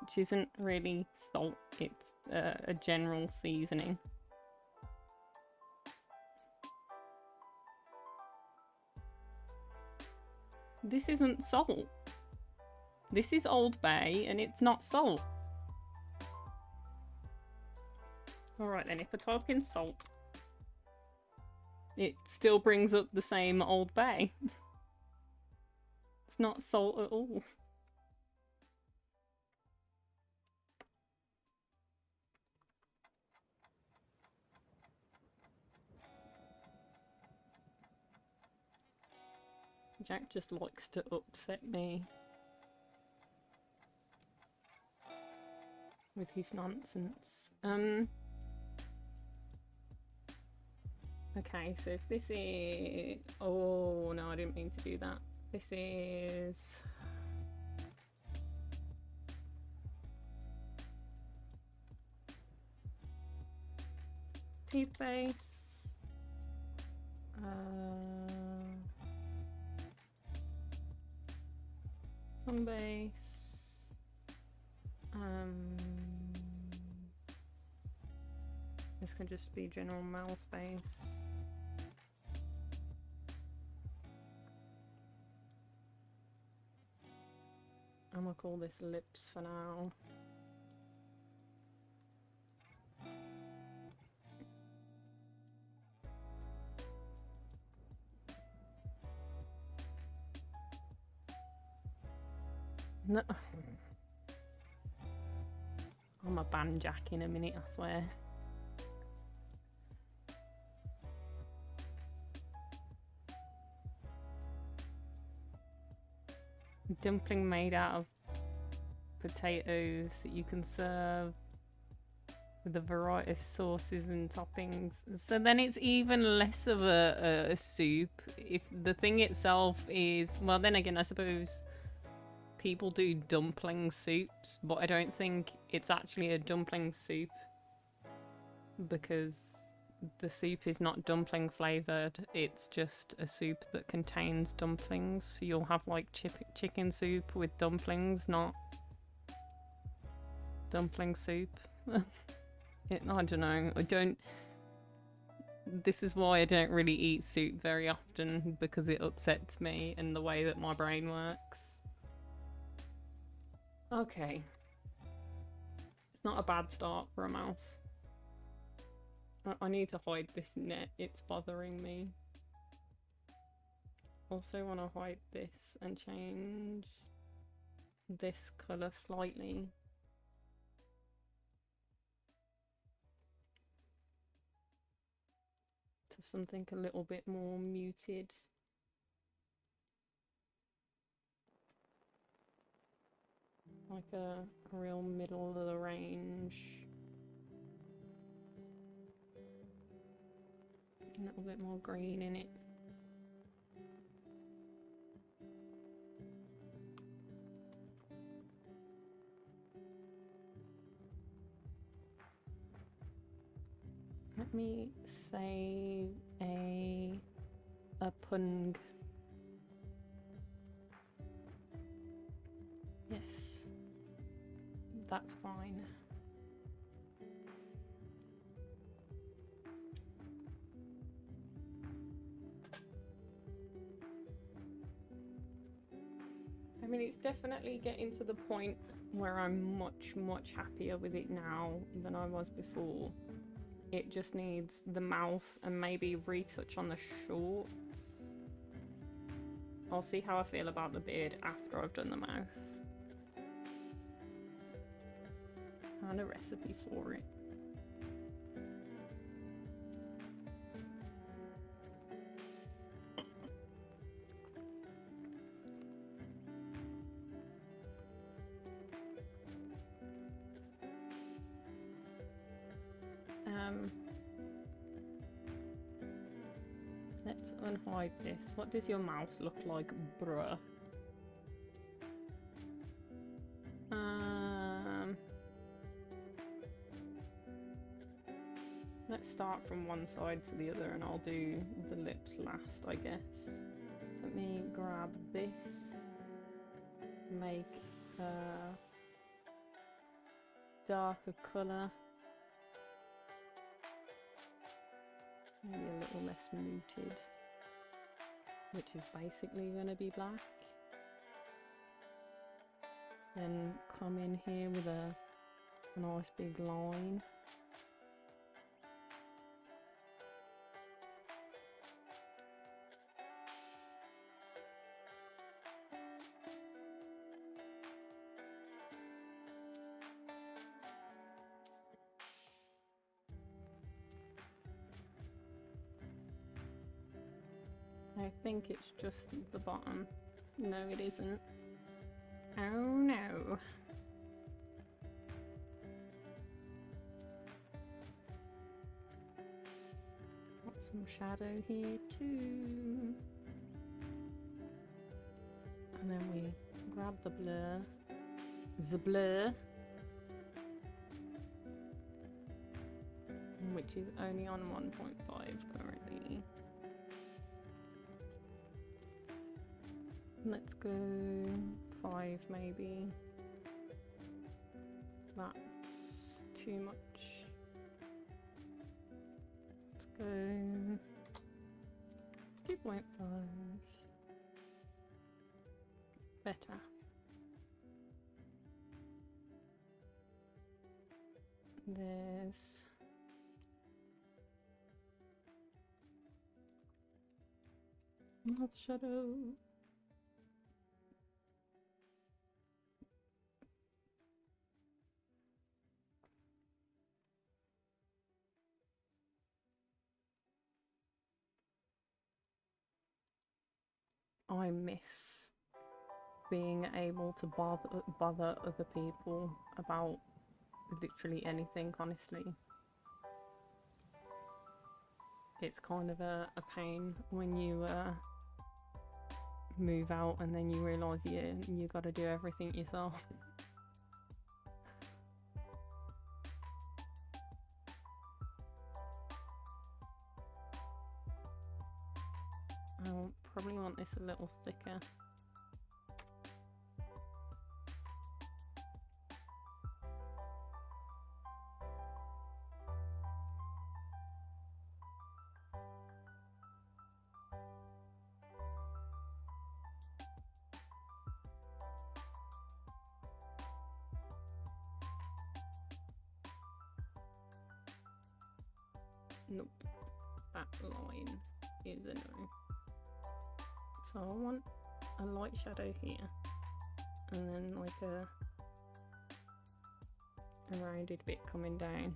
[SPEAKER 1] which isn't really salt, it's a general seasoning. This isn't salt. This is Old Bay and it's not salt. Alright then, if I type in salt, it still brings up the same Old Bay. It's not salt at all. Jack just likes to upset me with his nonsense. Okay, so if this is... Oh, no, I didn't mean to do that. This is... teeth base. Thumb base. This could just be general mouth space. I'm gonna call this lips for now. No. I'm a band jack in a minute, I swear. Dumpling made out of potatoes that you can serve with a variety of sauces and toppings. So then it's even less of a soup. If the thing itself is, well, then again, I suppose people do dumpling soups, but I don't think it's actually a dumpling soup because the soup is not dumpling flavored. It's just a soup that contains dumplings. So you'll have like chicken soup with dumplings, not dumpling soup. I don't know. This is why I don't really eat soup very often, because it upsets me and the way that my brain works. Okay. It's not a bad start for a mouse. I need to hide this net. It's bothering me. Also want to hide this and change this colour slightly. To something a little bit more muted. Like a real middle of the range. A little bit more green in it. Let me say a pung. Yes, that's fine. I mean, it's definitely getting to the point where I'm much happier with it now than I was before. It just needs the mouth and maybe retouch on the shorts. I'll see how I feel about the beard after I've done the mouth. And a recipe for it. Let's unhide this. What does your mouth look like, bruh? Let's start from one side to the other and I'll do the lips last, I guess. So let me grab this, make a darker colour, maybe a little less muted, which is basically going to be black. Then come in here with a nice big line. I think it's just the bottom. No, it isn't. Oh no. Got some shadow here too. And then we grab the blur. The blur. Which is only on 1.5 currently. Let's go 5 maybe. too much. Let's go 2.5. Better. There's not shadow. I miss being able to bother other people about literally anything, honestly. It's kind of a pain when you move out and then you realise you gotta do everything yourself. I'll probably want this a little thicker. Nope, that line is a no. So I want a light shadow here, and then like a rounded bit coming down.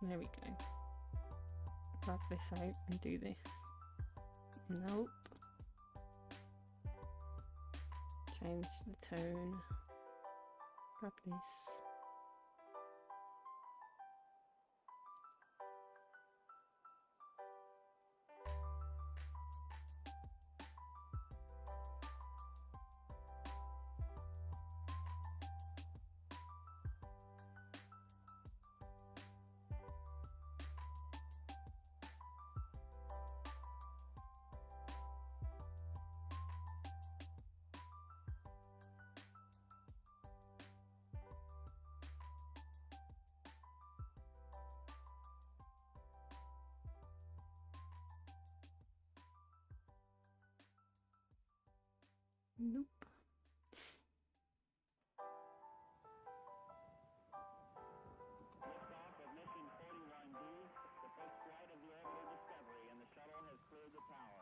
[SPEAKER 1] There we go. Grab this out and do this. Nope. Change the tone. Grab this. Nope.
[SPEAKER 2] Liftoff of mission 41B, the first flight of the orbital Discovery, and the shuttle has cleared the tower.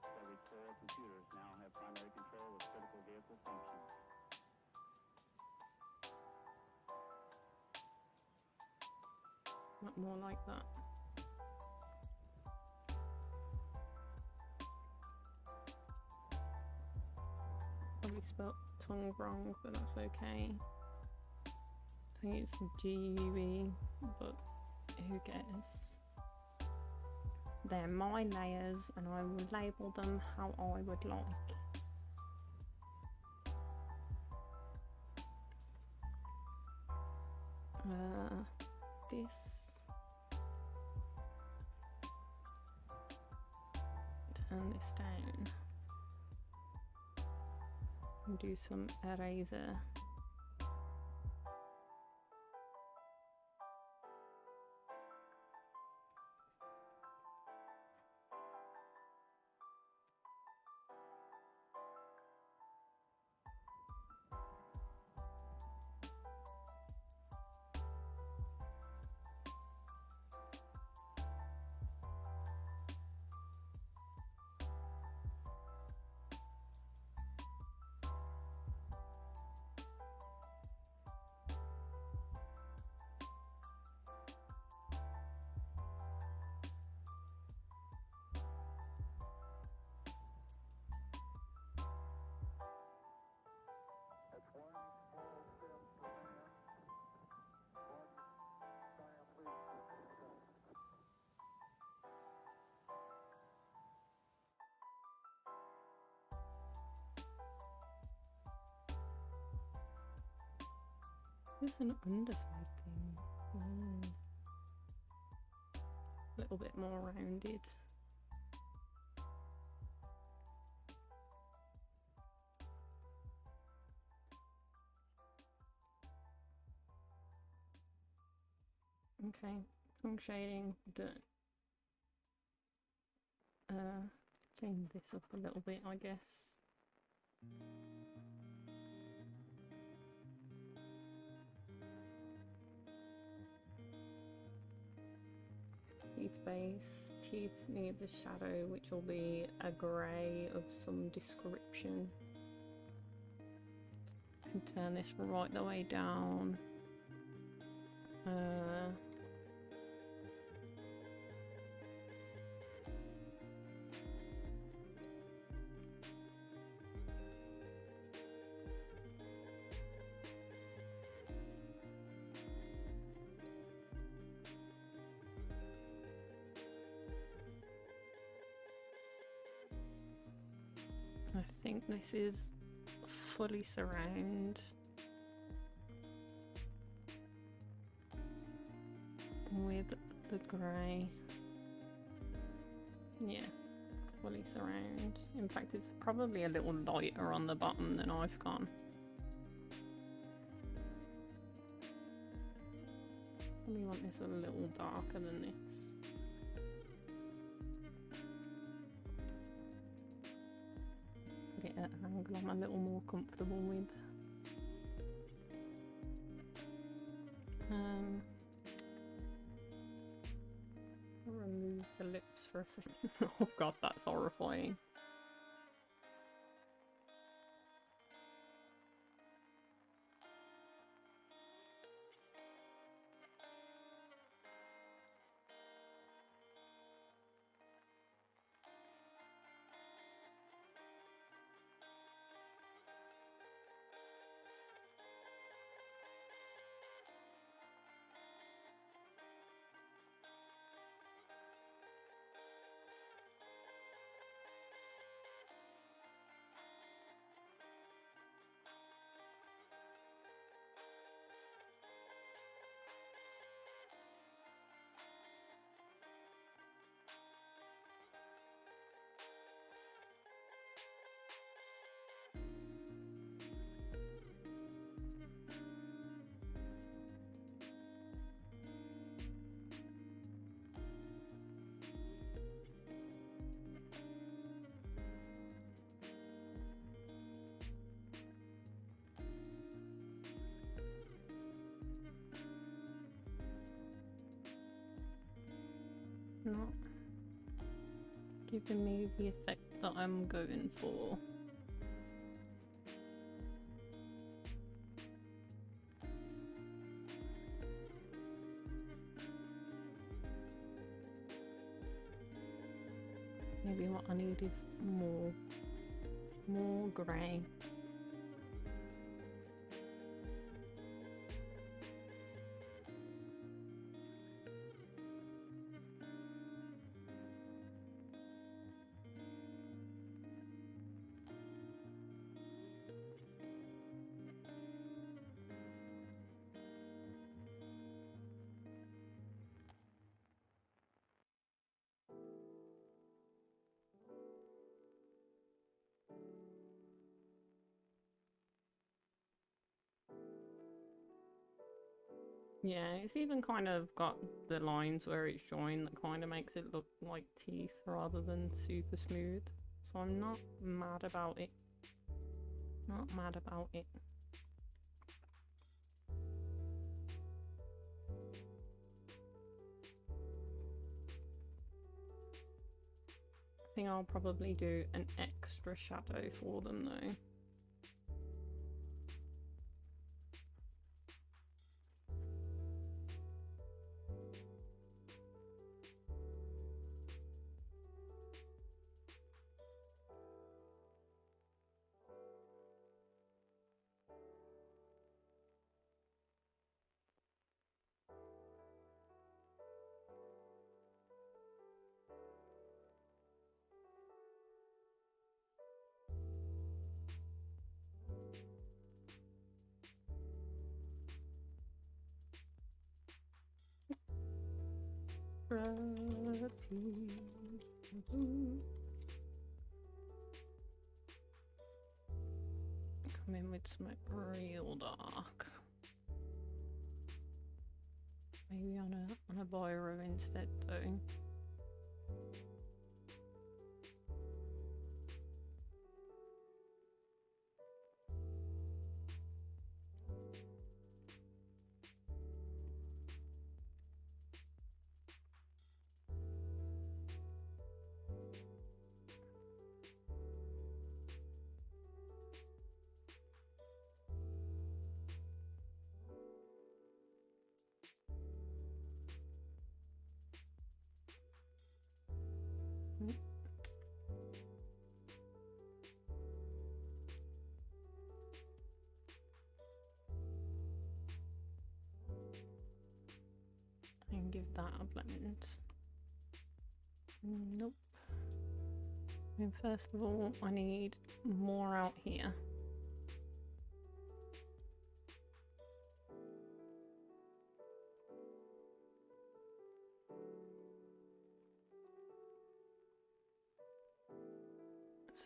[SPEAKER 2] Discovery's 4 computers now have primary control of critical vehicle functions.
[SPEAKER 1] Not more like that. Probably spelt tongue wrong, but that's okay. I think it's GUE, but who cares? They're my layers and I will label them how I would like. This. Turn this down. And do some eraser. There's an underside thing. A little bit more rounded. Okay, tongue shading, done. Change this up a little bit, I guess. Teeth base. Teeth needs a shadow, which will be a grey of some description. Can turn this right the way down. I think this is fully surround with the grey. Yeah, fully surround. In fact, it's probably a little lighter on the bottom than I've gone. We want this a little darker than this. Put it at an angle I'm a little more comfortable with. I'll remove the lips for a second. Oh god, that's horrifying. Not giving me the effect that I'm going for. Maybe what I need is more grey. Yeah, it's even kind of got the lines where it's joined that kind of makes it look like teeth rather than super smooth. So I'm not mad about it. Not mad about it. I think I'll probably do an extra shadow for them though. Come in with some real dark. Maybe on a biro instead though. And give that a blend. Nope. And first of all, I need more out here.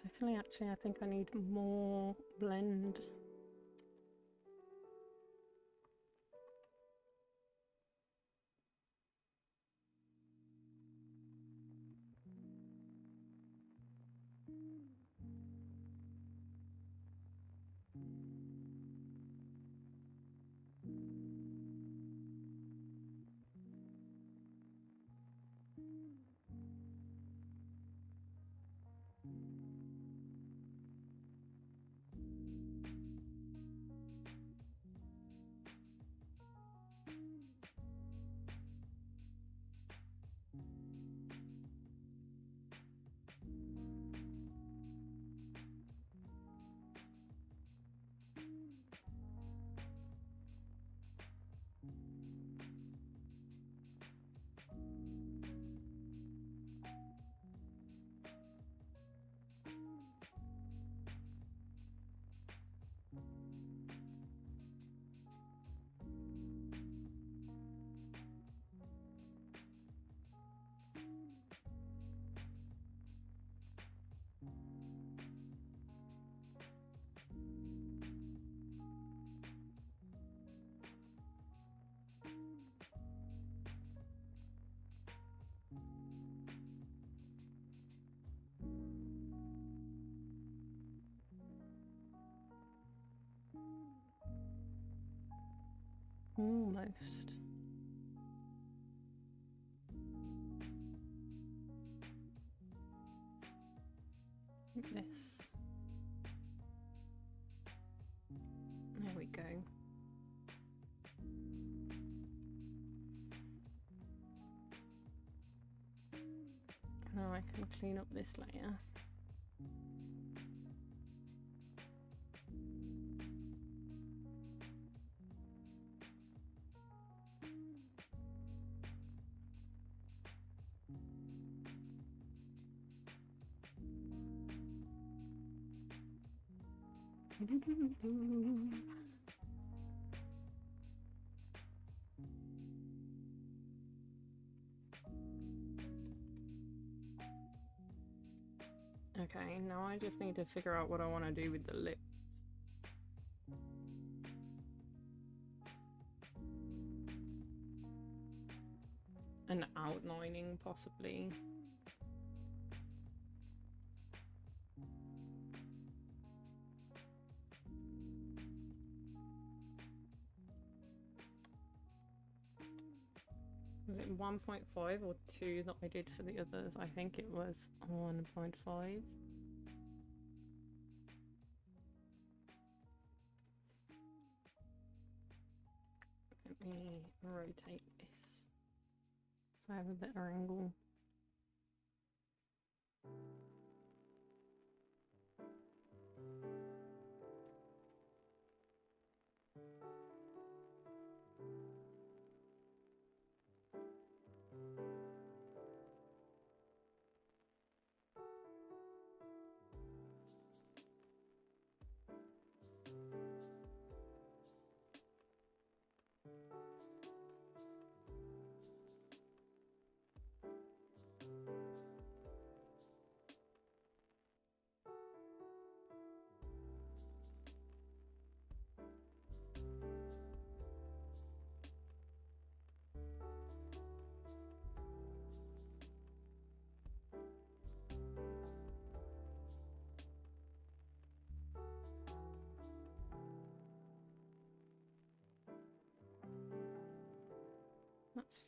[SPEAKER 1] Secondly, actually, I think I need more blend. Almost. Like this. There we go. Now I can clean up this layer. Okay, now I just need to figure out what I want to do with the lips. And outlining, possibly. Was it 1.5 or 2 that I did for the others? I think it was 1.5. Let me rotate this so I have a better angle.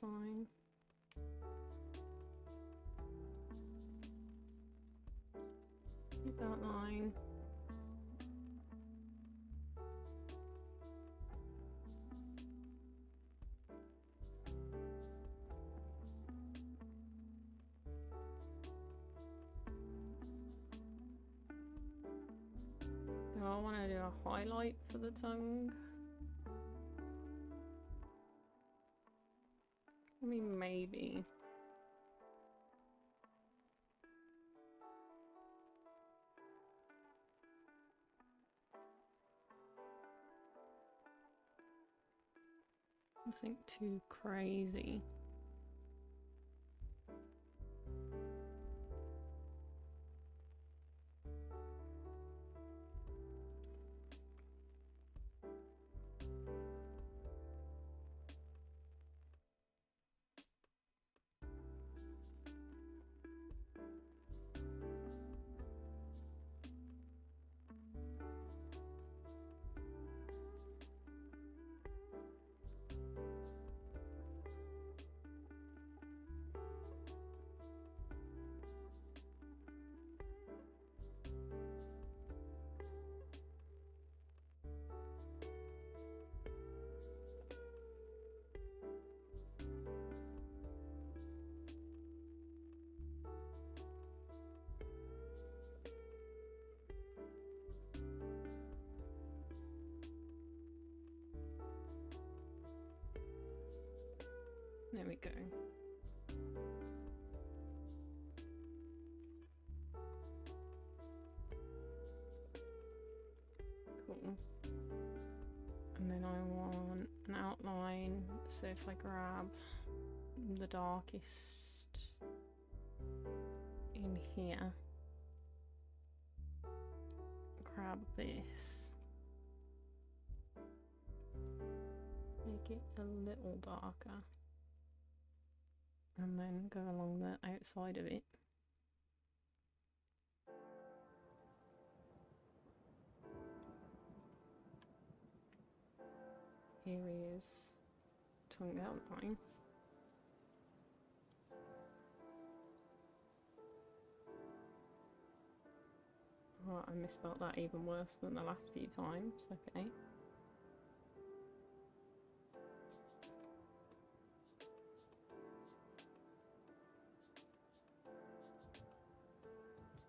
[SPEAKER 1] fine. Keep that line. Do I want to do a highlight for the tongue? I mean, maybe. Nothing too crazy. There we go. Cool. And then I want an outline, so if I grab the darkest in here, grab this, make it a little darker, and then go along the outside of it. Here is tongue outline. Oh, I misspelled that even worse than the last few times. Okay.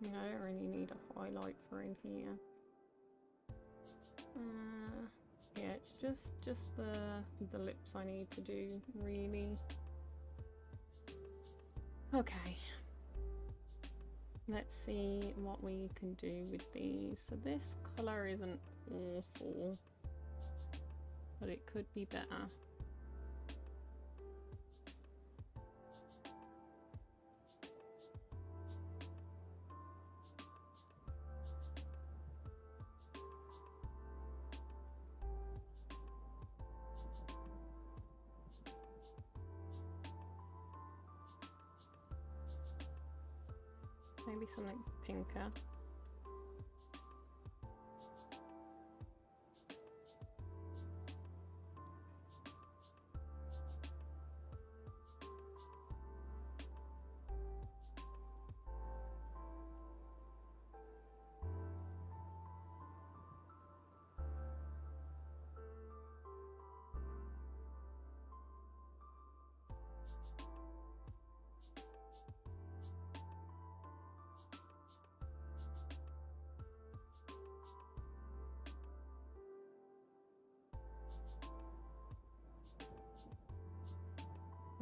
[SPEAKER 1] I mean, I don't really need a highlight for in here. Yeah, it's just the lips I need to do, really. Okay. Let's see what we can do with these. So this colour isn't awful, but it could be better. Maybe something pinker.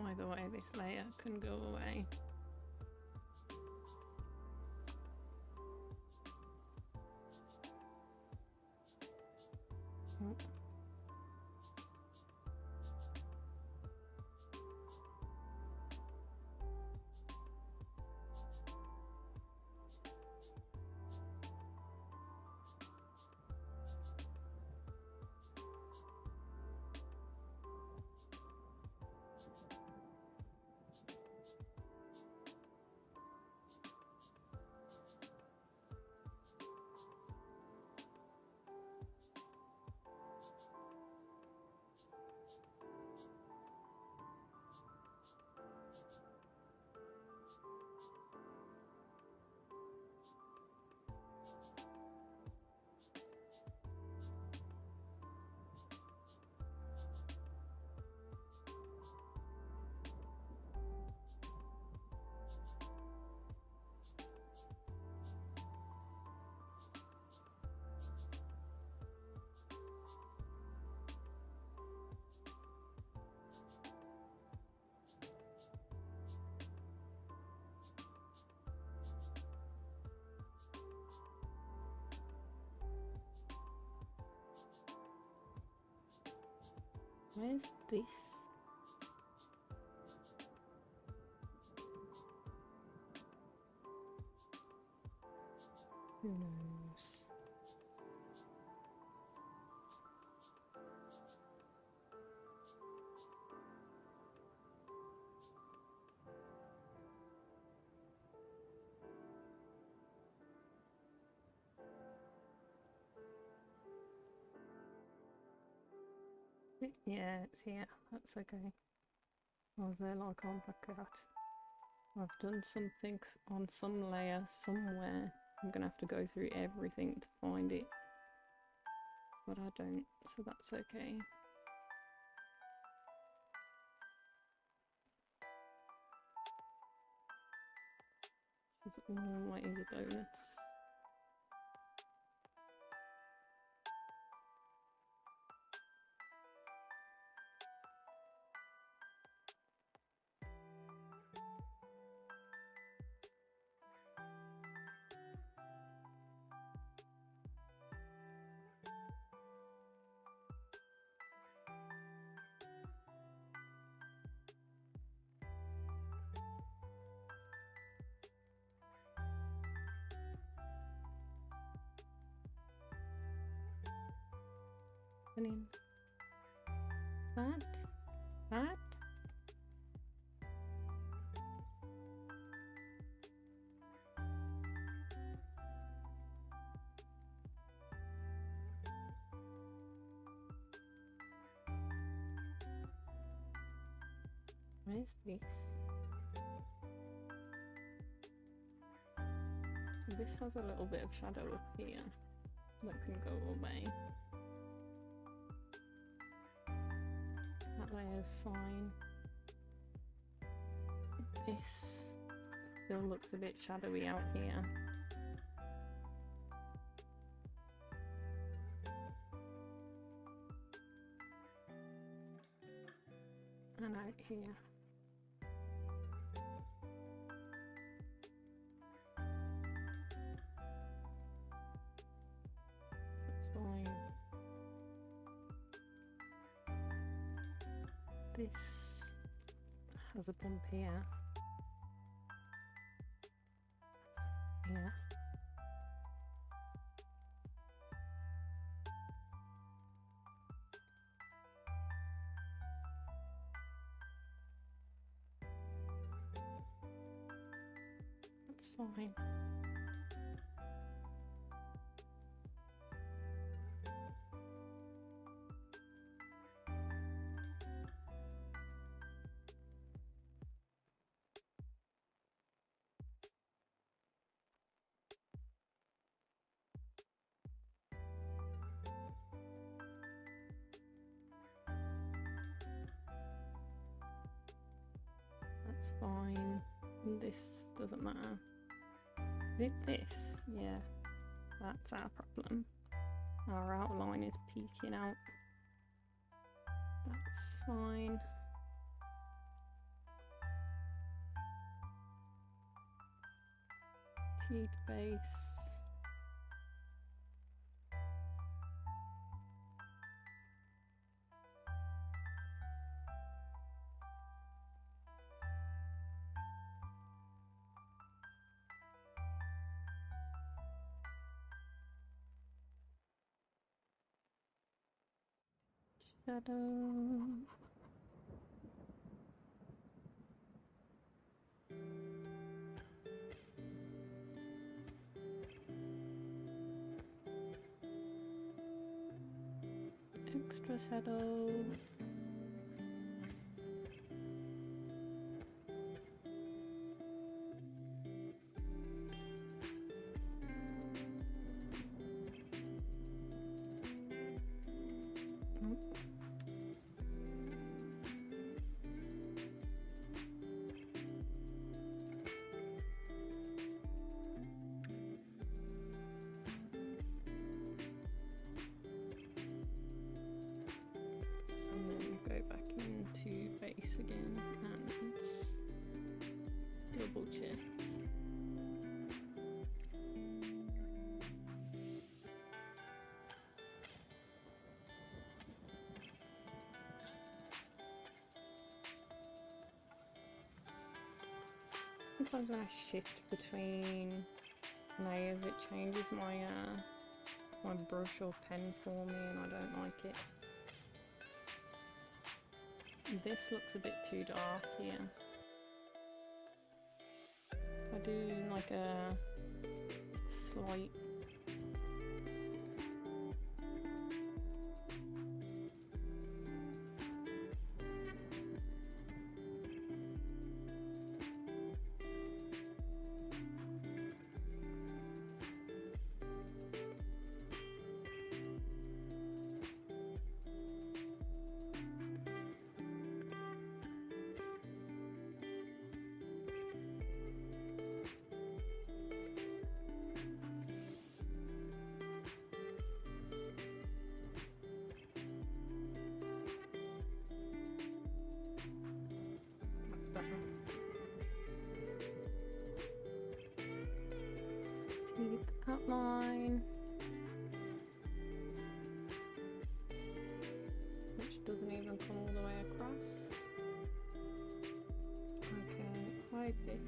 [SPEAKER 1] Either way, this layer can go away. Oh. Where's this? Who knows? Yeah, it's here. That's okay. I was there like, oh my god. I've done something on some layer somewhere. I'm gonna have to go through everything to find it. But I don't, so that's okay. It's always a bonus. Happening. That? Where's this? So this has a little bit of shadow up here that can go away. That layer's fine. This still looks a bit shadowy out here. And out here. That's fine. This has a bump here. Yeah. That's fine. That's fine. This doesn't matter. Is it this? Yeah, that's our problem. Our outline is peeking out. That's fine. Teeth base. Shadow. Extra shadow. Sometimes when I shift between layers, it changes my my brush or pen for me, and I don't like it. This looks a bit too dark here. I do like a slight outline, which doesn't even come all the way across. Okay, hide this.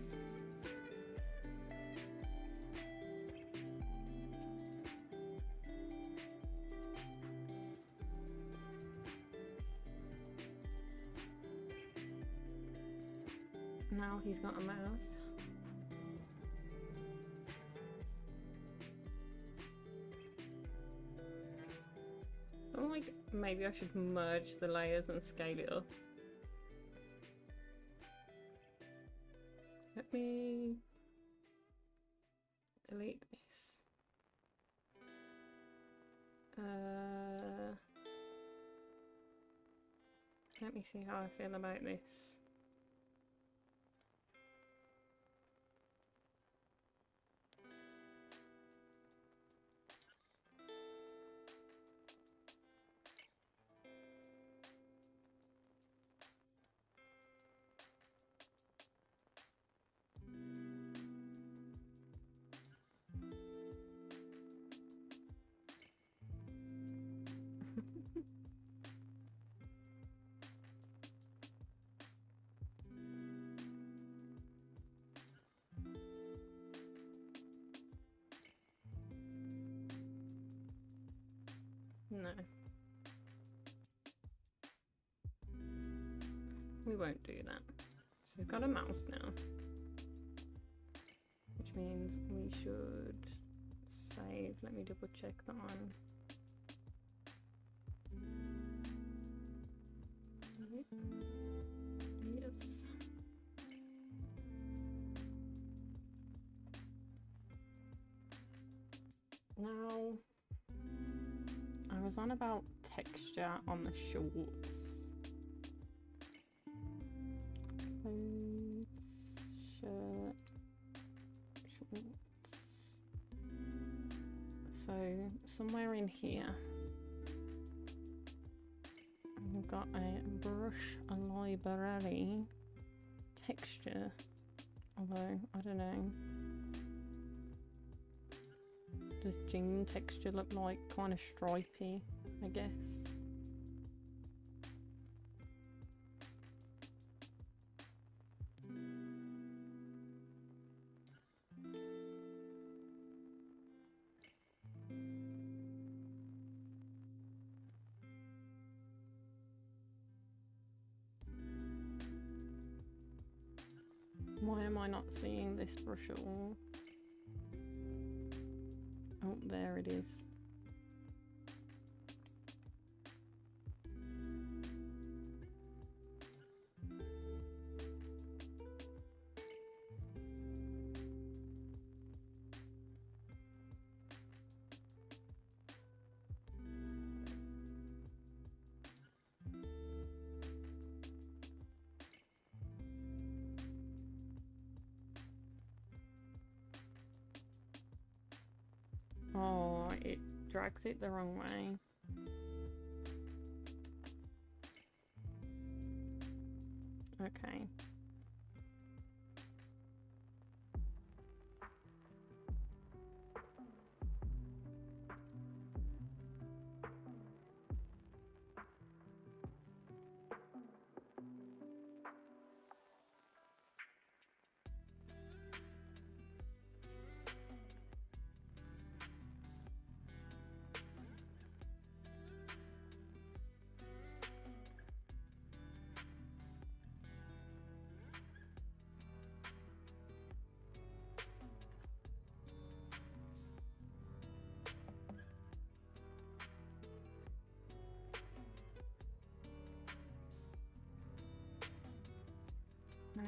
[SPEAKER 1] Now he's got a mouse. I'm like, maybe I should merge the layers and scale it up. Let me delete this. Let me see how I feel about this. No. We won't do that. So he's got a mouse now. Which means we should save. Let me double check that one. Yes. Now, I was on about texture on the shorts. Clothes, shirt, shorts. So somewhere in here, we've got a brush, a library, texture. Although I don't know. Does jean texture look like kind of stripy, I guess? Why am I not seeing this brush at all? Oh, there it is. Oh, it drags it the wrong way. Okay.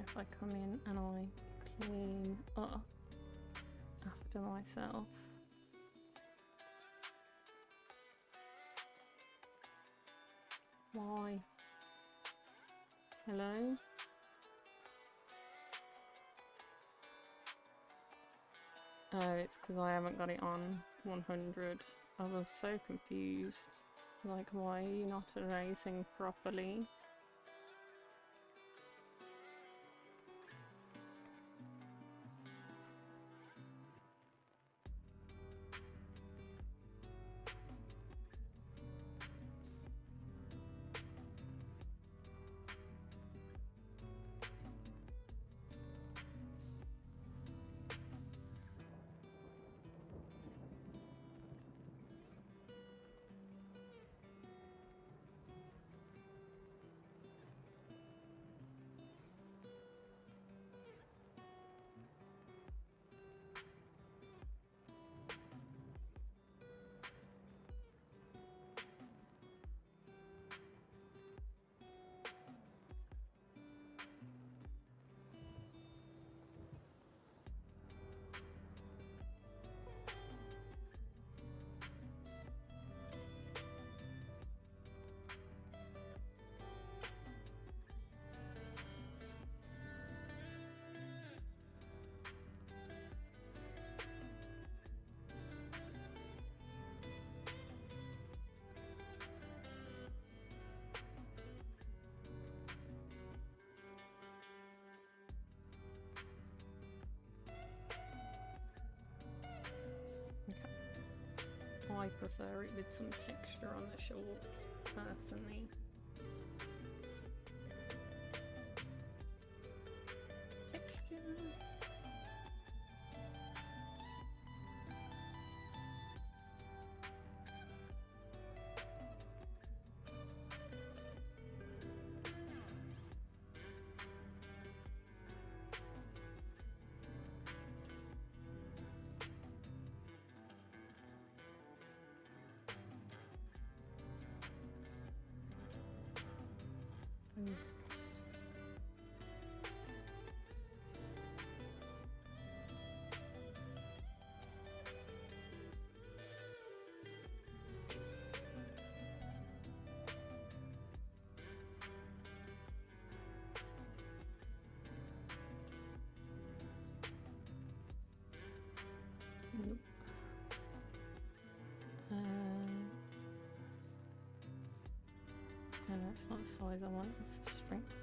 [SPEAKER 1] if I come in and I clean up after myself. Why? Hello? Oh, it's because I haven't got it on 100. I was so confused. Like, why are you not erasing properly? I prefer it with some texture on the shorts, personally. Texture. Nope. No, that's not the size I want, it's the strength.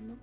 [SPEAKER 1] Nope.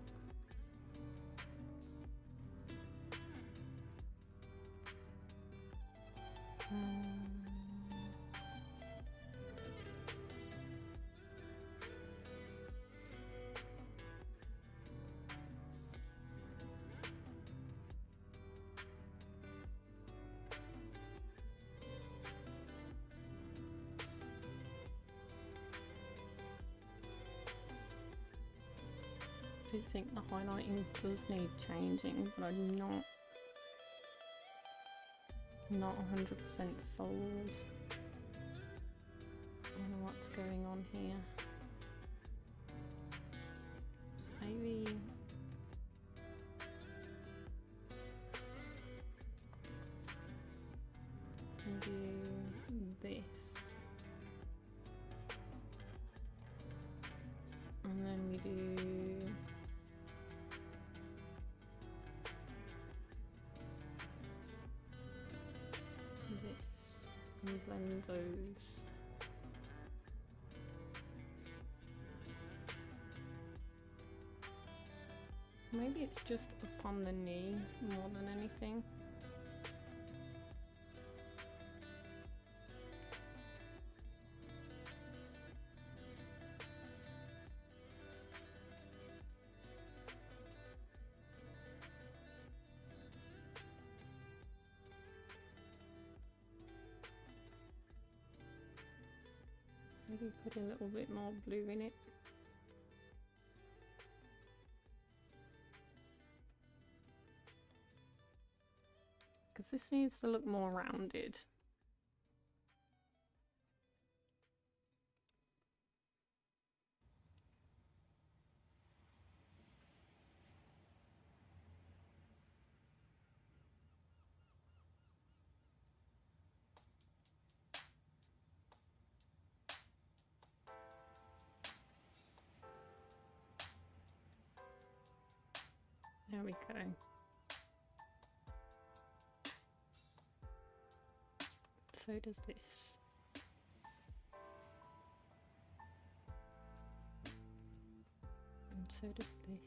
[SPEAKER 1] I do think the highlighting does need changing, but I'm not 100% sold on what's going on here. So maybe do this, and then we do this and blend those. Maybe it's just up on the knee more than anything. Maybe put a little bit more blue in it. Because this needs to look more rounded. There we go. So does this. And so does this.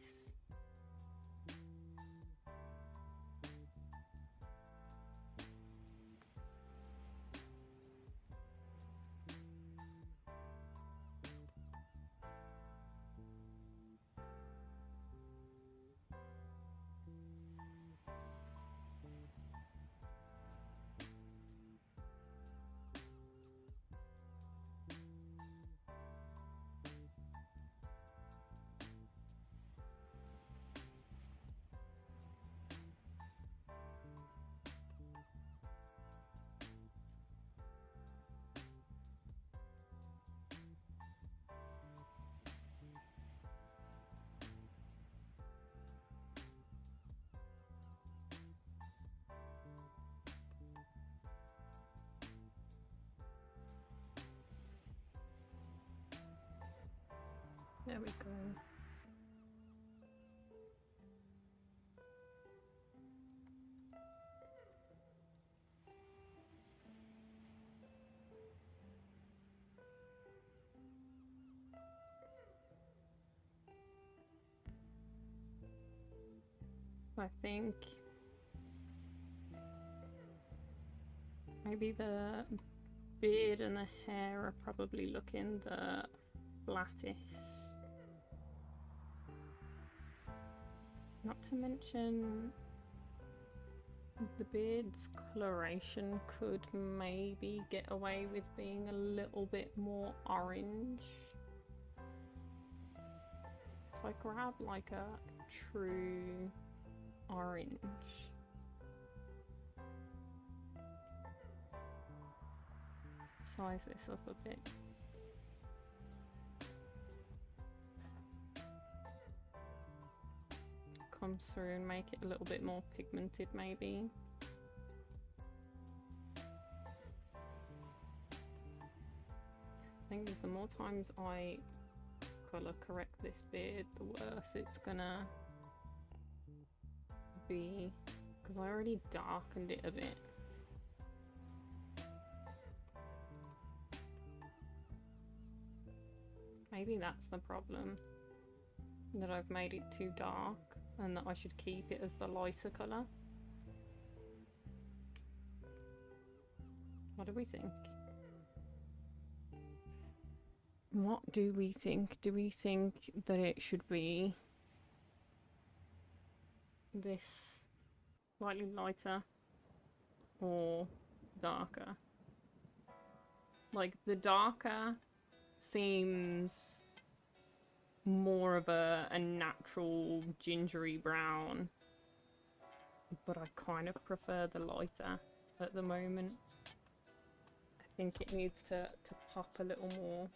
[SPEAKER 1] There we go. I think maybe the beard and the hair are probably looking the flattest. Not to mention the beard's coloration could maybe get away with being a little bit more orange. So if I grab like a true orange, size this up a bit. Come through and make it a little bit more pigmented maybe. I think the more times I colour correct this beard, the worse it's gonna be, because I already darkened it a bit. Maybe that's the problem, that I've made it too dark and that I should keep it as the lighter colour. What do we think? What do we think? Do we think that it should be this slightly lighter or darker? Like, the darker seems more of a natural gingery brown, but I kind of prefer the lighter at the moment. I think it needs to pop a little more.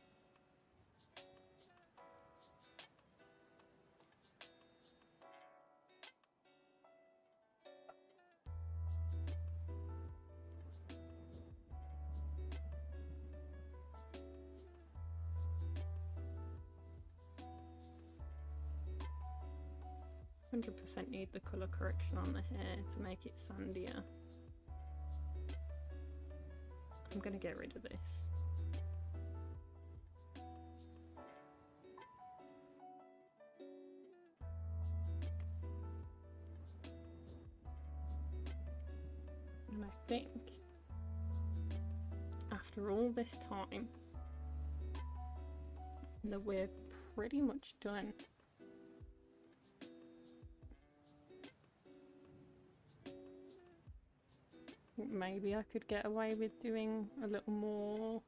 [SPEAKER 1] %, need the colour correction on the hair to make it sandier. I'm gonna get rid of this. And I think after all this time that we're pretty much done. Maybe I could get away with doing a little more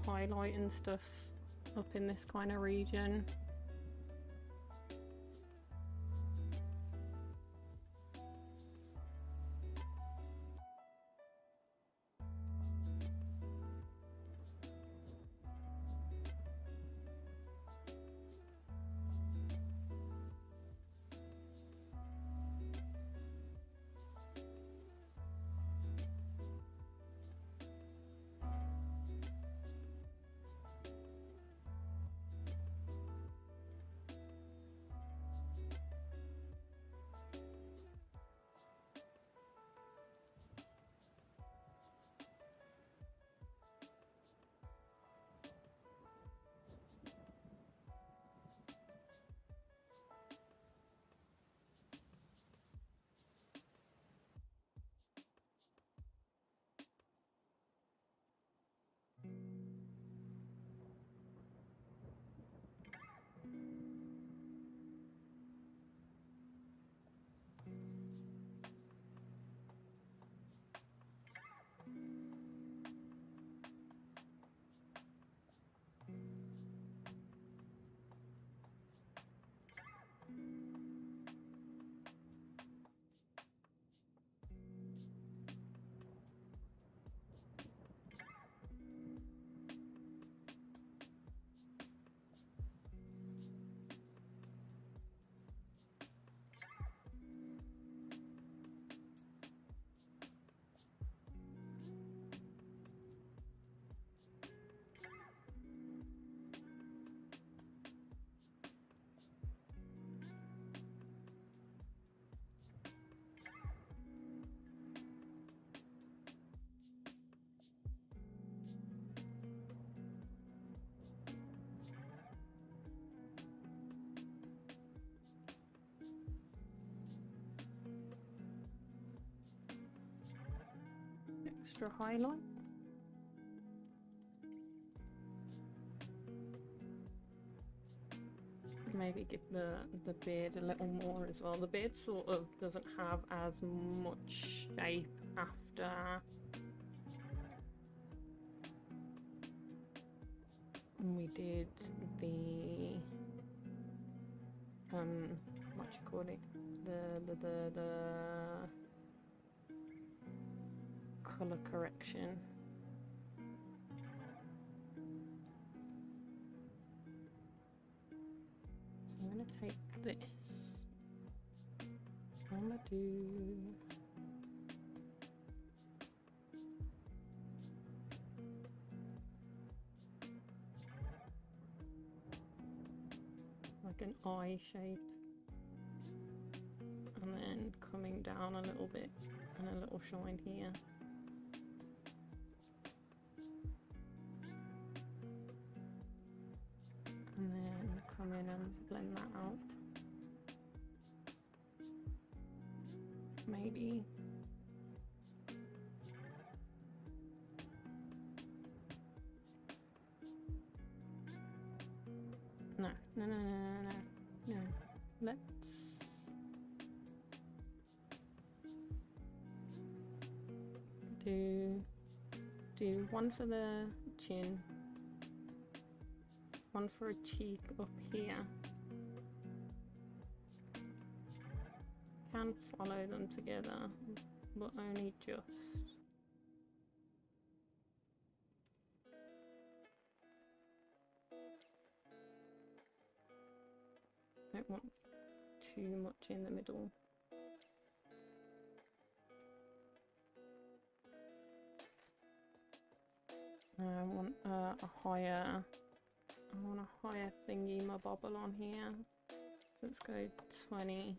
[SPEAKER 1] highlight and stuff up in this kind of region. extra highlight. Maybe give the beard a little more as well. The beard sort of doesn't have as much shape after we did the what you call it, the color correction. So I'm gonna take this. I'm gonna do like an eye shape, and then coming down a little bit and a little shine here. And then come in and blend that out. Maybe. No. Let's do one for the chin, one for a cheek up here. Can follow them together, but only just. Don't want too much in the middle. I want a higher thingy, my bubble on here. So let's go 20.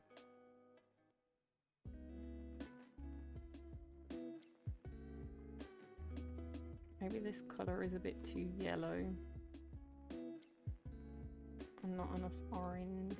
[SPEAKER 1] Maybe this colour is a bit too yellow and not enough orange.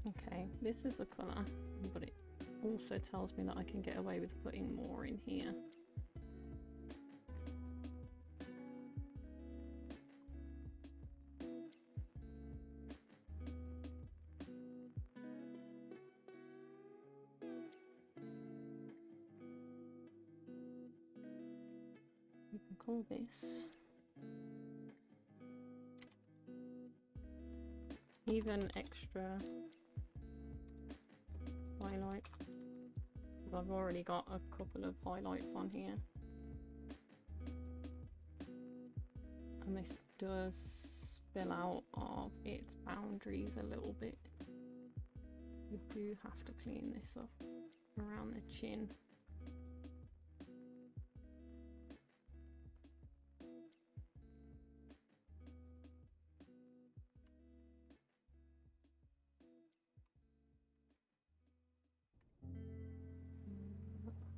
[SPEAKER 1] Okay, this is the colour, but it also tells me that I can get away with putting more in here. You can call this even extra highlight. I've already got a couple of highlights on here, and this does spill out of its boundaries a little bit. We do have to clean this up around the chin.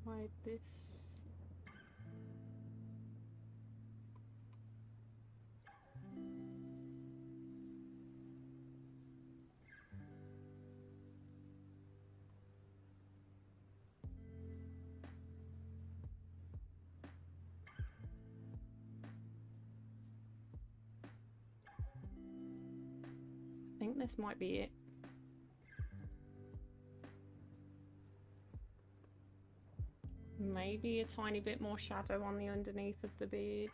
[SPEAKER 1] Hide this. I think this might be it. Maybe a tiny bit more shadow on the underneath of the beard.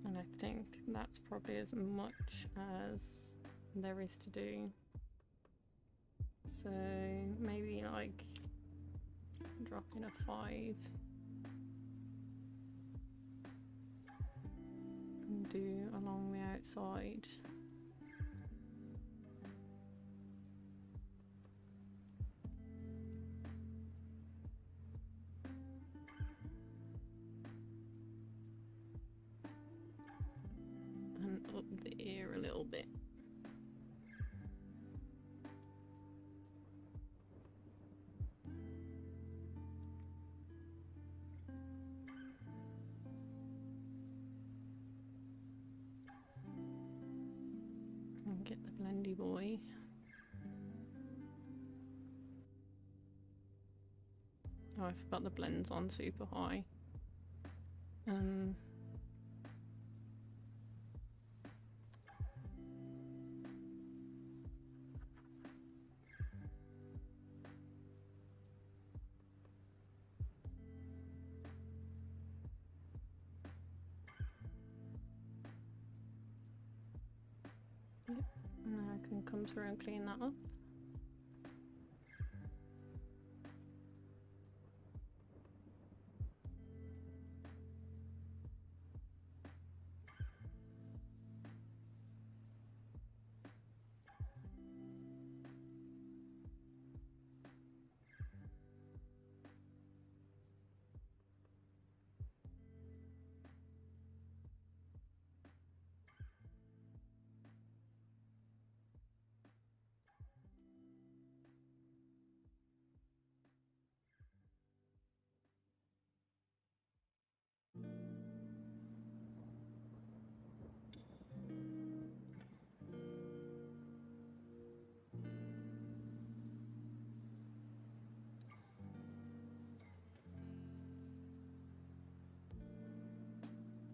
[SPEAKER 1] And I think that's probably as much as there is to do. So maybe like drop in a 5 and do along the outside. And up the ear a little bit. And get the blendy boy. Oh, I forgot the blend's on super high. Yep, and I can come through and clean that up.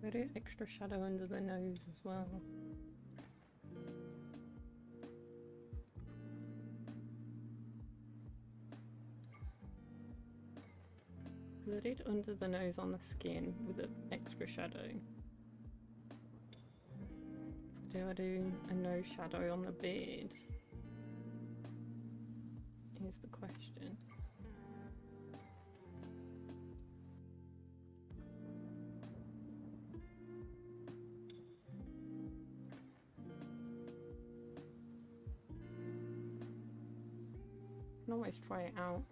[SPEAKER 1] Put an extra shadow under the nose as well. I did under the nose on the skin with an extra shadow. Do I do a nose shadow on the beard? Here's the question. I can always try it out.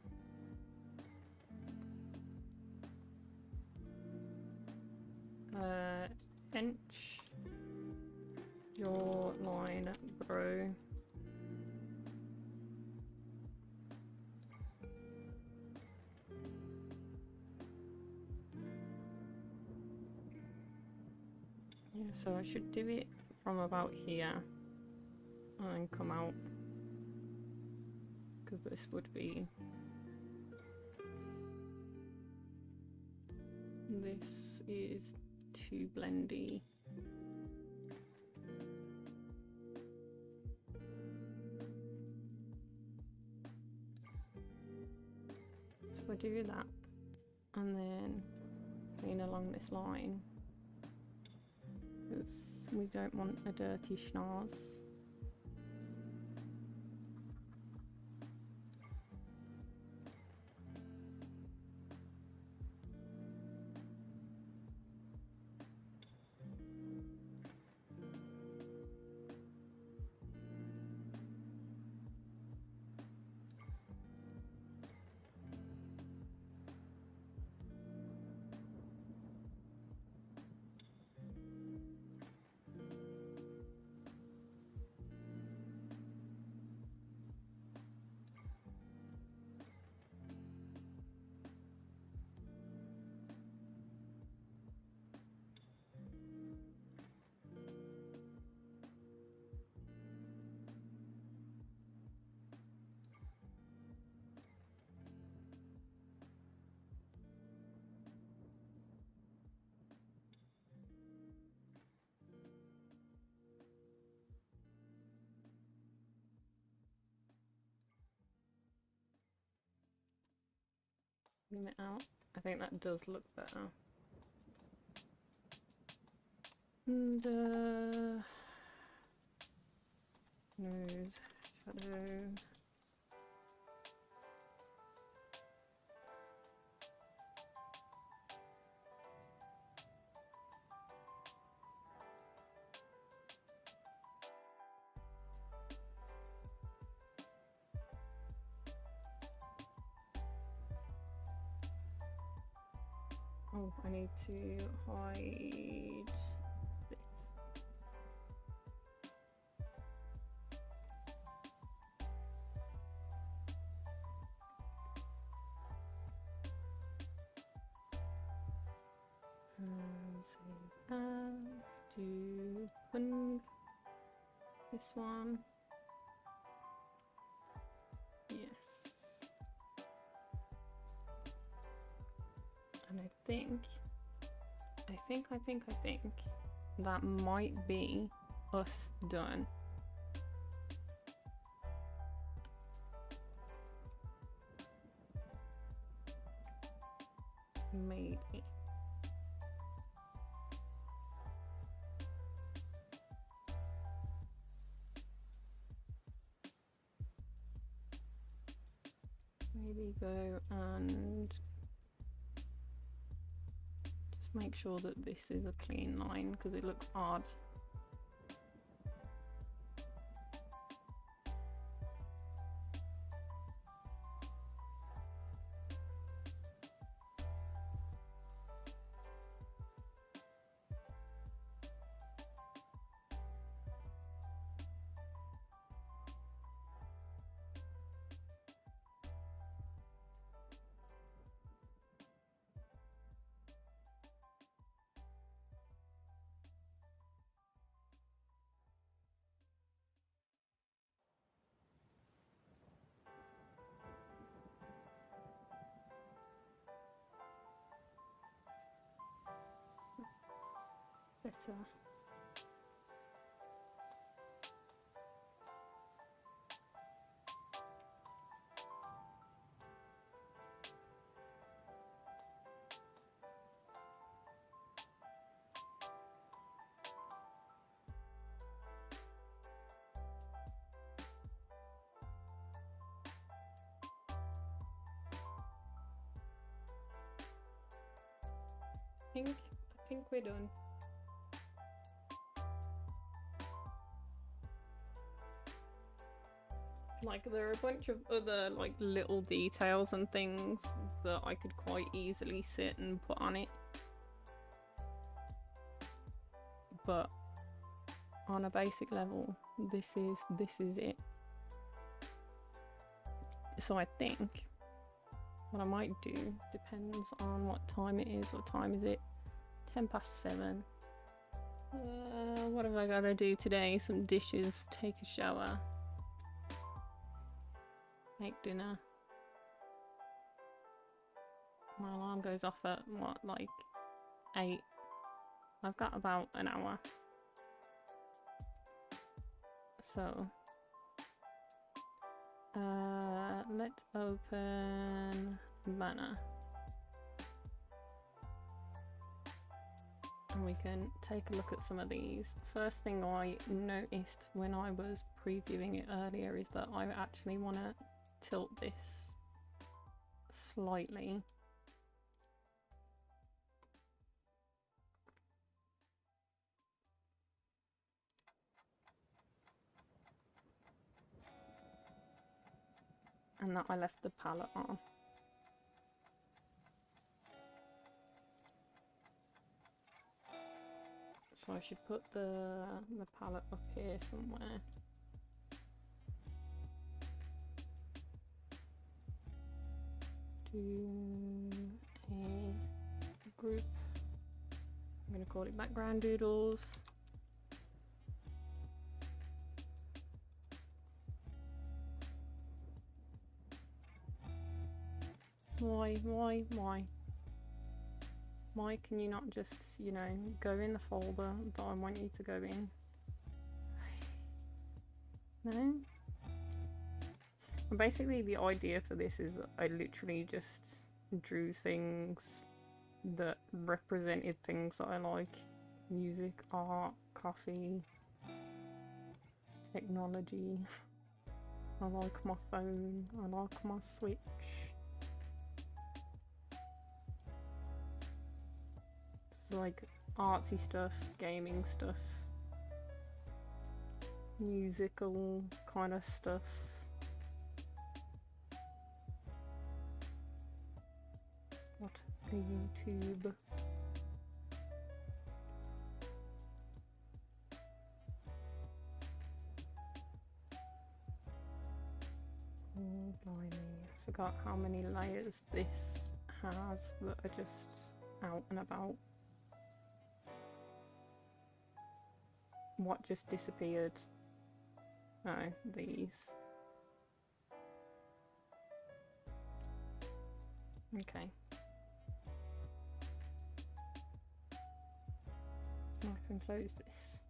[SPEAKER 1] Inch your line, bro. Yeah, so I should do it from about here and come out, because this would be, this is too blendy. So I do that and then clean along this line, because we don't want a dirty schnoz. Zoom it out. I think that does look better. And Nose, shadow. Oh, I need to hide this. Save as, do Bung. This one. Yes. And I think that might be us done. Maybe. Maybe go and just make sure that this is a clean line because it looks odd. Better. I think we're done. Like there are a bunch of other like little details and things that I could quite easily sit and put on it. But on a basic level, this is it. So I think what I might do depends on what time it is. What time is it? 7:10. What have I got to do today? Some dishes, take a shower, make dinner. My alarm goes off at what, like 8? I've got about an hour. So let's open banner and we can take a look at some of these. First thing I noticed when I was previewing it earlier is that I actually want to tilt this slightly. And that I left the palette on. So I should put the palette up here somewhere. Do a group. I'm going to call it background doodles. Why? Why can you not just, you know, go in the folder that I want you to go in? No? And basically the idea for this is I literally just drew things that represented things that I like. Music, art, coffee, technology. I like my phone. I like my Switch. It's like artsy stuff, gaming stuff, musical kind of stuff. What a YouTube. Oh, blimey. I forgot how many layers this has that are just out and about. What just disappeared? Oh, these. Okay. I can close this.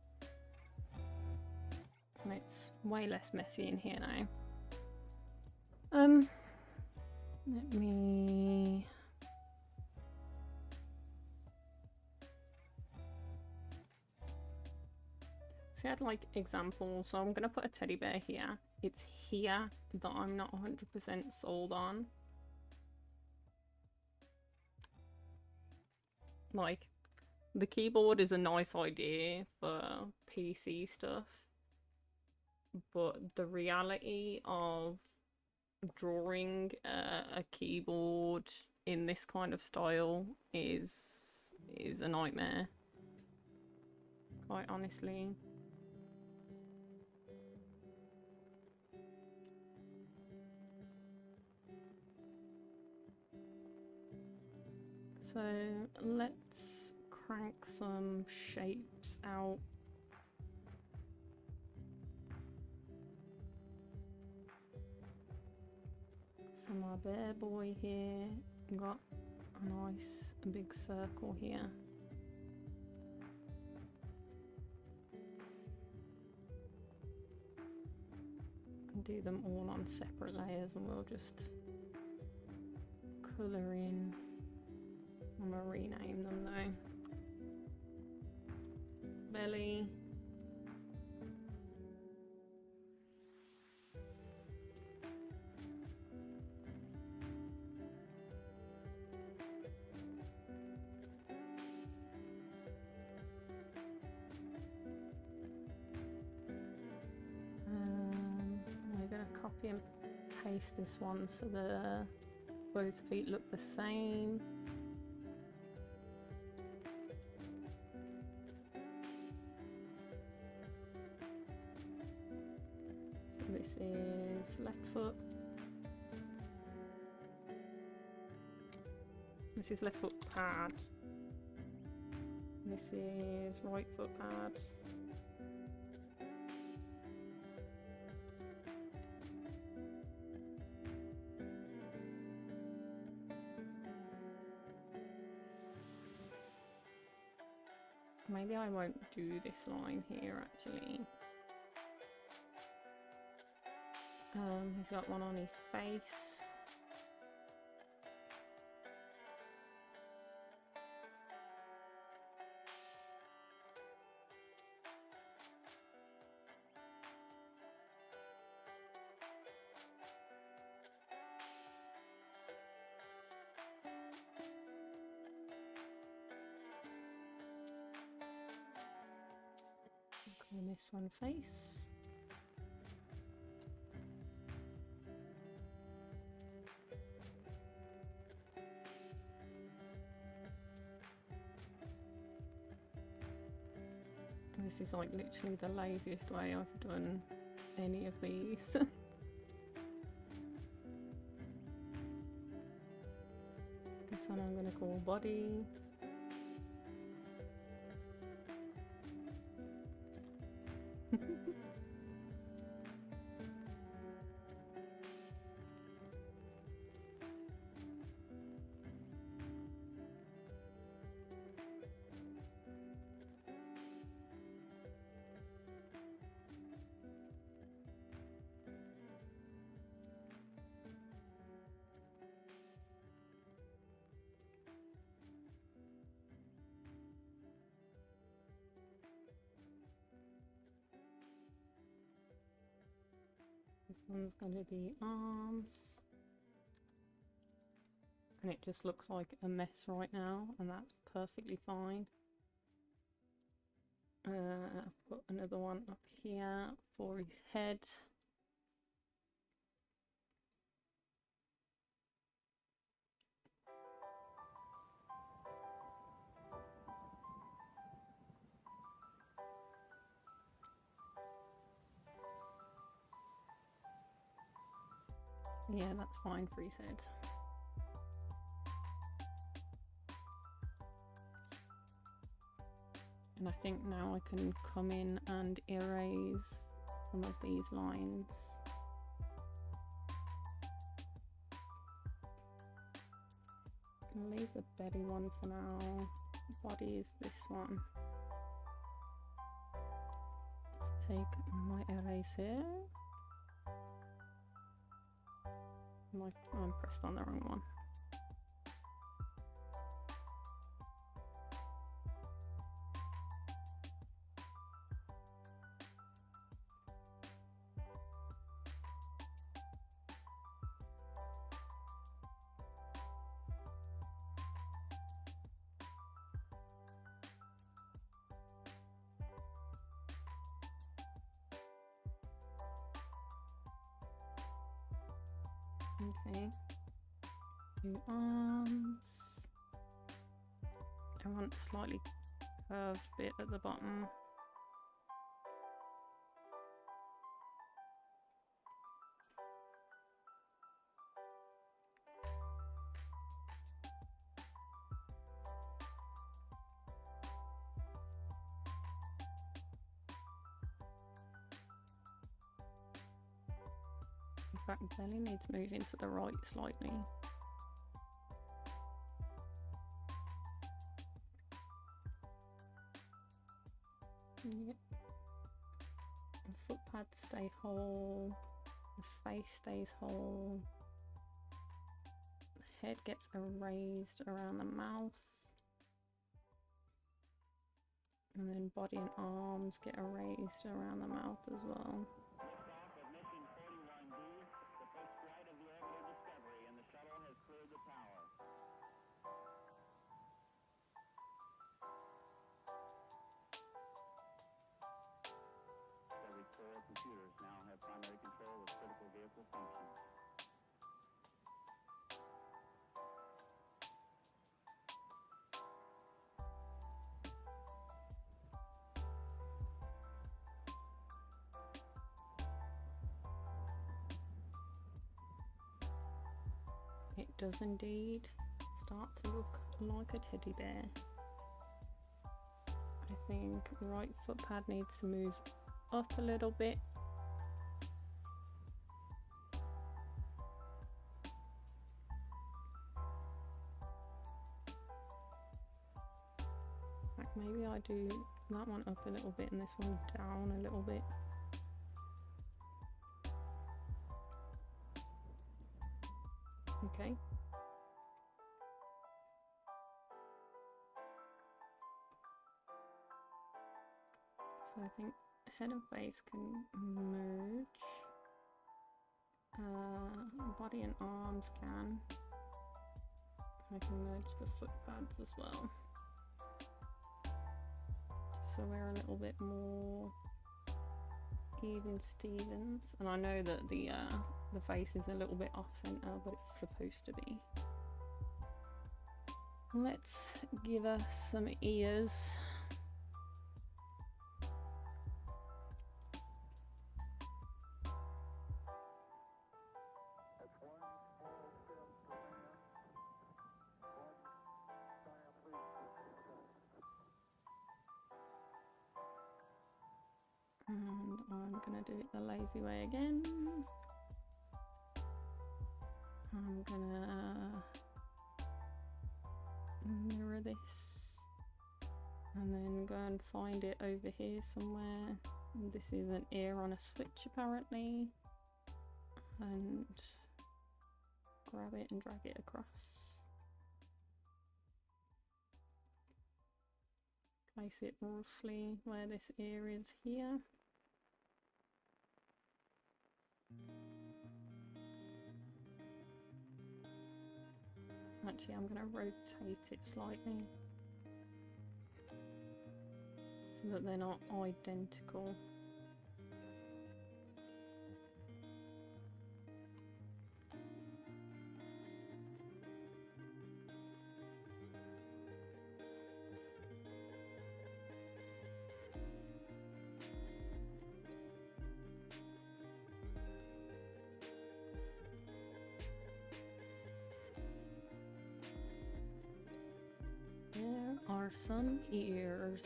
[SPEAKER 1] And it's way less messy in here now. Let me... So I had like examples, so I'm gonna put a teddy bear here. It's here that I'm not 100% sold on. Like, the keyboard is a nice idea for PC stuff, but the reality of drawing a keyboard in this kind of style is a nightmare, quite honestly. So let's crank some shapes out. So my bear boy here got a nice big circle here. And do them all on separate layers, and we'll just colour in. I'm gonna rename them though. Belly. We're gonna copy and paste this one so the both feet look the same. So this is left foot. This is left foot pad. This is right foot pad. Maybe I won't do this line here actually. He's got one on his face. Call this one face. This is like literally the laziest way I've done any of these. This one I'm gonna call body. one's going to be arms. And it just looks like a mess right now, and that's perfectly fine. Put another one up here for his head. Yeah, that's fine for his head. And I think now I can come in and erase some of these lines. I'll leave the belly one for now. Body is this one. Let's take my eraser. I'm pressed on the wrong one. Okay, do arms. I want a slightly curved bit at the bottom. In fact, belly needs moving to the right slightly. Yep. The foot pads stay whole. The face stays whole. The head gets erased around the mouth. And then body and arms get erased around the mouth as well.
[SPEAKER 2] Computers now have primary control of critical vehicle functions.
[SPEAKER 1] It does indeed start to look like a teddy bear. I think the right foot pad needs to move up a little bit. Like maybe I do that one up a little bit and this one down a little bit. Okay. So I think head and face can merge. Body and arms can. I can merge the foot pads as well. Just so we're a little bit more even Stevens. And I know that the face is a little bit off center, but it's supposed to be. Let's give us some ears. And I'm gonna do it the lazy way again. I'm gonna mirror this and then go and find it over here somewhere. And this is an ear on a switch apparently, and grab it and drag it across. Place it roughly where this ear is here. Actually, I'm going to rotate it slightly so that they're not identical. There are some ears.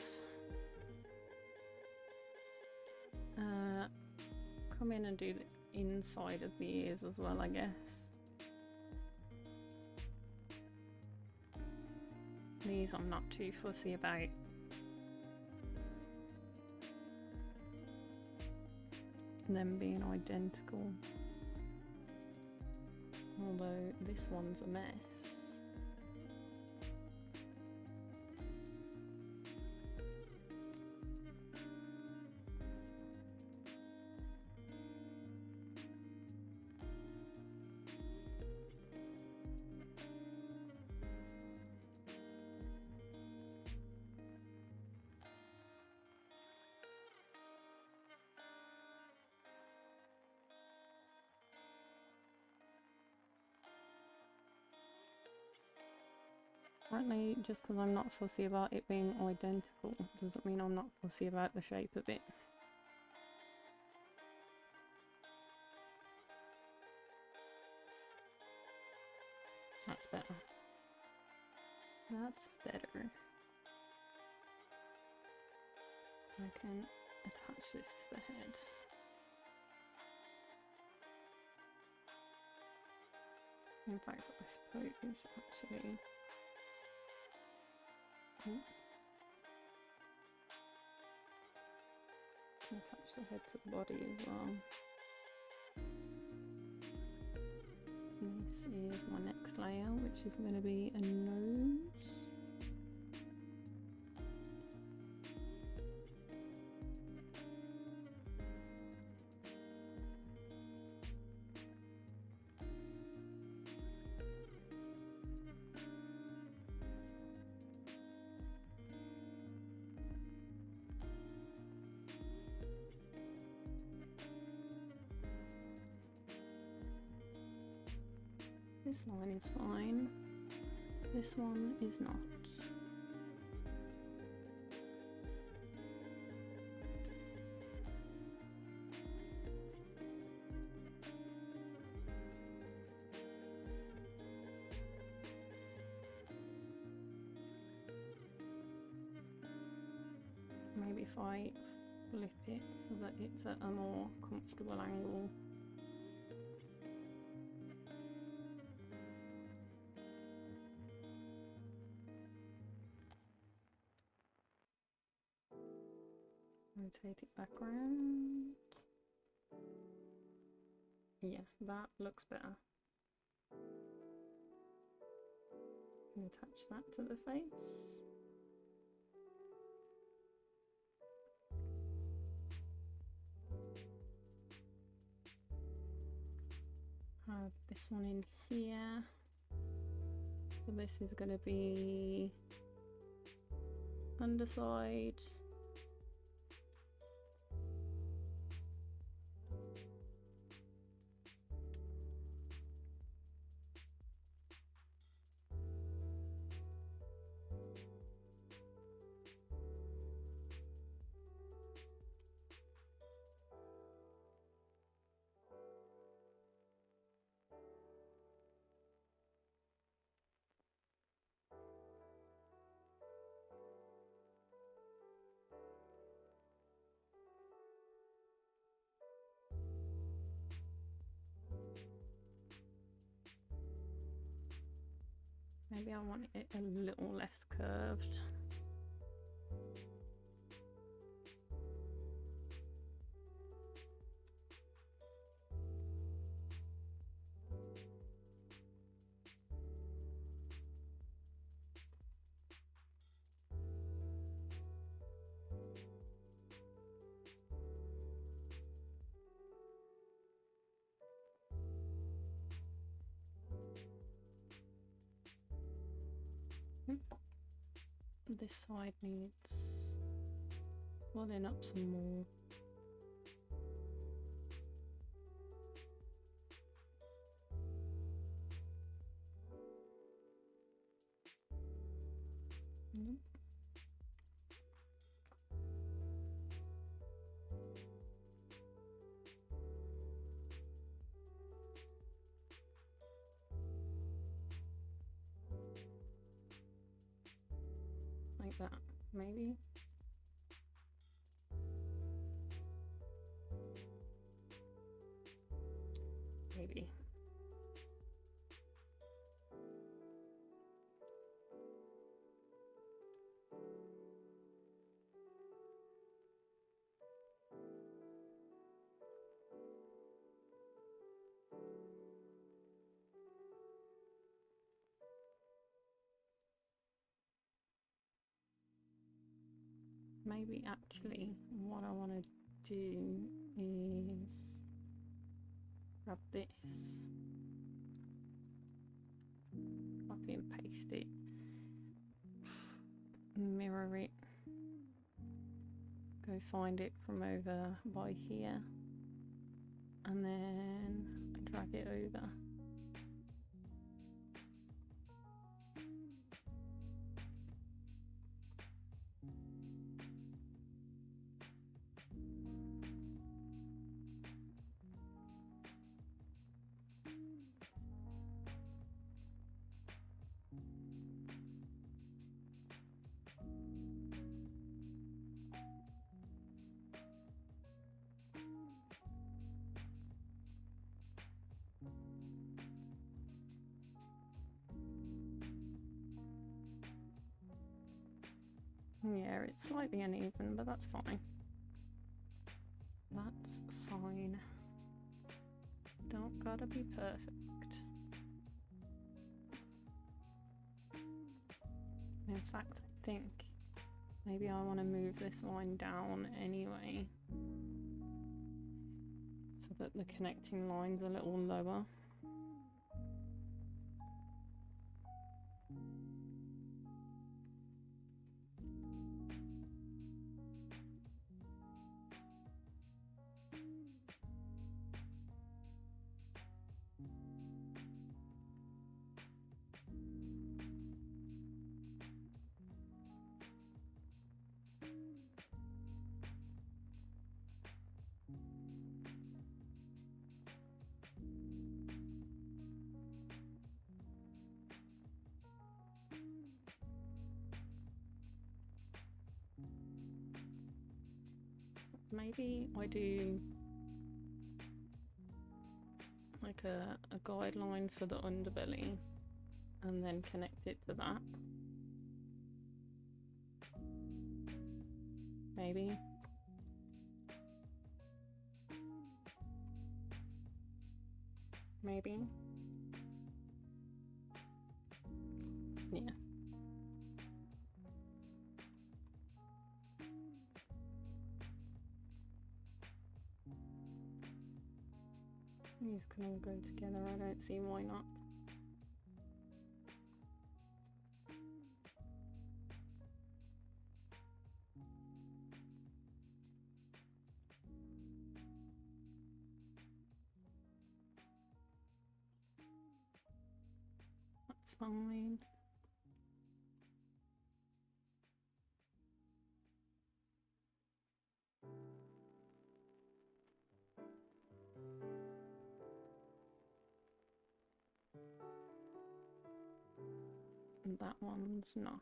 [SPEAKER 1] Come in and do the inside of the ears as well, I guess. These I'm not too fussy about. Them being identical. Although this one's a mess. Apparently, just because I'm not fussy about it being identical doesn't mean I'm not fussy about the shape of it. That's better. That's better. I can attach this to the head. In fact, I suppose actually... Can attach the head to the body as well. This is my next layer, which is going to be a nose. This line is fine. This one is not. Maybe if I flip it so that it's at a more comfortable angle. Rotate it back around. Yeah, that looks better. And attach that to the face. Have this one in here. So this is going to be underside. Maybe I want it a little less curved. This side needs filling up some more. Nope. Like that, maybe. Maybe. Maybe actually what I want to do is grab this, copy and paste it, mirror it, go find it from over by here, and then drag it over. Yeah, it's slightly uneven, but that's fine. That's fine. Don't gotta be perfect. In fact, I think maybe I want to move this line down anyway, so that the connecting line's a little lower. Maybe I do like a guideline for the underbelly and then connect it to that. Maybe. Maybe. Yeah. These can all go together, I don't see why not. That's fine. That one's not.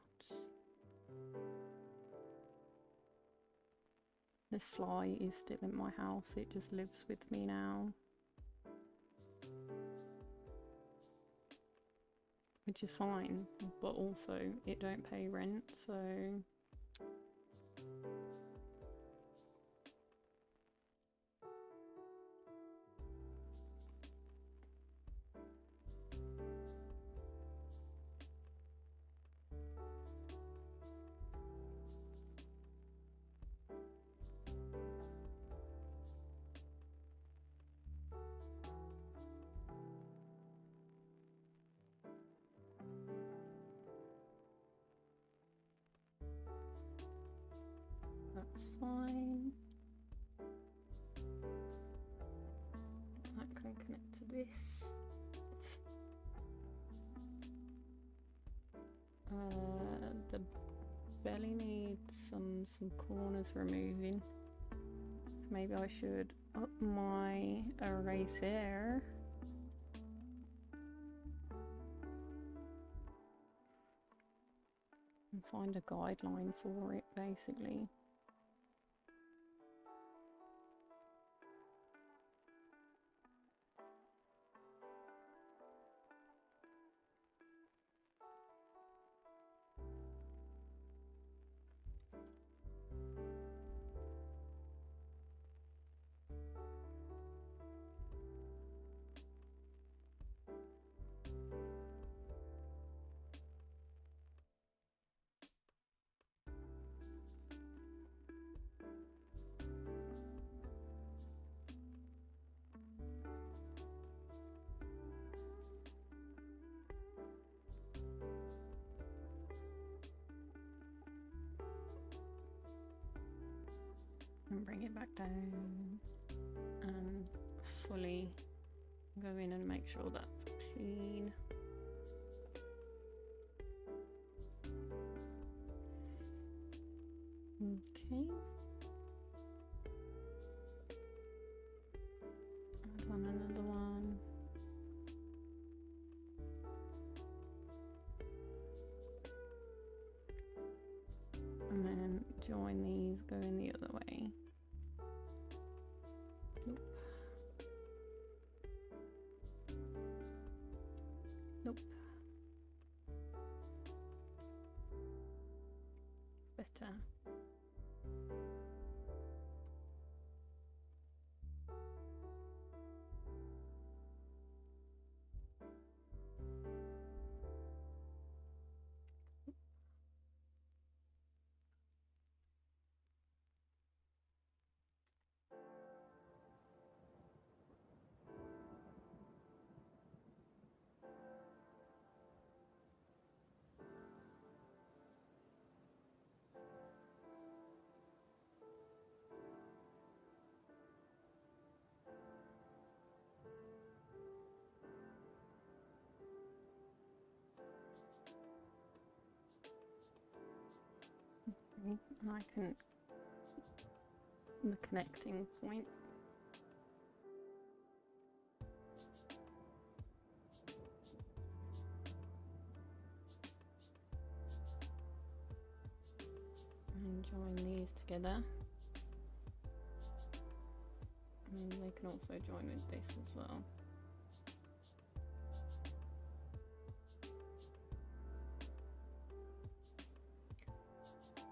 [SPEAKER 1] This fly is still in my house, it just lives with me now. Which is fine, but also it don't pay rent, so... that's fine. That can connect to this. The belly needs some corners removing. So maybe I should up my eraser. And find a guideline for it, basically. And bring it back down and fully go in and make sure that's clean. Okay. Add on another one. And then join these going the other way. Nope. Nope. Better. And I can the connecting point. And join these together. And they can also join with this as well.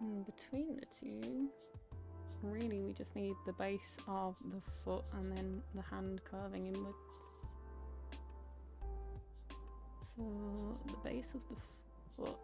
[SPEAKER 1] And between the two, really we just need the base of the foot and then the hand curving inwards. So the base of the foot.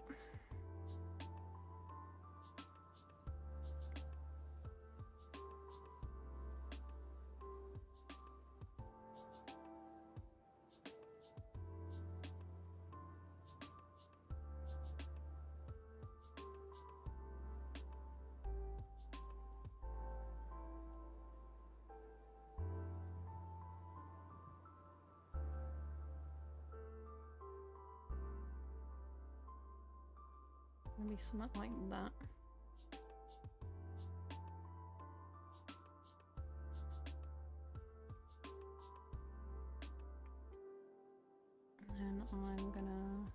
[SPEAKER 1] Maybe something like that. And I'm gonna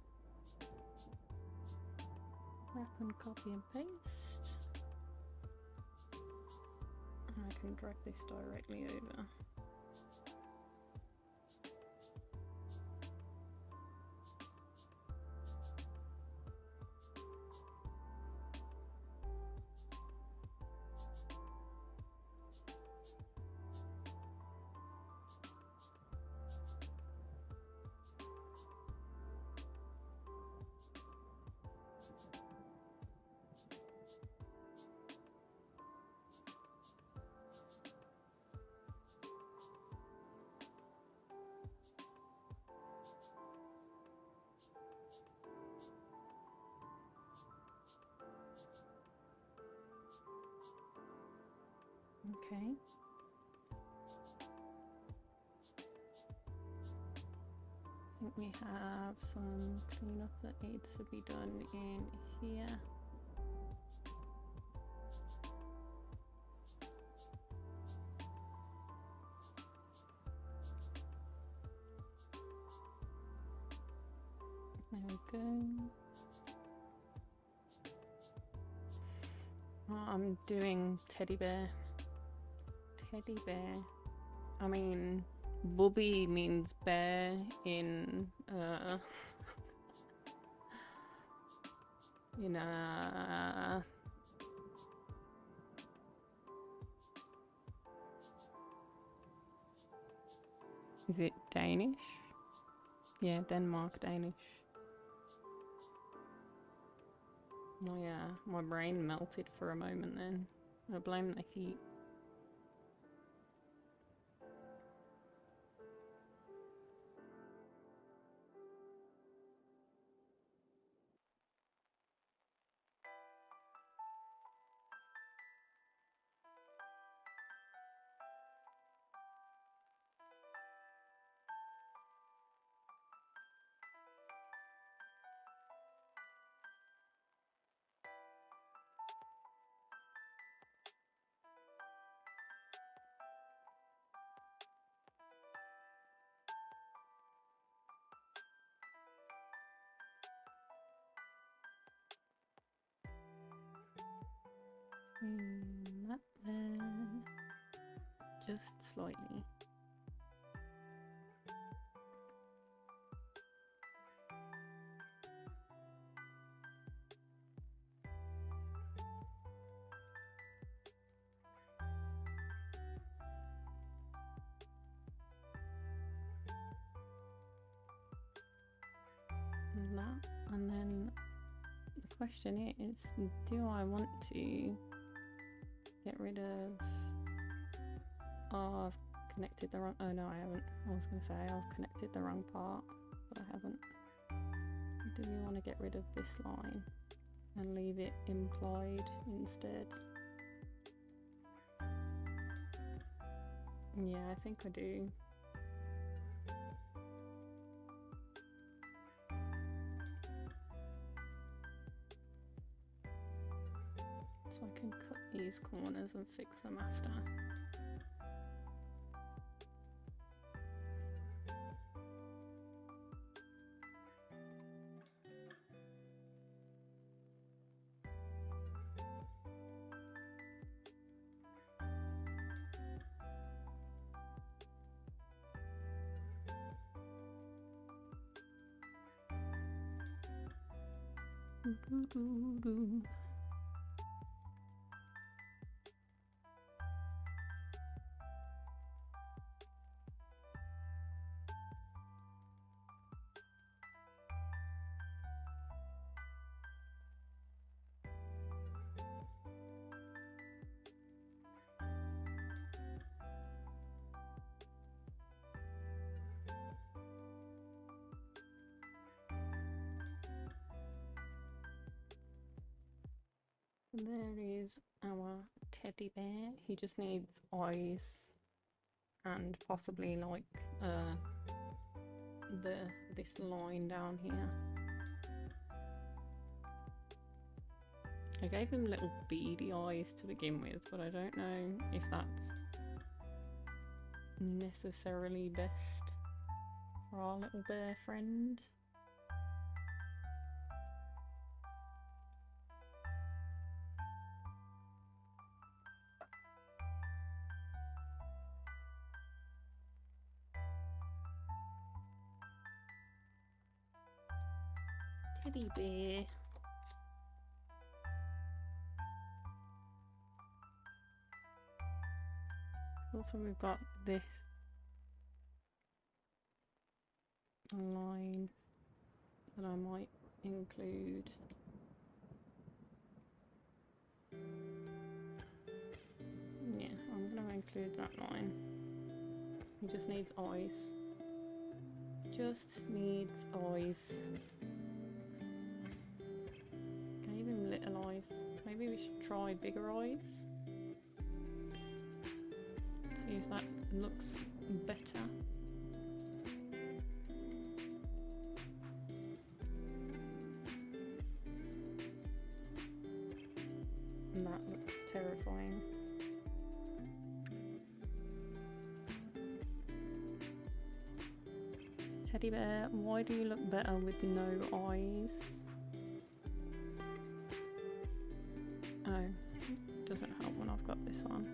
[SPEAKER 1] wrap and copy and paste. And I can drag this directly over. Okay. I think we have some cleanup that needs to be done in here. There we go. Oh, I'm doing teddy bear. Teddy bear. I mean, BuBubbi means bear in is it Danish? Yeah, Denmark Danish. My brain melted for a moment then. I blame the heat. That there. Just slightly. That, and then the question is, do I want to get rid of... Oh, I've connected the wrong... Oh no, I haven't. I was going to say I've connected the wrong part, but I haven't. Do we want to get rid of this line and leave it implied instead? Yeah, I think I do. So I can cut these corners and fix them after. There is our teddy bear. He just needs eyes and possibly like this line down here. I gave him little beady eyes to begin with, but I don't know if that's necessarily best for our little bear friend. Teddy bear. Also, we've got this line that I might include. Yeah, I'm going to include that line. He just needs eyes. Just needs eyes. Gave him little eyes. Maybe we should try bigger eyes. See if that looks better. And that looks terrifying. Teddy bear, why do you look better with no eyes? Oh, doesn't help when I've got this on.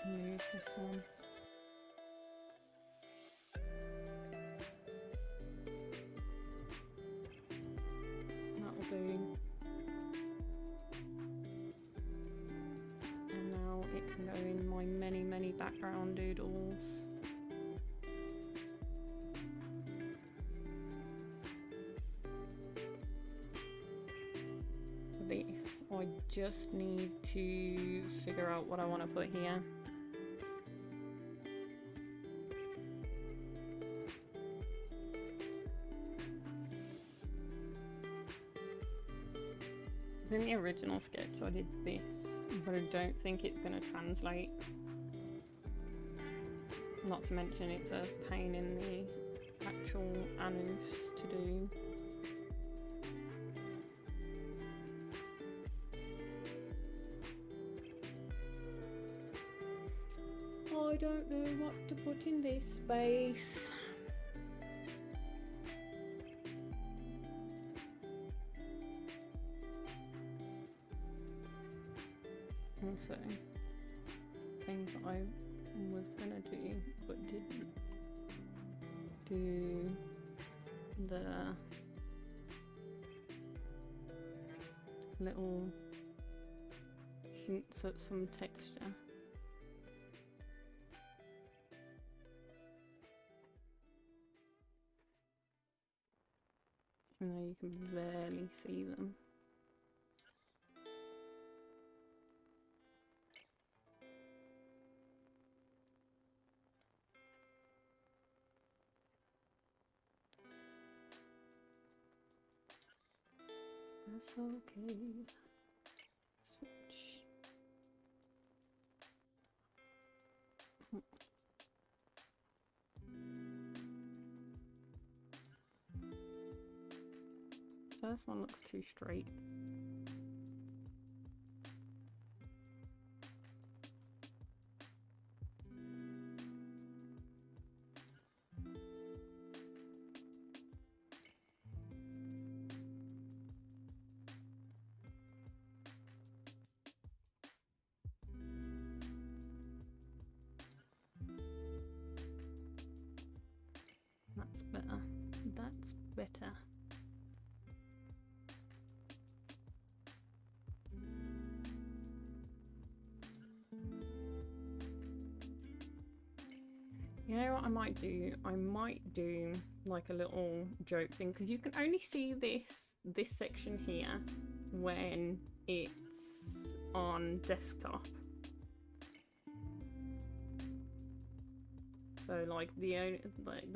[SPEAKER 1] Move this one. That'll do. And now it can go in my many background doodles. This, I just need to figure out what I want to put here. In the original sketch I did this, but I don't think it's going to translate. Not to mention it's a pain in the actual anus to do. I don't know what to put in this space. Also, things that I was gonna do but didn't do, the little hints at some texture. Even though you can barely see them. That's okay. Switch. First one looks too straight. That's better. That's better. You know what I might do? I might do like a little joke thing, because you can only see this section here when it's on desktop. So like there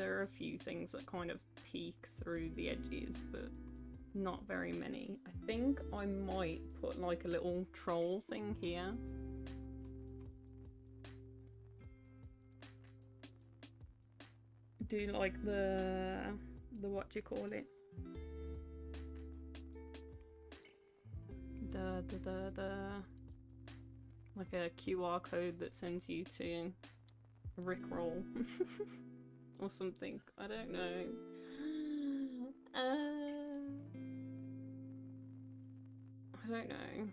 [SPEAKER 1] are a few things that kind of peek through the edges, but not very many. I think I might put like a little troll thing here. Do like the what do you call it? The like a QR code that sends you to Rickroll or something. I don't know. I don't know.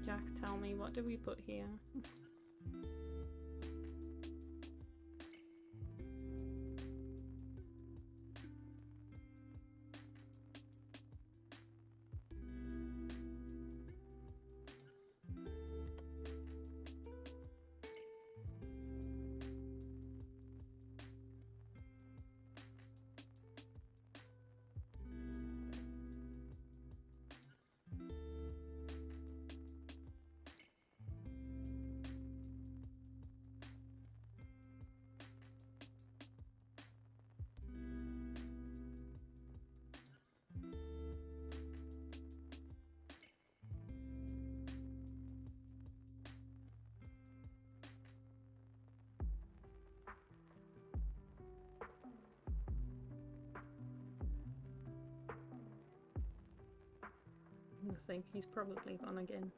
[SPEAKER 1] Jack, tell me, what do we put here? I think he's probably gone again.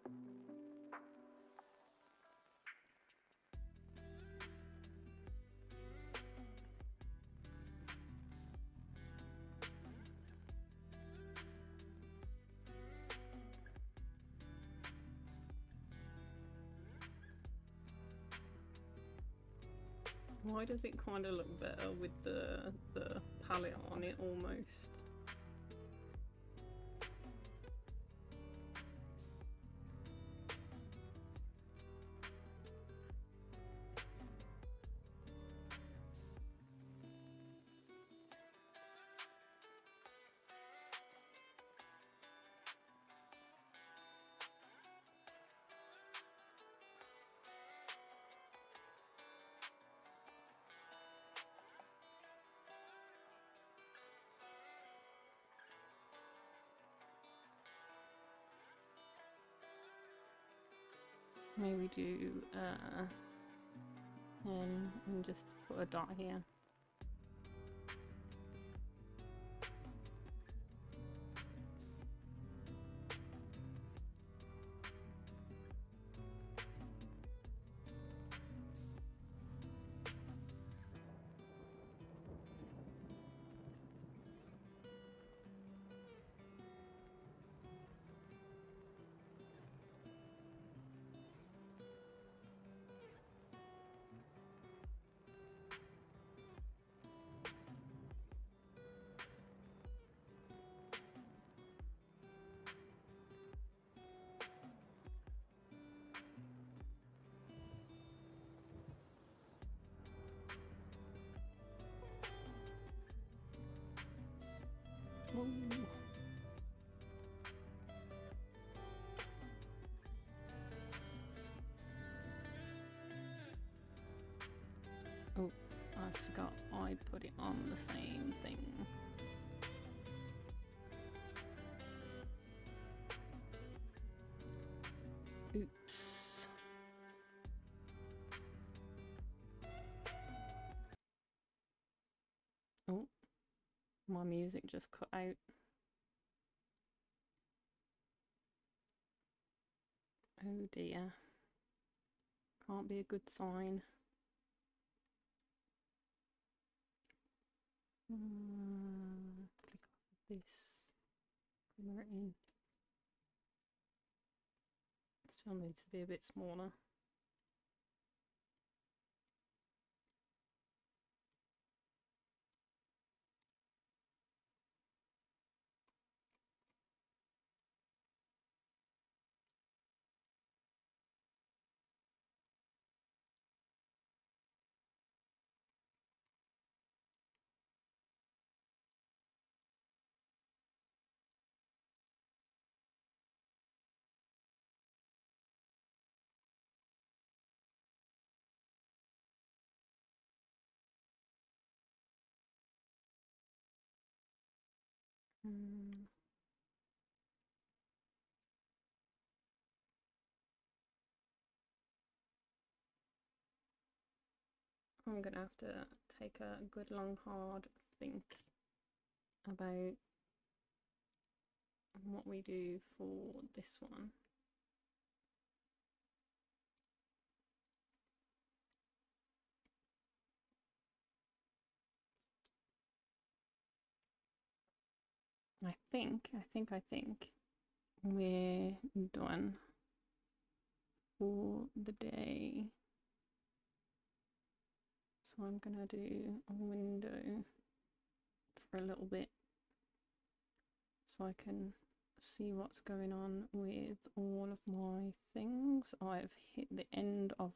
[SPEAKER 1] Why does it kind of look better with the palette on it almost? Maybe do 10 and just put a dot here. Ooh. Oh, I forgot I put it on the same thing. Oops. Oh, my music just cut out. Oh dear. Can't be a good sign. Click off this. Color it in. Still needs to be a bit smaller. I'm gonna have to take a good long hard think about what we do for this one. I think we're done for the day. So I'm gonna do a window for a little bit so I can see what's going on with all of my things. I've hit the end of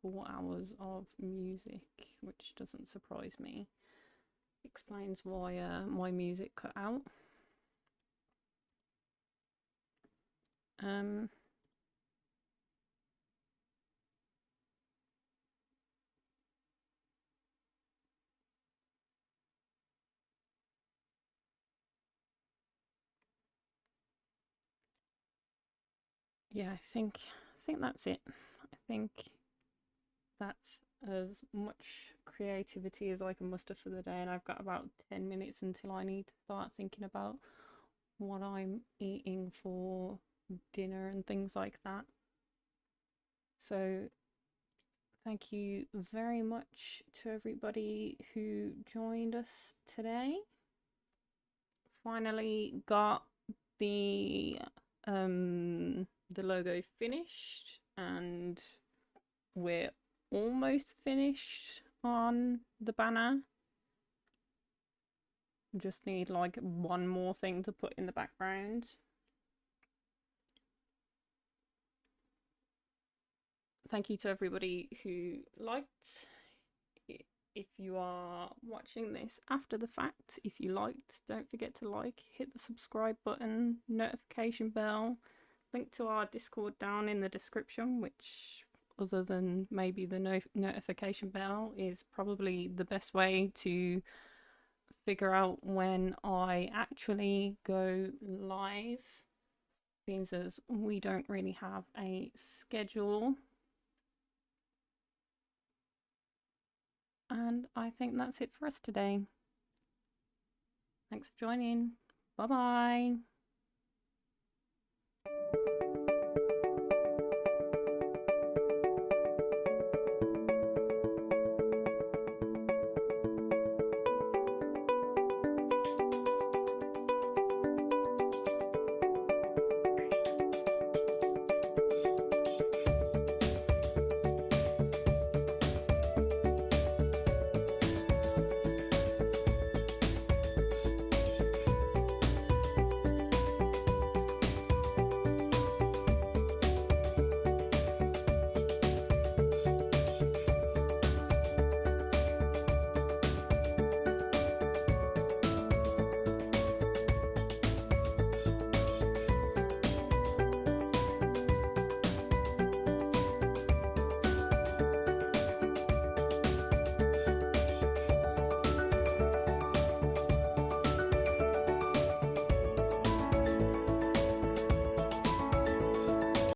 [SPEAKER 1] 4 hours of music, which doesn't surprise me. Explains why my music cut out. Yeah, I think that's it. I think that's as much creativity as I can muster for the day, and I've got about 10 minutes until I need to start thinking about what I'm eating for dinner and things like that. So thank you very much to everybody who joined us today. Finally got the logo finished, and we're almost finished on the banner. Just need like one more thing to put in the background. Thank you to everybody who liked. If you are watching this after the fact, if you liked, don't forget to like, hit the subscribe button, notification bell, link to our Discord down in the description, which other than maybe the notification bell is probably the best way to figure out when I actually go live, means as we don't really have a schedule. And I think that's it for us today. Thanks for joining. Bye bye.